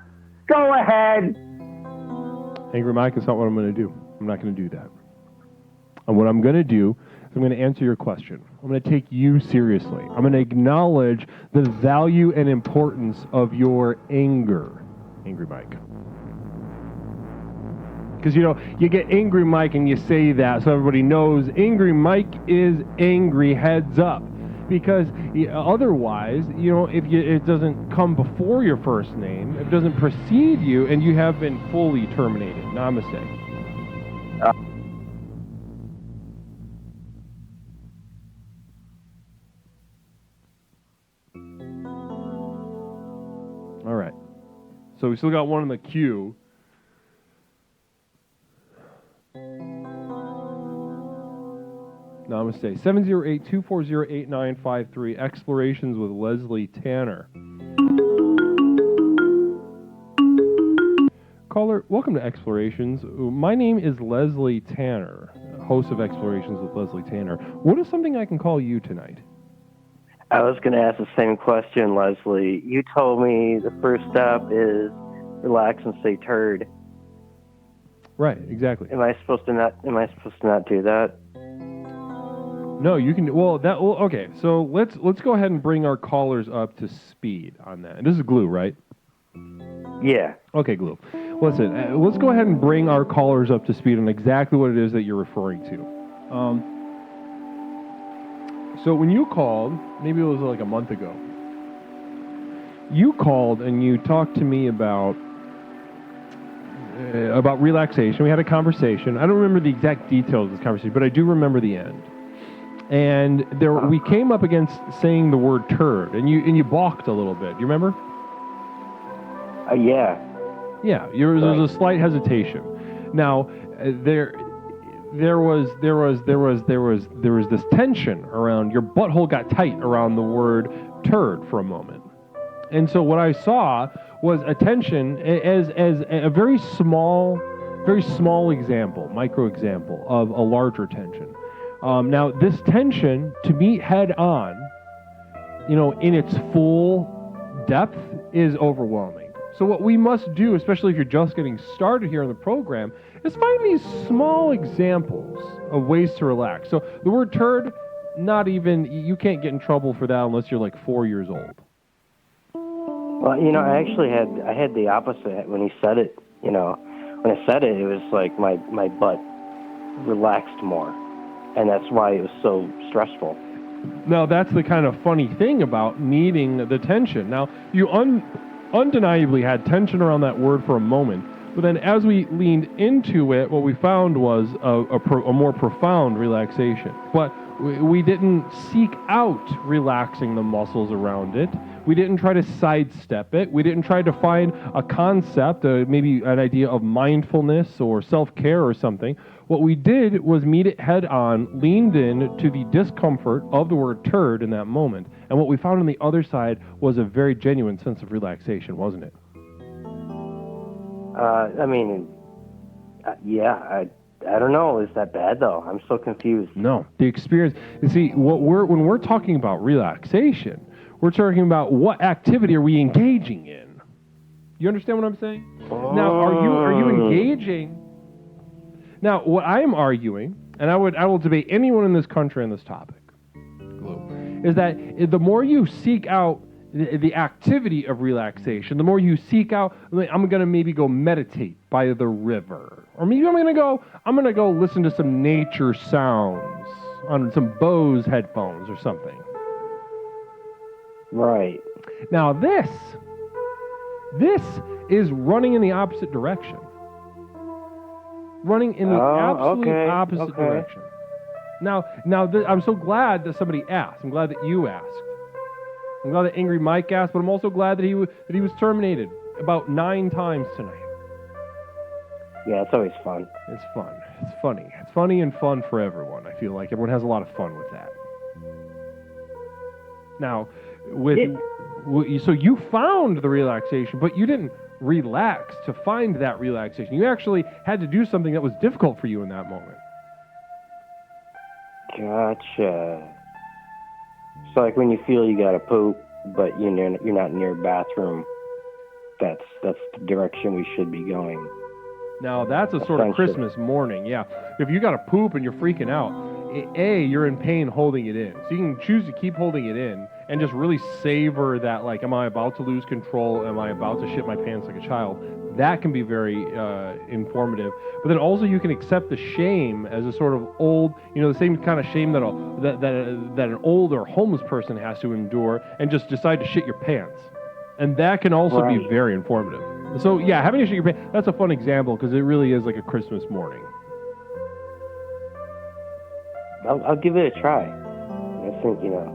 Go ahead. Angry Mike, that's not what I'm going to do. I'm not going to do that. And what I'm going to do is I'm going to answer your question. I'm going to take you seriously. I'm going to acknowledge the value and importance of your anger, Angry Mike. Because, you know, you get Angry Mike and you say that so everybody knows Angry Mike is angry, heads up. Because otherwise, you know, if it doesn't come before your first name, it doesn't precede you, and you have been fully terminated. Namaste. All right. So we still got one in the queue. Namaste. 708-240-8953. Explorations with Leslie Tanner. Caller, welcome to Explorations. My name is Leslie Tanner, host of Explorations with Leslie Tanner. What is something I can call you tonight? I was going to ask the same question, Leslie. You told me the first step is relax and say turd. Right, exactly. Am I supposed to not do that? No, you can. Okay. So let's go ahead and bring our callers up to speed on that. And this is Glue, right? Yeah. Okay, Glue. Listen, let's go ahead and bring our callers up to speed on exactly what it is that you're referring to. So when you called, maybe it was like a month ago, you called and you talked to me about relaxation. We had a conversation. I don't remember the exact details of this conversation, but I do remember the end. And we came up against saying the word turd, and you balked a little bit. Do you remember? Yeah. Yeah, there was a slight hesitation. Now, there was this tension around, your butthole got tight around the word turd for a moment. And so what I saw was a tension as a very small example, micro example of a larger tension. Now, this tension, to meet head on, in its full depth, is overwhelming. So what we must do, especially if you're just getting started here on the program, is find these small examples of ways to relax. So the word turd, you can't get in trouble for that unless you're like 4 years old. Well, I actually had the opposite when he said it. When I said it, it was like my butt relaxed more. And that's why it was so stressful. Now, that's the kind of funny thing about needing the tension. Now, you undeniably had tension around that word for a moment, But then as we leaned into it, what we found was a more profound relaxation. But we didn't seek out relaxing the muscles around it. We didn't try to sidestep it. We didn't try to find a concept, maybe an idea of mindfulness or self-care or something. What we did was meet it head on, leaned in to the discomfort of the word turd in that moment. And what we found on the other side was a very genuine sense of relaxation, wasn't it? I mean, yeah, I don't know. Is that bad though? I'm so confused. No, the experience. You see, when we're talking about relaxation, we're talking about what activity are we engaging in. You understand what I'm saying? Now, are you engaging? Now, what I'm arguing, and I will debate anyone in this country on this topic, Glue, is that the more you seek out the activity of relaxation, the more you seek out, I'm going to maybe go meditate by the river. Or maybe I'm going to go listen to some nature sounds on some Bose headphones or something. Right. Now this is running in the opposite direction. Running in the absolute opposite direction. Now I'm so glad that somebody asked. I'm glad that you asked. I'm glad that Angry Mike asked, but I'm also glad that he was terminated about 9 times tonight. Yeah, it's always fun. It's fun. It's funny. It's funny and fun for everyone. I feel like everyone has a lot of fun with that. Now, so you found the relaxation, but you didn't relax to find that relaxation. You actually had to do something that was difficult for you in that moment. Gotcha. So like when you feel you gotta poop, but you're not near a bathroom, that's the direction we should be going. Now that's a sort of Christmas morning, yeah. If you gotta poop and you're freaking out, you're in pain holding it in. So you can choose to keep holding it in and just really savor that, like, am I about to lose control? Am I about to shit my pants like a child? That can be very informative. But then also you can accept the shame as a sort of old, the same kind of shame that an old or homeless person has to endure, and just decide to shit your pants. And that can also be very informative. So yeah, having to shit your pants, that's a fun example because it really is like a Christmas morning. I'll give it a try.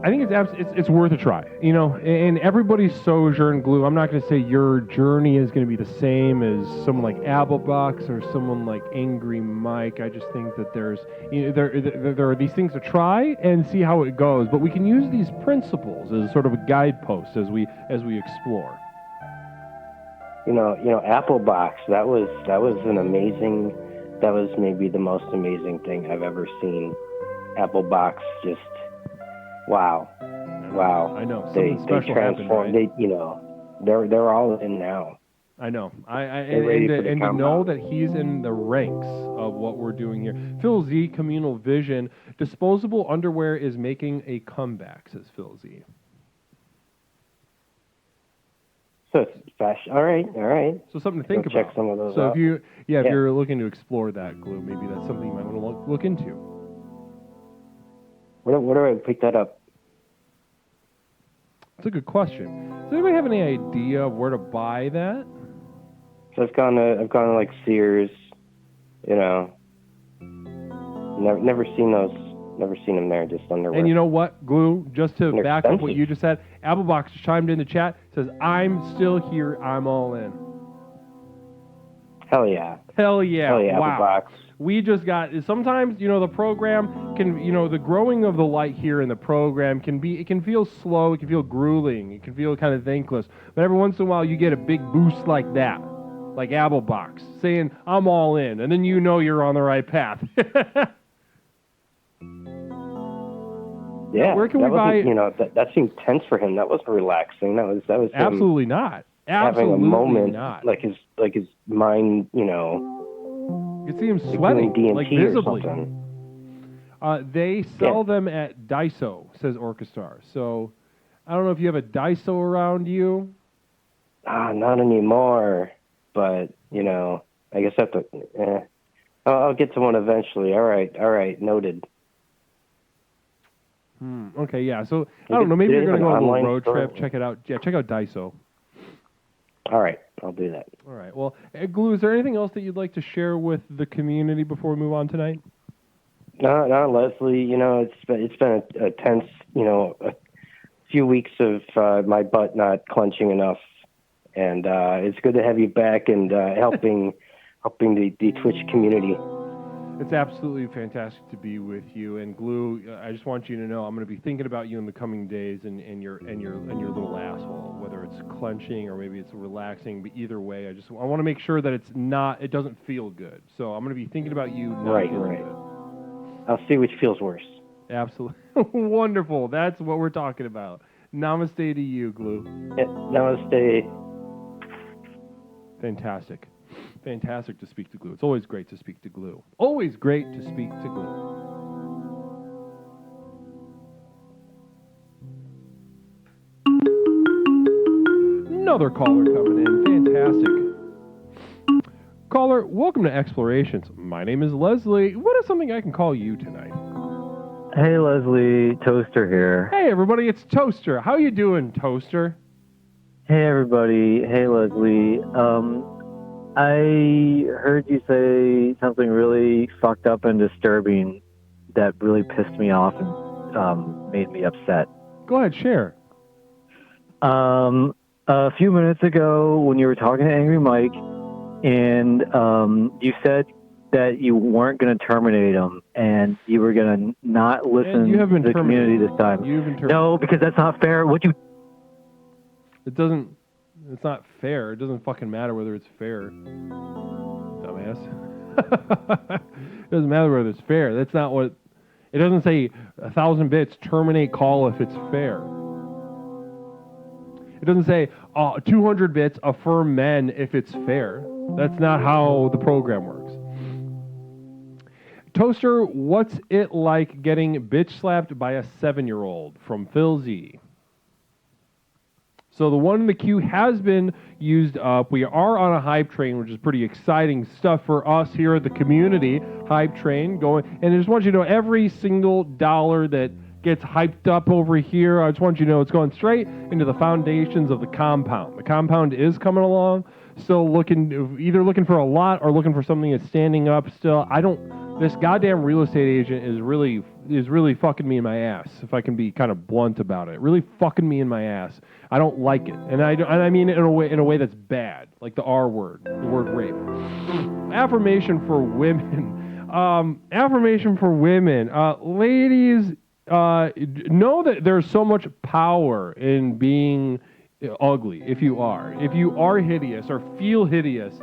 I think it's worth a try. And everybody's sojourn, Glue. I'm not going to say your journey is going to be the same as someone like Applebox or someone like Angry Mike. I just think that there are these things to try and see how it goes. But we can use these principles as sort of a guidepost as we explore. Applebox. That was maybe the most amazing thing I've ever seen. Applebox, just wow. I know. They special transformed. Happened, right? They're all in now. I know. And to know that he's in the ranks of what we're doing here. Phil Z, Communal Vision, disposable underwear is making a comeback, says Phil Z. So it's fashion. All right. So something to think about. Check some of those so out. if you're looking to explore that, Glue, maybe that's something you might want to look into. Where do I pick that up? That's a good question. Does anybody have any idea of where to buy that? So I've gone to like Sears, Never seen those. Never seen them there. Just underwear. And you know what, Glue? Just to They're back expensive. up what you just said, Applebox chimed in the chat. Says, "I'm still here. I'm all in." Hell yeah. Hell yeah! Wow. Applebox. We just got. Sometimes the program can. The growing of the light here in the program can be. It can feel slow. It can feel grueling. It can feel kind of thankless. But every once in a while, you get a big boost like that, like Applebox saying, "I'm all in," and then you're on the right path. Yeah. Where can we buy? That seemed tense for him. That wasn't relaxing. That was him Absolutely not. Absolutely having a moment, not. like his mind, You can see him sweating, doing like DMT visibly. or something. They sell them at Daiso, says Orchestar. So I don't know if you have a Daiso around you. Not anymore. But I guess I have to. I'll get to one eventually. All right, noted. Okay, yeah. So I don't know. Maybe you're going to go on a little road store. trip. Check it out. Yeah, check out Daiso. All right, I'll do that. All right. Well, Glue, is there anything else that you'd like to share with the community before we move on tonight? No, Leslie. It's been a tense, a few weeks of my butt not clenching enough, and it's good to have you back and helping the Twitch community. It's absolutely fantastic to be with you. And Glue, I just want you to know I'm going to be thinking about you in the coming days and your little asshole, whether it's clenching or maybe it's relaxing. But either way, I want to make sure that it doesn't feel good. So I'm going to be thinking about you not feeling good. I'll see which feels worse. Absolutely. Wonderful. That's what we're talking about. Namaste to you, Glue. Yeah, namaste. Fantastic. Fantastic to speak to Glue. It's always great to speak to Glue. Always great to speak to Glue. Another caller coming in. Fantastic. Caller, welcome to Explorations. My name is Leslie. What is something I can call you tonight? Hey, Leslie. Toaster here. Hey, everybody. It's Toaster. How you doing, Toaster? Hey, everybody. Hey, Leslie. I heard you say something really fucked up and disturbing that really pissed me off and made me upset. Go ahead, share. A few minutes ago, when you were talking to Angry Mike, and you said that you weren't going to terminate him, and you were going to not listen to the community this time. No, because that's not fair. It's not fair. It doesn't fucking matter whether it's fair. Dumbass. It doesn't matter whether it's fair. That's not what... It doesn't say 1,000 bits, terminate call if it's fair. It doesn't say 200 bits, affirm men if it's fair. That's not how the program works. Toaster, what's it like getting bitch slapped by a 7-year-old? From Phil Z. So the one in the queue has been used up. We are on a hype train, which is pretty exciting stuff for us here at the community. Hype train going. And I just want you to know every single dollar that gets hyped up over here, I just want you to know it's going straight into the foundations of the compound. The compound is coming along. Still either looking for a lot or looking for something that's standing up still. This goddamn real estate agent is really fucking me in my ass, if I can be kind of blunt about it. Really fucking me in my ass. I don't like it. And I mean it in a way that's bad, like the R word, the word rape. Affirmation for women. Ladies, know that there's so much power in being ugly. If you are hideous or feel hideous,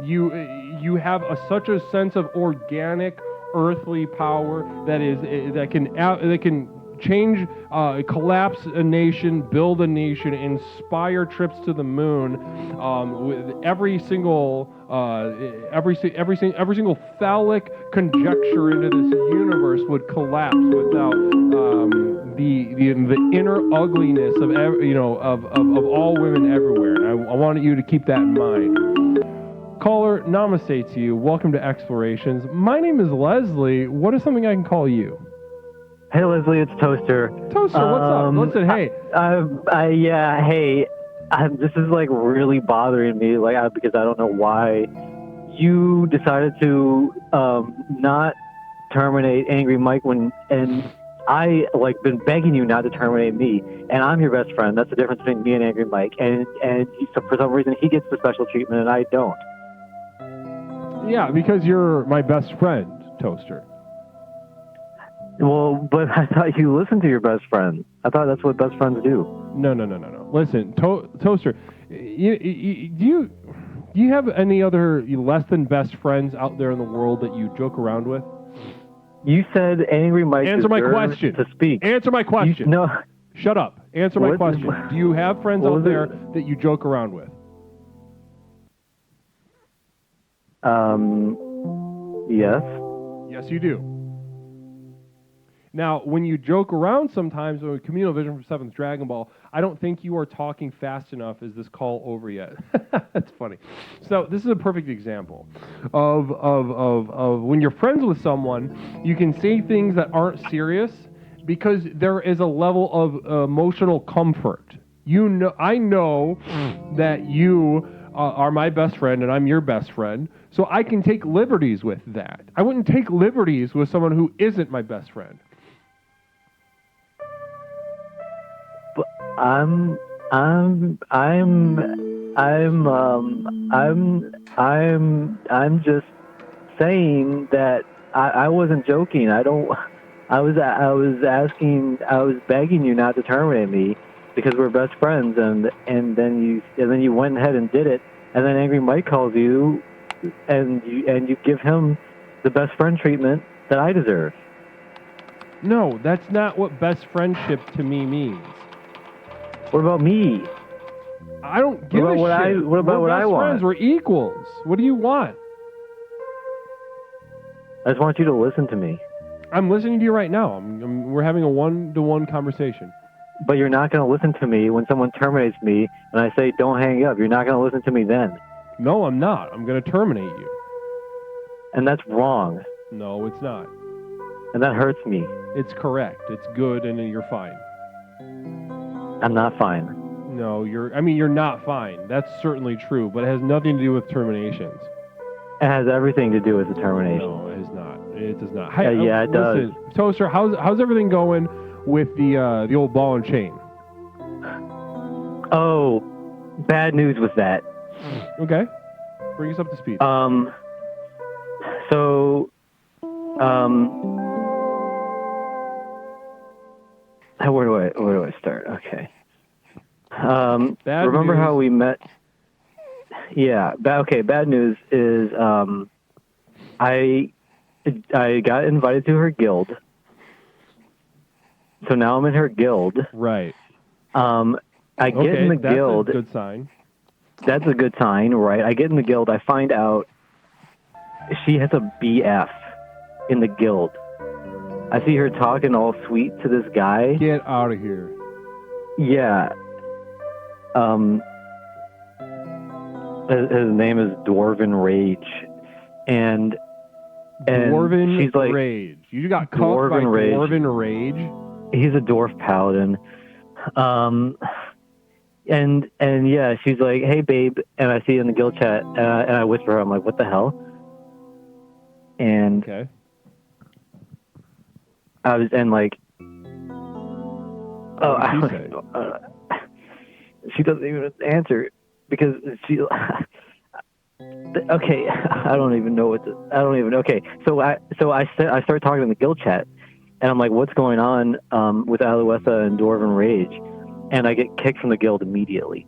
you have such a sense of organic earthly power that can change, collapse a nation, build a nation, inspire trips to the moon. With every single phallic conjecture into this universe would collapse without the inner ugliness of all women everywhere. And I wanted you to keep that in mind. Caller, namaste to you. Welcome to Explorations. My name is Leslie. What is something I can call you? Hey, Leslie, it's Toaster. Toaster, what's up? Listen, hey. This is like really bothering me, because I don't know why you decided to not terminate Angry Mike and I been begging you not to terminate me, and I'm your best friend. That's the difference between me and Angry Mike, and so for some reason he gets the special treatment and I don't. Yeah, because you're my best friend, Toaster. Well, but I thought you listened to your best friend. I thought that's what best friends do. No. Listen, Toaster, do you have any other less than best friends out there in the world that you joke around with? You said Angry Mike Answer my question. To speak. Answer my question. No. Shut up. Answer my question. Do you have friends out there that you joke around with? Yes. Yes, you do. Now, when you joke around sometimes with Communal Vision from 7th Dragon Ball, I don't think you are talking fast enough. Is this call over yet? That's funny. So this is a perfect example of when you're friends with someone, you can say things that aren't serious because there is a level of emotional comfort You know, I know that you are my best friend and I'm your best friend, so I can take liberties with that. I wouldn't take liberties with someone who isn't my best friend. But I'm just saying that I wasn't joking. I was begging you not to terminate me because we're best friends, and then you went ahead and did it, and then Angry Mike calls you, and you give him the best friend treatment that I deserve. No, that's not what best friendship to me means. What about me? I don't give a shit. What about we're what best I want? friends. We're equals. What do you want? I just want you to listen to me. I'm listening to you right now. We're having a one-to-one conversation. But you're not going to listen to me when someone terminates me and I say, don't hang up. You're not going to listen to me then. No, I'm not. I'm going to terminate you. And that's wrong. No, it's not. And that hurts me. It's correct. It's good, and you're fine. I'm not fine. No, you're not fine. That's certainly true, but it has nothing to do with terminations. It has everything to do with the termination. No, it is not. It does not. Yeah, it does. Toaster, how's everything going with the old ball and chain? Oh, bad news with that. Okay. Bring us up to speed. Where do I start? Okay. Bad remember news. how we met? Yeah. Bad news is I got invited to her guild. So now I'm in her guild. Right. I get in the guild. That's a good sign. That's a good sign, right? I get in the guild. I find out she has a BF in the guild. I see her talking all sweet to this guy. Get out of here. Yeah. His name is Dwarven Rage, and Dwarven she's like Rage. You got caught by Dwarven Rage. He's a dwarf paladin. And yeah, she's like, "Hey, babe," and I see in the guild chat, and I whisper her, I'm like, "What the hell?" And okay. I was like, what did she say? She doesn't even answer because she. Okay, I don't even know Okay, so I start talking in the guild chat, and I'm like, "What's going on with Aluetha and Dwarven Rage?" And I get kicked from the guild immediately.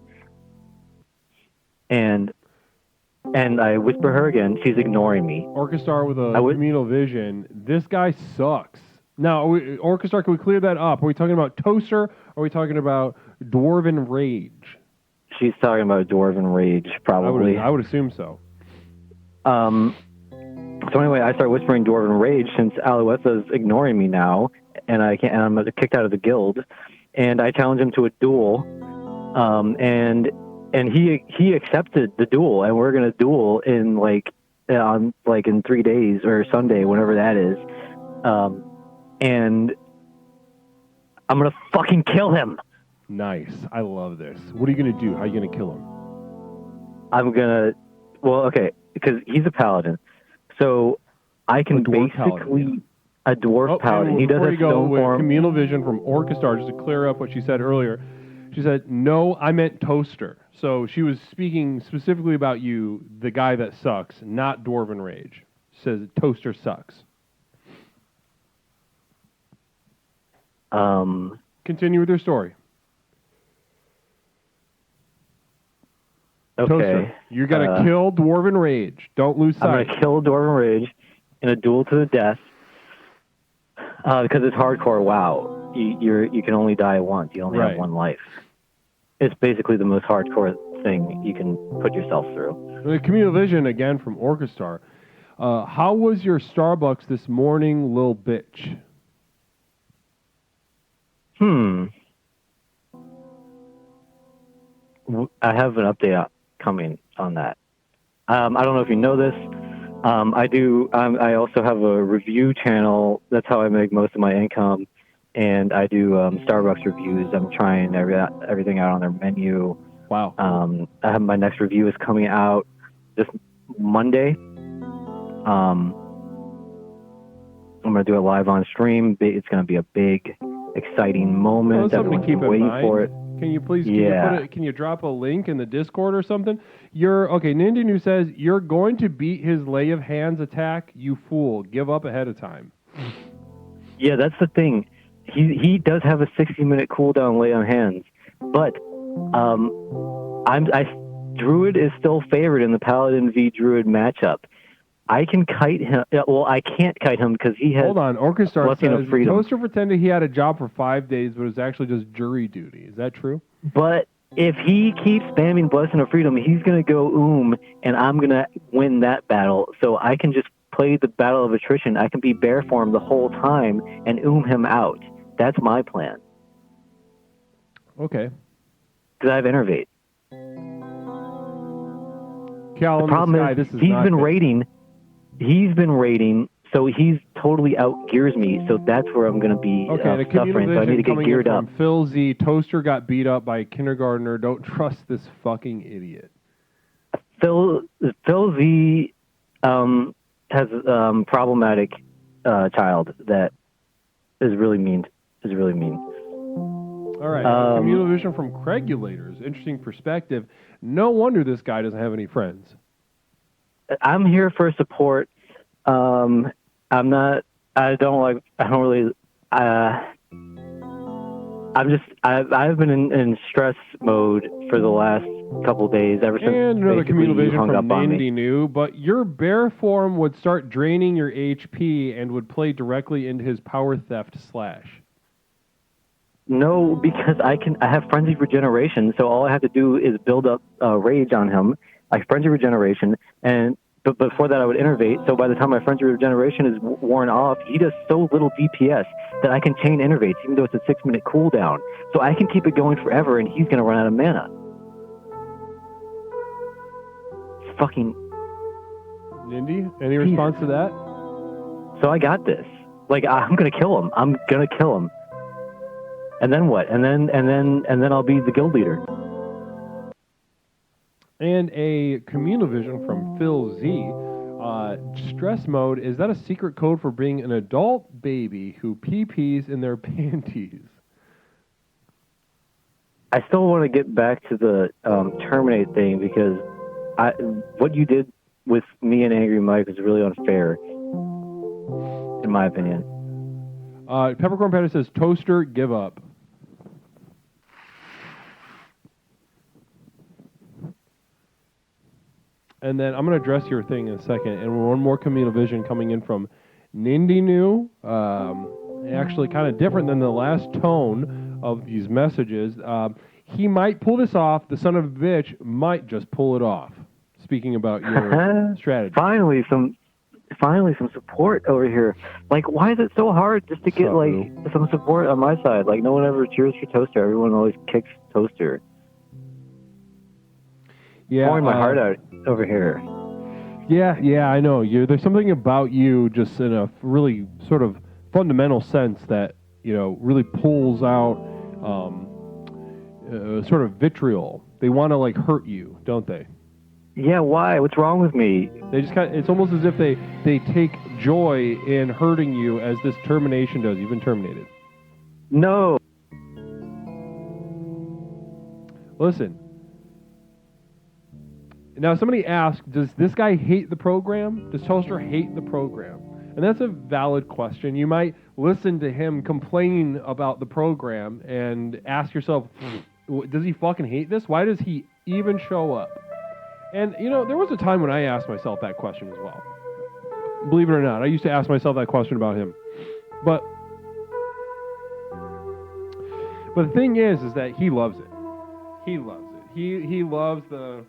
And I whisper her again. She's ignoring me. Orchestar with a communal vision. This guy sucks. Now, Orchestar, can we clear that up? Are we talking about Toaster, or are we talking about Dwarven Rage? She's talking about Dwarven Rage, probably. I would assume so. So anyway, I start whispering Dwarven Rage since Aluetha's ignoring me now, and I'm kicked out of the guild. And I challenge him to a duel, and he accepted the duel, and we're gonna duel in in 3 days or Sunday, whenever that is, and I'm gonna fucking kill him. Nice, I love this. What are you gonna do? How are you gonna kill him? Because he's a paladin, so I can basically. A dwarf paladin. He does have stone form. Communal vision from Orchestar, just to clear up what she said earlier. She said, "No, I meant Toaster." So she was speaking specifically about you, the guy that sucks, not Dwarven Rage. She says Toaster sucks. Continue with your story. Okay. Toaster, you gotta kill Dwarven Rage. Don't lose sight. I'm gonna kill Dwarven Rage in a duel to the death. Because it's hardcore. Wow, you can only die once. You only have one life. It's basically the most hardcore thing you can put yourself through. The communal vision again from Orchestar. How was your Starbucks this morning, lil bitch? I have an update coming on that. I don't know if you know this. I do. I also have a review channel. That's how I make most of my income. and I do Starbucks reviews. I'm trying everything out on their menu. Wow. I have my next review is coming out this Monday. I'm going to do it live on stream. It's going to be a big, exciting moment. Well, something to Everyone's keep been in waiting mind. for it. Can you please Yeah. can you drop a link in the Discord or something? Nindinu says you're going to beat his lay of hands attack, you fool. Give up ahead of time. Yeah, that's the thing. He does have a 60-minute cooldown lay on hands, but Druid is still favored in the Paladin v Druid matchup. I can kite him. Well, I can't kite him because he has. Hold on, Orchestar Blessing of says Freedom. Toaster pretended he had a job for 5 days, but it was actually just jury duty. Is that true? But if he keeps spamming Blessing of Freedom, he's going to go and I'm going to win that battle. So I can just play the battle of attrition. I can be bear form the whole time and him out. That's my plan. Okay. Because I have Innervate. Callum, The problem this is is he's not been good. raiding. He's been raiding, so he's totally out gears me. So that's where I'm going to be Okay, the communal suffering. So I need vision to get coming in geared up. from Phil Z. Toaster got beat up by a kindergartner. Don't trust this fucking idiot. Phil Z has problematic child that is really mean. All right, communal vision from Craigulators. Interesting perspective. No wonder this guy doesn't have any friends. I'm here for support. I'm not. I don't really. I've been in stress mode for the last couple days ever since. And another basically communal you vision hung from up on me. Nindy New, but your bear form would start draining your HP and would play directly into his power theft slash. No, because I have frenzy regeneration, so all I have to do is build up rage on him. I have frenzy regeneration, but before that I would innervate. So by the time my frenzy regeneration is worn off, he does so little DPS that I can chain innervates, even though it's a 6-minute cooldown. So I can keep it going forever, and he's going to run out of mana. It's fucking. Nindy, any response to that? So I got this. Like I'm going to kill him. I'm going to kill him. And then what? And then I'll be the guild leader. And a communal vision from Phil Z. Stress mode, is that a secret code for being an adult baby who pee-pees in their panties? I still want to get back to the terminate thing because what you did with me and Angry Mike was really unfair, in my opinion. Peppercorn Patty says, Toaster, give up. And then I'm going to address your thing in a second. And one more communal vision coming in from Nindy New. Actually kind of different than the last tone of these messages. He might pull this off. The son of a bitch might just pull it off. Speaking about your strategy. Finally some support over here. Like, why is it so hard just to get some support on my side? Like, no one ever cheers for Toaster. Everyone always kicks Toaster. Yeah, pouring my heart out over here. Yeah, I know. There's something about you, just in a really sort of fundamental sense, that really pulls out sort of vitriol. They want to hurt you, don't they? Yeah, why? What's wrong with me? They just it's almost as if they take joy in hurting you, as this termination does. You've been terminated. No. Listen. Now, somebody asked, does this guy hate the program? Does Toaster hate the program? And that's a valid question. You might listen to him complain about the program and ask yourself, does he fucking hate this? Why does he even show up? And, there was a time when I asked myself that question as well. Believe it or not, I used to ask myself that question about him. But the thing is that he loves it. He loves it.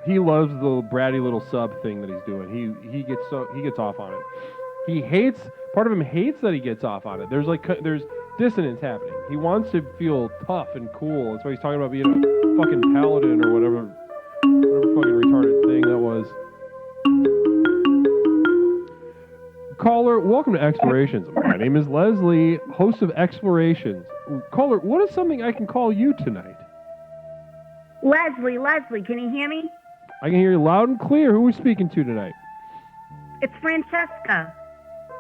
He loves the bratty little sub thing that he's doing. He gets off on it. Part of him hates that he gets off on it. There's dissonance happening. He wants to feel tough and cool. That's why he's talking about being a fucking paladin or whatever fucking retarded thing that was. Caller, welcome to Explorations. My name is Leslie, host of Explorations. Caller, what is something I can call you tonight? Leslie, can you hear me? I can hear you loud and clear. Who are we speaking to tonight? It's Francesca.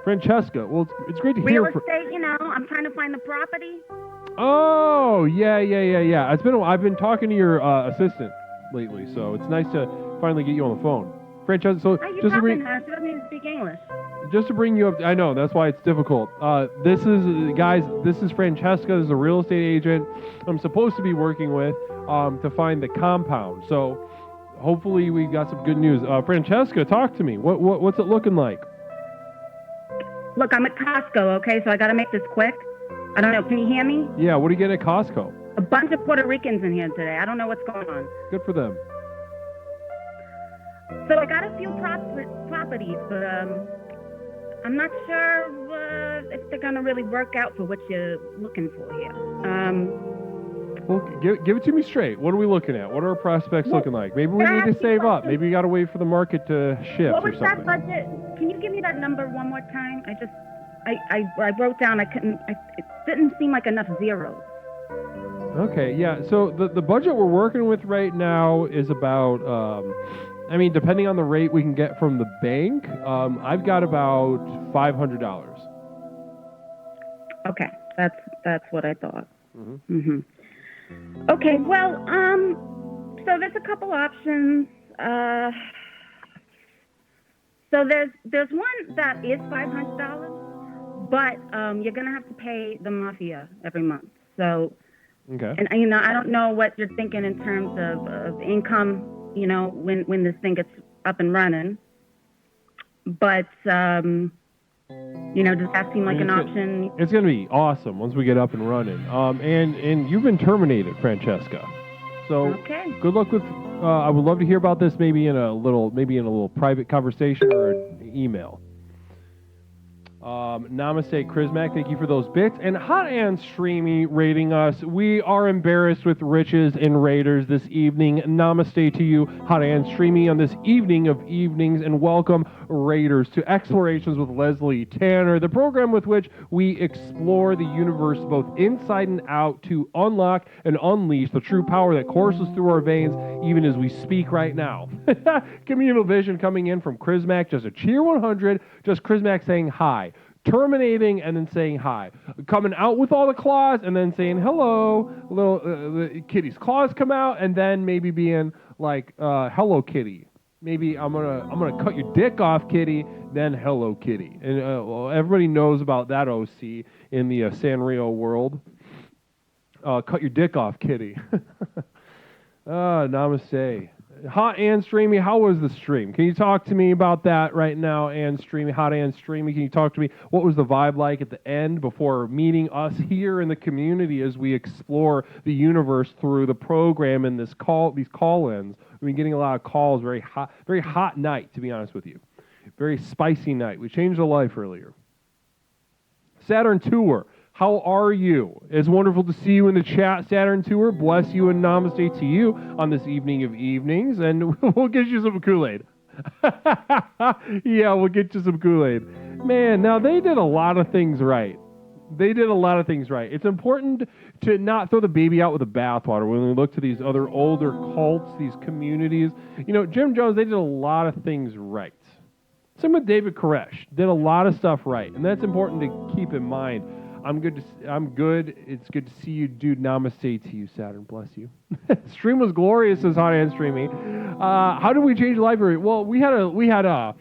Francesca. Well, it's great to Real hear. estate, I'm trying to find the property. Oh, yeah. I've been talking to your assistant lately, so it's nice to finally get you on the phone. Francesca, so How are you just to talking bring, to her? She doesn't even speak English. just to bring you up, I know, that's why it's difficult. This is Francesca. This is a real estate agent I'm supposed to be working with to find the compound. So hopefully we got some good news. Francesca, talk to me. What's it looking like? Look, I'm at Costco, okay? So I got to make this quick. I don't know. Can you hear me? Yeah, what are you getting at Costco? A bunch of Puerto Ricans in here today. I don't know what's going on. Good for them. So I got a few properties, but I'm not sure if they're going to really work out for what you're looking for here. Well, give it to me straight. What are we looking at? What are our prospects looking like? Maybe we need to save up. Maybe we got to wait for the market to shift What or was something. that budget? Can you give me that number one more time? I wrote down, it didn't seem like enough zeros. Okay, yeah. So the budget we're working with right now is about, depending on the rate we can get from the bank, I've got about $500. Okay, that's what I thought. Mm-hmm. Okay, well, so there's a couple options. So there's one that is $500, but you're gonna have to pay the mafia every month. So, Okay. and I don't know what you're thinking in terms of income. When this thing gets up and running, but does that seem like an option? It's going to be awesome once we get up and running. And you've been terminated, Francesca. So Okay. good luck with. I would love to hear about this, maybe in a little private conversation or an email. Namaste, Chrismac. Thank you for those bits. And Hot and Streamy rating us. We are embarrassed with riches and raiders this evening. Namaste to you, Hot and Streamy, on this evening of evenings. And welcome, Raiders, to Explorations with Leslie Tanner, the program with which we explore the universe both inside and out to unlock and unleash the true power that courses through our veins even as we speak right now. Communal vision coming in from Chrismac, just a cheer 100, just Chrismac saying hi. Terminating and then saying hi, coming out with all the claws and then saying hello. Little the kitty's claws come out and then maybe being like hello kitty. Maybe I'm gonna cut your dick off, kitty. Then hello kitty. And everybody knows about that OC in the Sanrio world. Cut your dick off, kitty. Namaste. Hot and Streamy, how was the stream? Can you talk to me about that right now, and Streamy? Hot and Streamy, can you talk to me? What was the vibe like at the end before meeting us here in the community as we explore the universe through the program and these call-ins? We've been getting a lot of calls. Very hot night, to be honest with you. Very spicy night. We changed a life earlier. Saturn Tour. How are you? It's wonderful to see you in the chat, Saturn Tour. Bless you and namaste to you on this evening of evenings, and we'll get you some Kool-Aid. Yeah, we'll get you some Kool-Aid. Man, now they did a lot of things right. It's important to not throw the baby out with the bathwater when we look to these other older cults, these communities. Jim Jones, they did a lot of things right. Same with David Koresh. Did a lot of stuff right, and that's important to keep in mind. I'm good. It's good to see you, dude. Namaste to you, Saturn. Bless you. Stream was glorious, says Hot and Streamy. How did we change the library? Well, we had a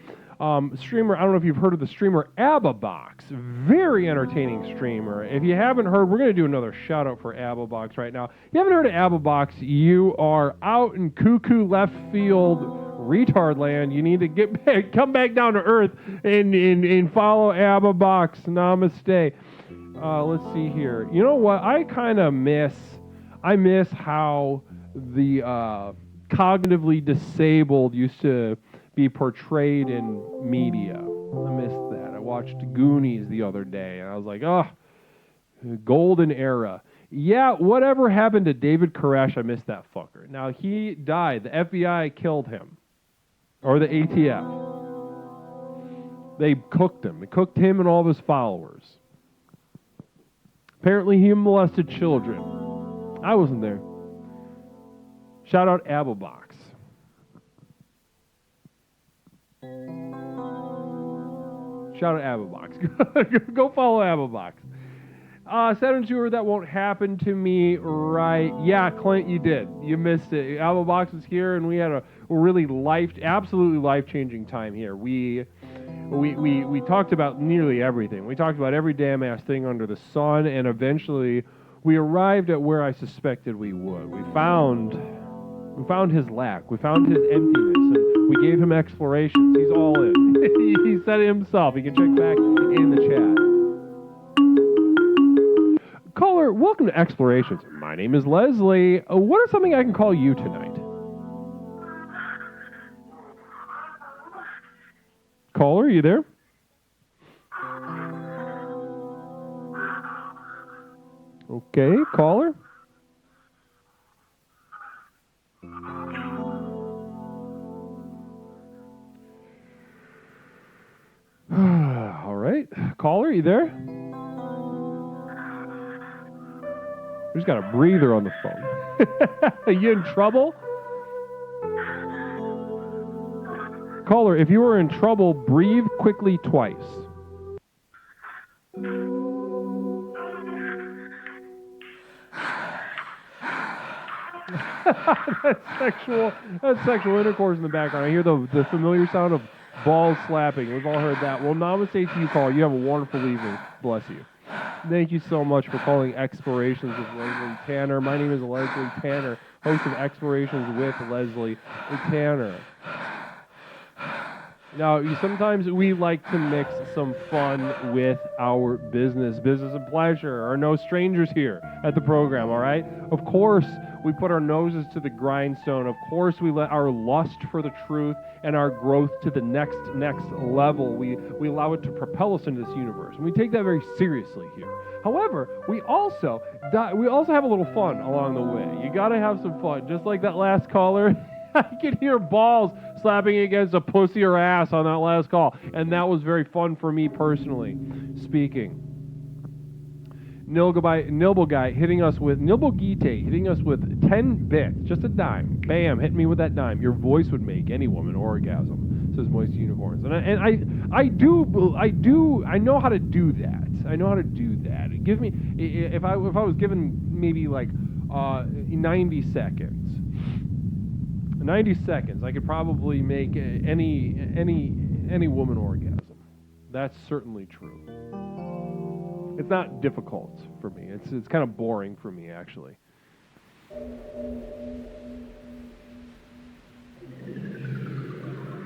streamer. I don't know if you've heard of the streamer AbbaBox. Very entertaining streamer. If you haven't heard, we're going to do another shout out for AbbaBox right now. If you haven't heard of AbbaBox, you are out in cuckoo left field retard land. You need to come back down to earth and follow AbbaBox. Namaste. Let's see here. You know what? I miss how the cognitively disabled used to be portrayed in media. I miss that. I watched Goonies the other day, and I was like, golden era. Yeah, whatever happened to David Koresh, I miss that fucker. Now, he died. The FBI killed him. Or the ATF. They cooked him. They cooked him and all of his followers. Apparently, he molested children. I wasn't there. Shout out Abelbox. Shout out Abelbox. Go follow Abelbox. Saturn Tour, that won't happen to me, right? Yeah, Clint, you did. You missed it. Abelbox was here, and we had a really absolutely life-changing time here. We talked about nearly everything. We talked about every damn ass thing under the sun, and eventually we arrived at where I suspected we would. We found his lack. We found his emptiness, and we gave him explorations. He's all in. He said it himself. He can check back in the chat. Caller, welcome to Explorations. My name is Leslie. What is something I can call you tonight? Caller, are you there? Okay, caller. All right. Caller, you there? We just got a breather on the phone. Are you in trouble? Caller, if you are in trouble, breathe quickly twice. That's sexual intercourse in the background. I hear the familiar sound of balls slapping. We've all heard that. Well, namaste to you, caller. You have a wonderful evening. Bless you. Thank you so much for calling Explorations with Leslie Tanner. My name is Leslie Tanner, host of Explorations with Leslie Tanner. Now, sometimes we like to mix some fun with our business. Business and pleasure are no strangers here at the program, all right? Of course, we put our noses to the grindstone. Of course, we let our lust for the truth and our growth to the next level. We allow it to propel us into this universe, and we take that very seriously here. However, we also have a little fun along the way. You got to have some fun, just like that last caller. I could hear balls slapping against a pussy or ass on that last call, and that was very fun for me personally speaking. Nilbogite hitting us with 10 bits, just a dime. Bam, hit me with that dime. Your voice would make any woman orgasm, says Moist Unicorns. And I know how to do that. I know how to do that. Give me, if I was given maybe like 90 seconds. 90 seconds, I could probably make any woman orgasm. That's certainly true. It's not difficult for me. It's kind of boring for me, actually.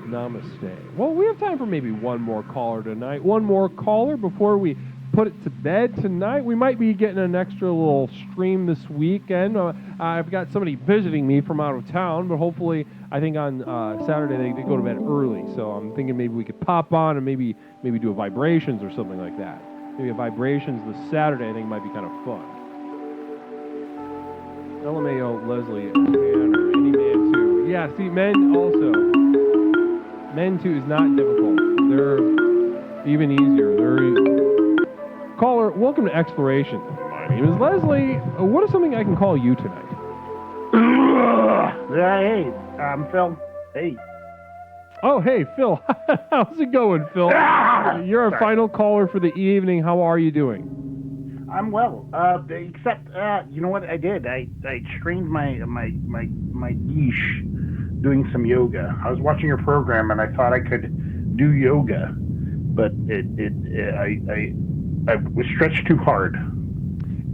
Namaste. Well, we have time for maybe one more caller tonight. One more caller before we put it to bed tonight. We might be getting an extra little stream this weekend. I've got somebody visiting me from out of town, but hopefully, I think on Saturday they go to bed early. So I'm thinking maybe we could pop on and maybe do a vibrations or something like that. Maybe a vibrations this Saturday. I think might be kind of fun. LMAO, Leslie, Tanner, any man too. Yeah, see, men also. Men too is not difficult. They're even easier. Caller, welcome to Exploration. My name is Leslie. What is something I can call you tonight? Hey, I'm Phil. Hey. Oh, hey, Phil. How's it going, Phil? You're our final caller for the evening. How are you doing? I'm well. Except, you know what I did? I trained my niche doing some yoga. I was watching your program and I thought I could do yoga, but I was stretched too hard.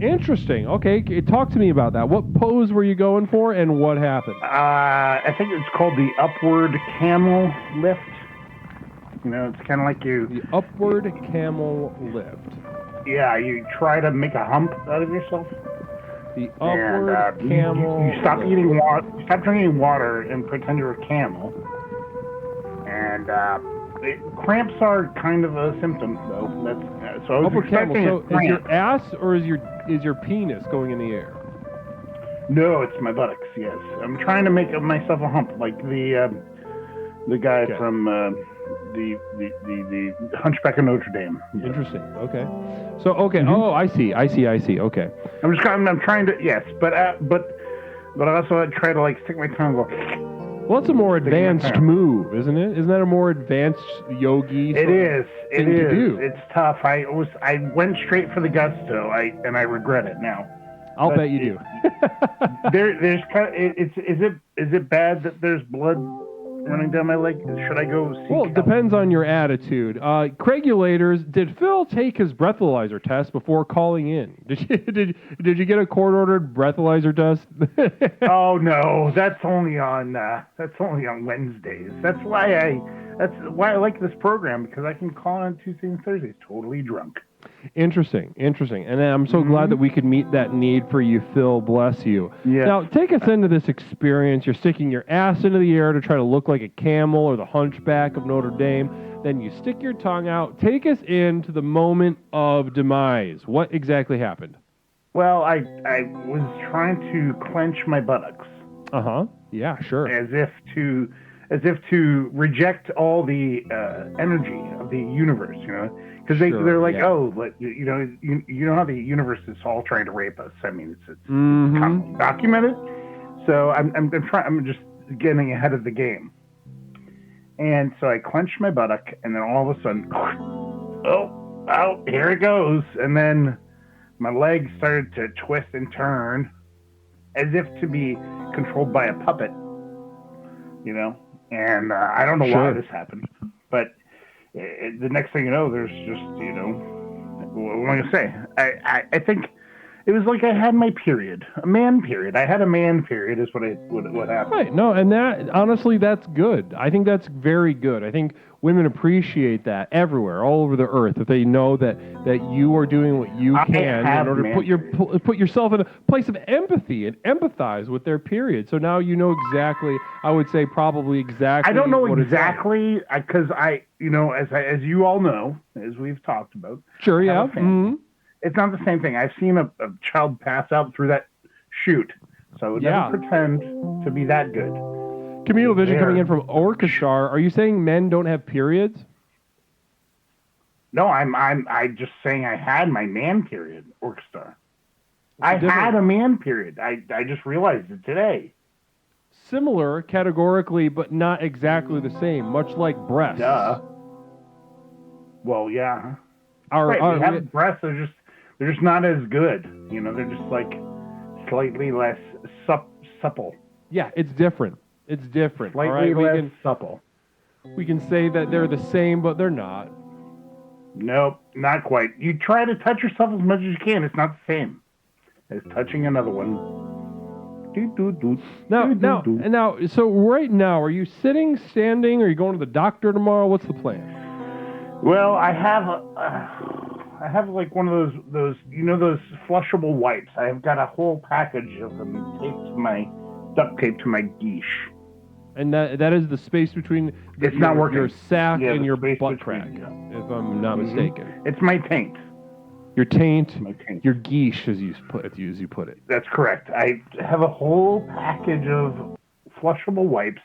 Interesting. Okay, talk to me about that. What pose were you going for, and what happened? I think it's called the upward camel lift. You know, it's kind of like The upward camel lift. Yeah, you try to make a hump out of yourself. The upward camel. You stop eating water. Stop drinking water and pretend you're a camel. And cramps are kind of a symptom, though. That's so. I was upward camel. So is your ass or is your penis going in the air? No, it's my buttocks. Yes, I'm trying to make myself a hump, like the The guy Okay. from the Hunchback of Notre Dame. Yeah. Interesting. Okay. So okay. Mhm. Oh, I see. Okay. I'm trying to, yes, but I also try to like stick my tongue and go. Well, it's a more Sticking my advanced tongue. move, isn't it? Isn't that a more advanced yogi? It is. thing to do. It's tough. I went straight for the gusto. I regret it now. I'll But bet you do. There's kind of, is it bad that there's blood running down my leg? Should I go seek Well, it help? depends on your attitude. Craigulators, did Phil take his breathalyzer test before calling in? Did you get a court-ordered breathalyzer test? Oh no, that's only on Wednesdays. That's why I like this program, because I can call on Tuesdays and Thursdays totally drunk. Interesting. And I'm so glad that we could meet that need for you, Phil. Bless you. Yeah. Now, take us into this experience. You're sticking your ass into the air to try to look like a camel or the hunchback of Notre Dame. Then you stick your tongue out. Take us into the moment of demise. What exactly happened? Well, I was trying to clench my buttocks Uh-huh. Yeah, sure. as if to reject all the energy of the universe, because Sure, they're like, yeah. oh, but you know how the universe is all trying to rape us. I mean, it's Mhm. commonly documented. So I'm just getting ahead of the game, and so I clenched my buttock, and then all of a sudden, oh, here it goes, and then my legs started to twist and turn, as if to be controlled by a puppet, and I don't know why Sure. this happened, but the next thing you know, there's just, what am I going to say? I think it was like I had my period, a man period. I had a man period is what happened. Right. No, and that, honestly, that's good. I think that's very good. I think women appreciate that everywhere, all over the earth, that they know that you are doing what you I can have in order to man put yourself in a place of empathy and empathize with their period. So now you know exactly, I would say probably exactly. I don't know what it's like. exactly, because as you all know, as we've talked about. Sure, I yeah. have a family. Mhm. It's not the same thing. I've seen a child pass out through that chute, so I would Yeah. never pretend to be that good. Communal Vision There. coming in from Orcheshar. Are you saying men don't have periods? No, I just saying I had my man period, Orchestra. I different- had a man period. I just realized it today. Similar categorically, but not exactly the same, much like breasts. Duh. Well, yeah. Our, Right, our- we have breasts. They're just not as good. They're just like slightly less supple. yeah, it's different. It's different. All Slightly right, less supple. we can say that they're the same, but they're not. Nope, not quite. You try to touch yourself as much as you can. It's not the same as touching another one. Now, so right now, are you sitting, standing, or are you going to the doctor tomorrow? What's the plan? Well, I have like one of those those flushable wipes. I've got a whole package of them duct taped to my geesh. And that is the space between It's not working. your sack Yeah, and the your space butt between, crack, yeah. if I'm not Mhm. mistaken. It's my taint. Your taint, My taint. your geesh, as you put it. That's correct. I have a whole package of flushable wipes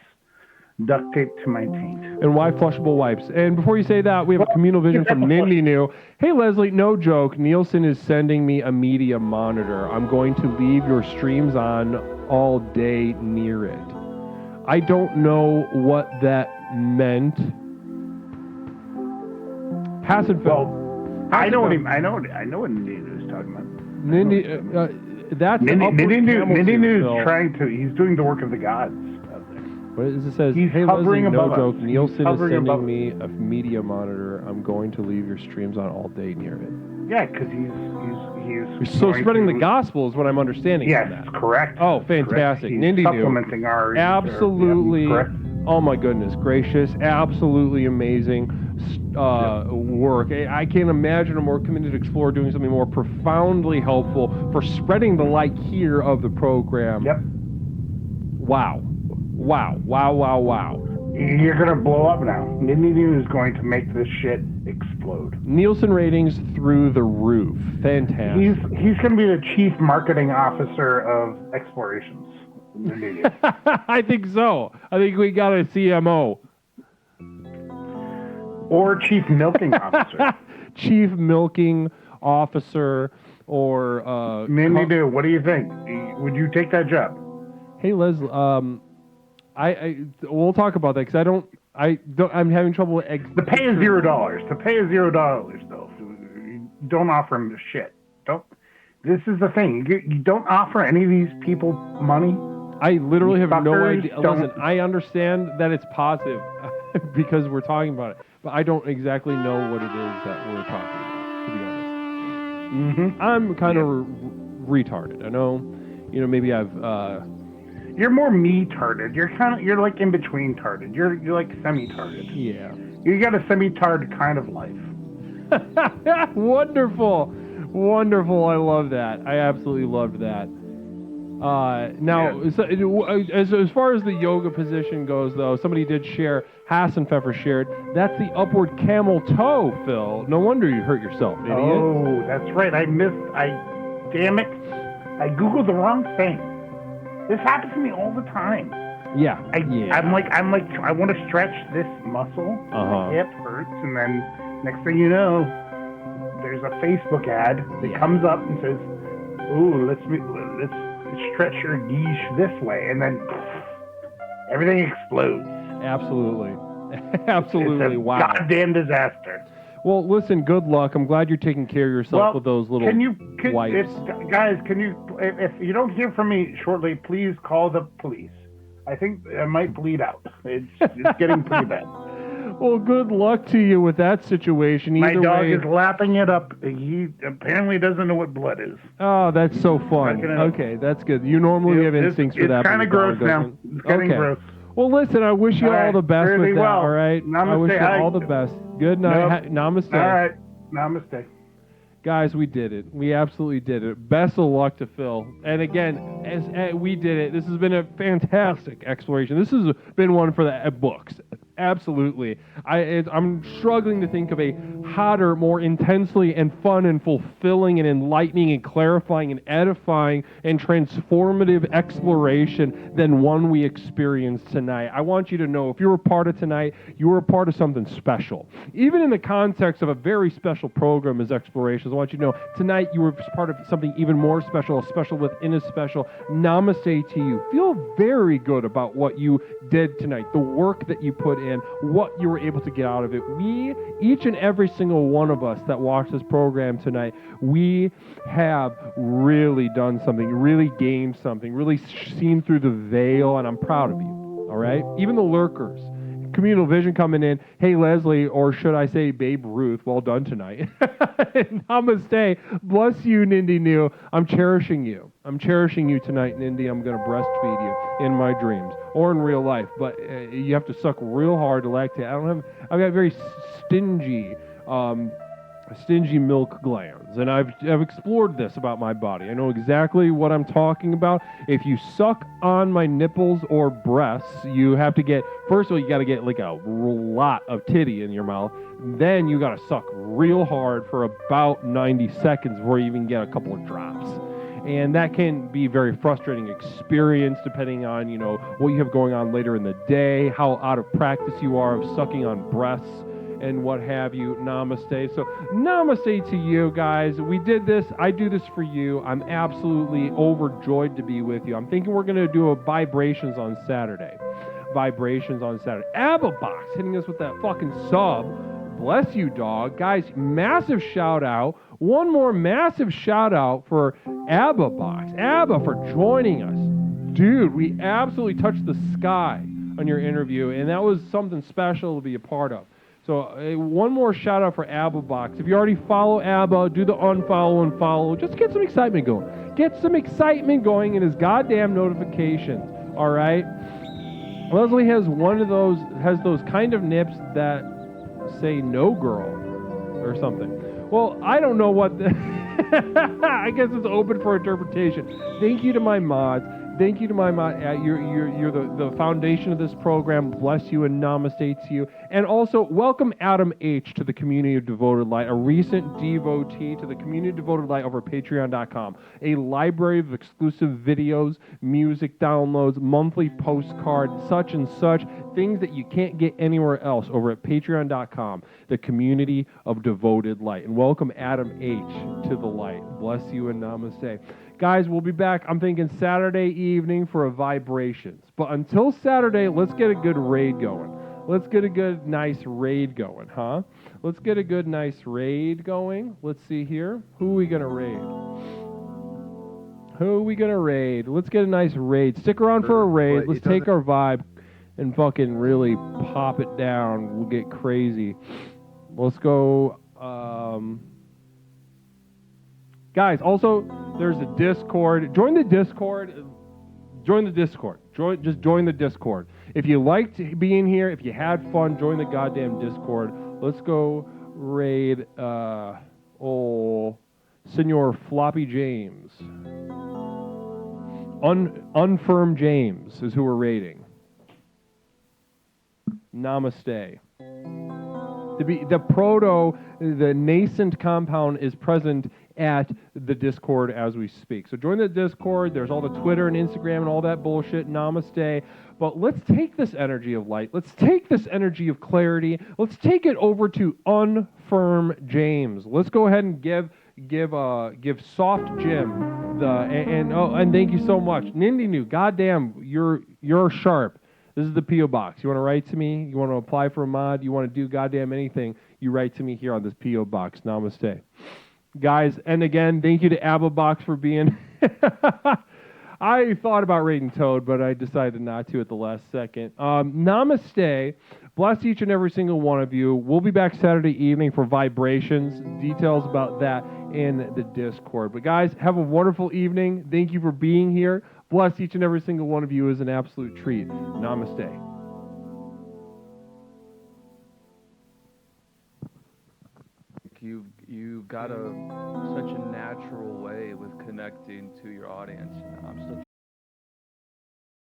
duct taped to my taint. And why flushable wipes? And before you say that, we have a communal vision from Nindy New. Hey, Leslie, no joke. Nielsen is sending me a media monitor. I'm going to leave your streams on all day near it. I don't know what that meant. Hasn't felt. I know what Nindy is talking about. Nindy, that's Nindy New is trying to. He's doing the work of the gods out there. What is it says? He's Hey, hovering Leslie, no above us. joke. He's Nielsen is hovering sending above me a media monitor. I'm going to leave your streams on all day near it. Yeah, because he's So going spreading to- the gospel is what I'm understanding. Yes, from that. correct. Oh, Correct. fantastic. He's Nindy supplementing our absolutely. correct. Oh my goodness gracious! Absolutely amazing work. I can't imagine a more committed explorer doing something more profoundly helpful for spreading the light here of the program. Yep. Wow. You're gonna blow up now. Nindy New is going to make this shit explode. Nielsen ratings through the roof. Fantastic. He's gonna be the chief marketing officer of explorations. Nindy New. I think so. I think we got a CMO. Or chief milking officer. Chief milking officer, or Mindy Do, what do you think? Would you take that job? hey Leslie, we'll talk about that because I'm having trouble with The pay is $0. The pay is $0 though. Don't offer them shit. Don't. This is the thing. You don't offer any of these people money. I literally have no Fuckers idea. don't- Listen, I understand that it's positive because we're talking about it, but I don't exactly know what it is that we're talking about, to be honest. Mm-hmm. I'm kind of retarded. I know, maybe I've. You're more me-tarded. You're like in between tarded. You're like semi-tarded. Yeah. You got a semi-tard kind of life. Wonderful. Wonderful. I love that. I absolutely loved that. Now, as far as the yoga position goes, though, somebody did share, Hassenpfeffer shared, that's the upward camel toe, Phil. No wonder you hurt yourself, idiot. Oh, that's right. Damn it. I Googled the wrong thing. This happens to me all the time. Yeah. I'm like, I want to stretch this muscle. My hip hurts, and then next thing you know, there's a Facebook ad that comes up and says, "Ooh, let's stretch your geesh this way," and then everything explodes. Absolutely. Absolutely. It's a Wow. goddamn disaster. Well, listen, good luck. I'm glad you're taking care of yourself with those little wipes. Guys, if you don't hear from me shortly, please call the police. I think I might bleed out. It's getting pretty bad. Well, good luck to you with that situation. My Either dog way, is lapping it up. He apparently doesn't know what blood is. Oh, that's so fun. Okay, that's good. You normally have instincts for that. It's kind of gross now. It's getting gross. Well, listen, I wish you all the best with that, all right? Namaste. I wish you all the best. Good night. Namaste. All right. Namaste. Guys, we did it. We absolutely did it. Best of luck to Phil. And again, as we did it, this has been a fantastic exploration. This has been one for the books. Absolutely. I'm struggling to think of a hotter, more intensely and fun and fulfilling and enlightening and clarifying and edifying and transformative exploration than one we experienced tonight. I want you to know, if you were part of tonight, you were a part of something special. Even in the context of a very special program as Explorations, I want you to know, tonight you were part of something even more special, a special within a special. Namaste to you. Feel very good about what you did tonight, the work that you put in, what you were able to get out of it. We, each and every single one of us that watched this program tonight, we have really done something, really gained something, really seen through the veil, and I'm proud of you, all right? Even the lurkers. Communal Vision coming in, hey Leslie, or should I say Babe Ruth, well done tonight. Namaste. Bless you, Nindy New. I'm cherishing you. I'm cherishing you tonight, Nindy. I'm going to breastfeed you in my dreams or in real life, but you have to suck real hard to lactate. I've got very stingy milk glands, and I've explored this about my body. I know exactly what I'm talking about. If you suck on my nipples or breasts, you have to get, first of all, you got to get like a lot of titty in your mouth. Then you got to suck real hard for about 90 seconds before you even get a couple of drops. And that can be a very frustrating experience depending on, what you have going on later in the day, how out of practice you are of sucking on breasts and what have you. Namaste. So namaste to you guys. We did this. I do this for you. I'm absolutely overjoyed to be with you. I'm thinking we're going to do a vibrations on Saturday. ABBA Box hitting us with that fucking sub. Bless you, dog. Guys, massive shout out. One more massive shout out for ABBA Box. ABBA for joining us. Dude, we absolutely touched the sky on your interview, and that was something special to be a part of. So one more shout out for ABBA Box. If you already follow ABBA, do the unfollow and follow. Just get some excitement going. Get some excitement going in his goddamn notifications. All right. Leslie has those kind of nips that say no girl or something. Well, I don't know what I guess it's open for interpretation. Thank you to my mods. Thank you to my mod. You're the foundation of this program. Bless you and namaste to you. And also welcome Adam H to the Community of Devoted Light, a recent devotee to the Community of Devoted Light over at Patreon.com, a library of exclusive videos, music downloads, monthly postcards, such and such things that you can't get anywhere else over at Patreon.com, the Community of Devoted Light. And welcome Adam H to the light. Bless you and namaste. Guys, we'll be back, I'm thinking Saturday evening for a Vibrations. But until Saturday, let's get a good raid going. Let's get a good, nice raid going, huh? Let's get a good, nice raid going. Let's see here. Who are we going to raid? Who are we going to raid? Let's get a nice raid. Stick around for a raid. Let's take our vibe and fucking really pop it down. We'll get crazy. Let's go... Guys, also, there's a Discord. Join the Discord. Just join the Discord. If you liked being here, if you had fun, join the goddamn Discord. Let's go raid Senor Floppy James. Unfirm James is who we're raiding. Namaste. The nascent compound is present at the Discord as we speak. So join the Discord. There's all the Twitter and Instagram and all that bullshit. Namaste. But let's take this energy of light. Let's take this energy of clarity. Let's take it over to Unfirm James. Let's go ahead and give Soft Jim and thank you so much. Nindinu, goddamn, you're sharp. This is the P.O. Box. You want to write to me? You want to apply for a mod? You want to do goddamn anything? You write to me here on this P.O. Box. Namaste. Guys, and again, thank you to Abba Box for being... I thought about raiding Toad, but I decided not to at the last second. Namaste. Bless each and every single one of you. We'll be back Saturday evening for Vibrations. Details about that in the Discord. But guys, have a wonderful evening. Thank you for being here. Bless each and every single one of you is an absolute treat. Namaste. You've got such a natural way with connecting to your audience. I'm still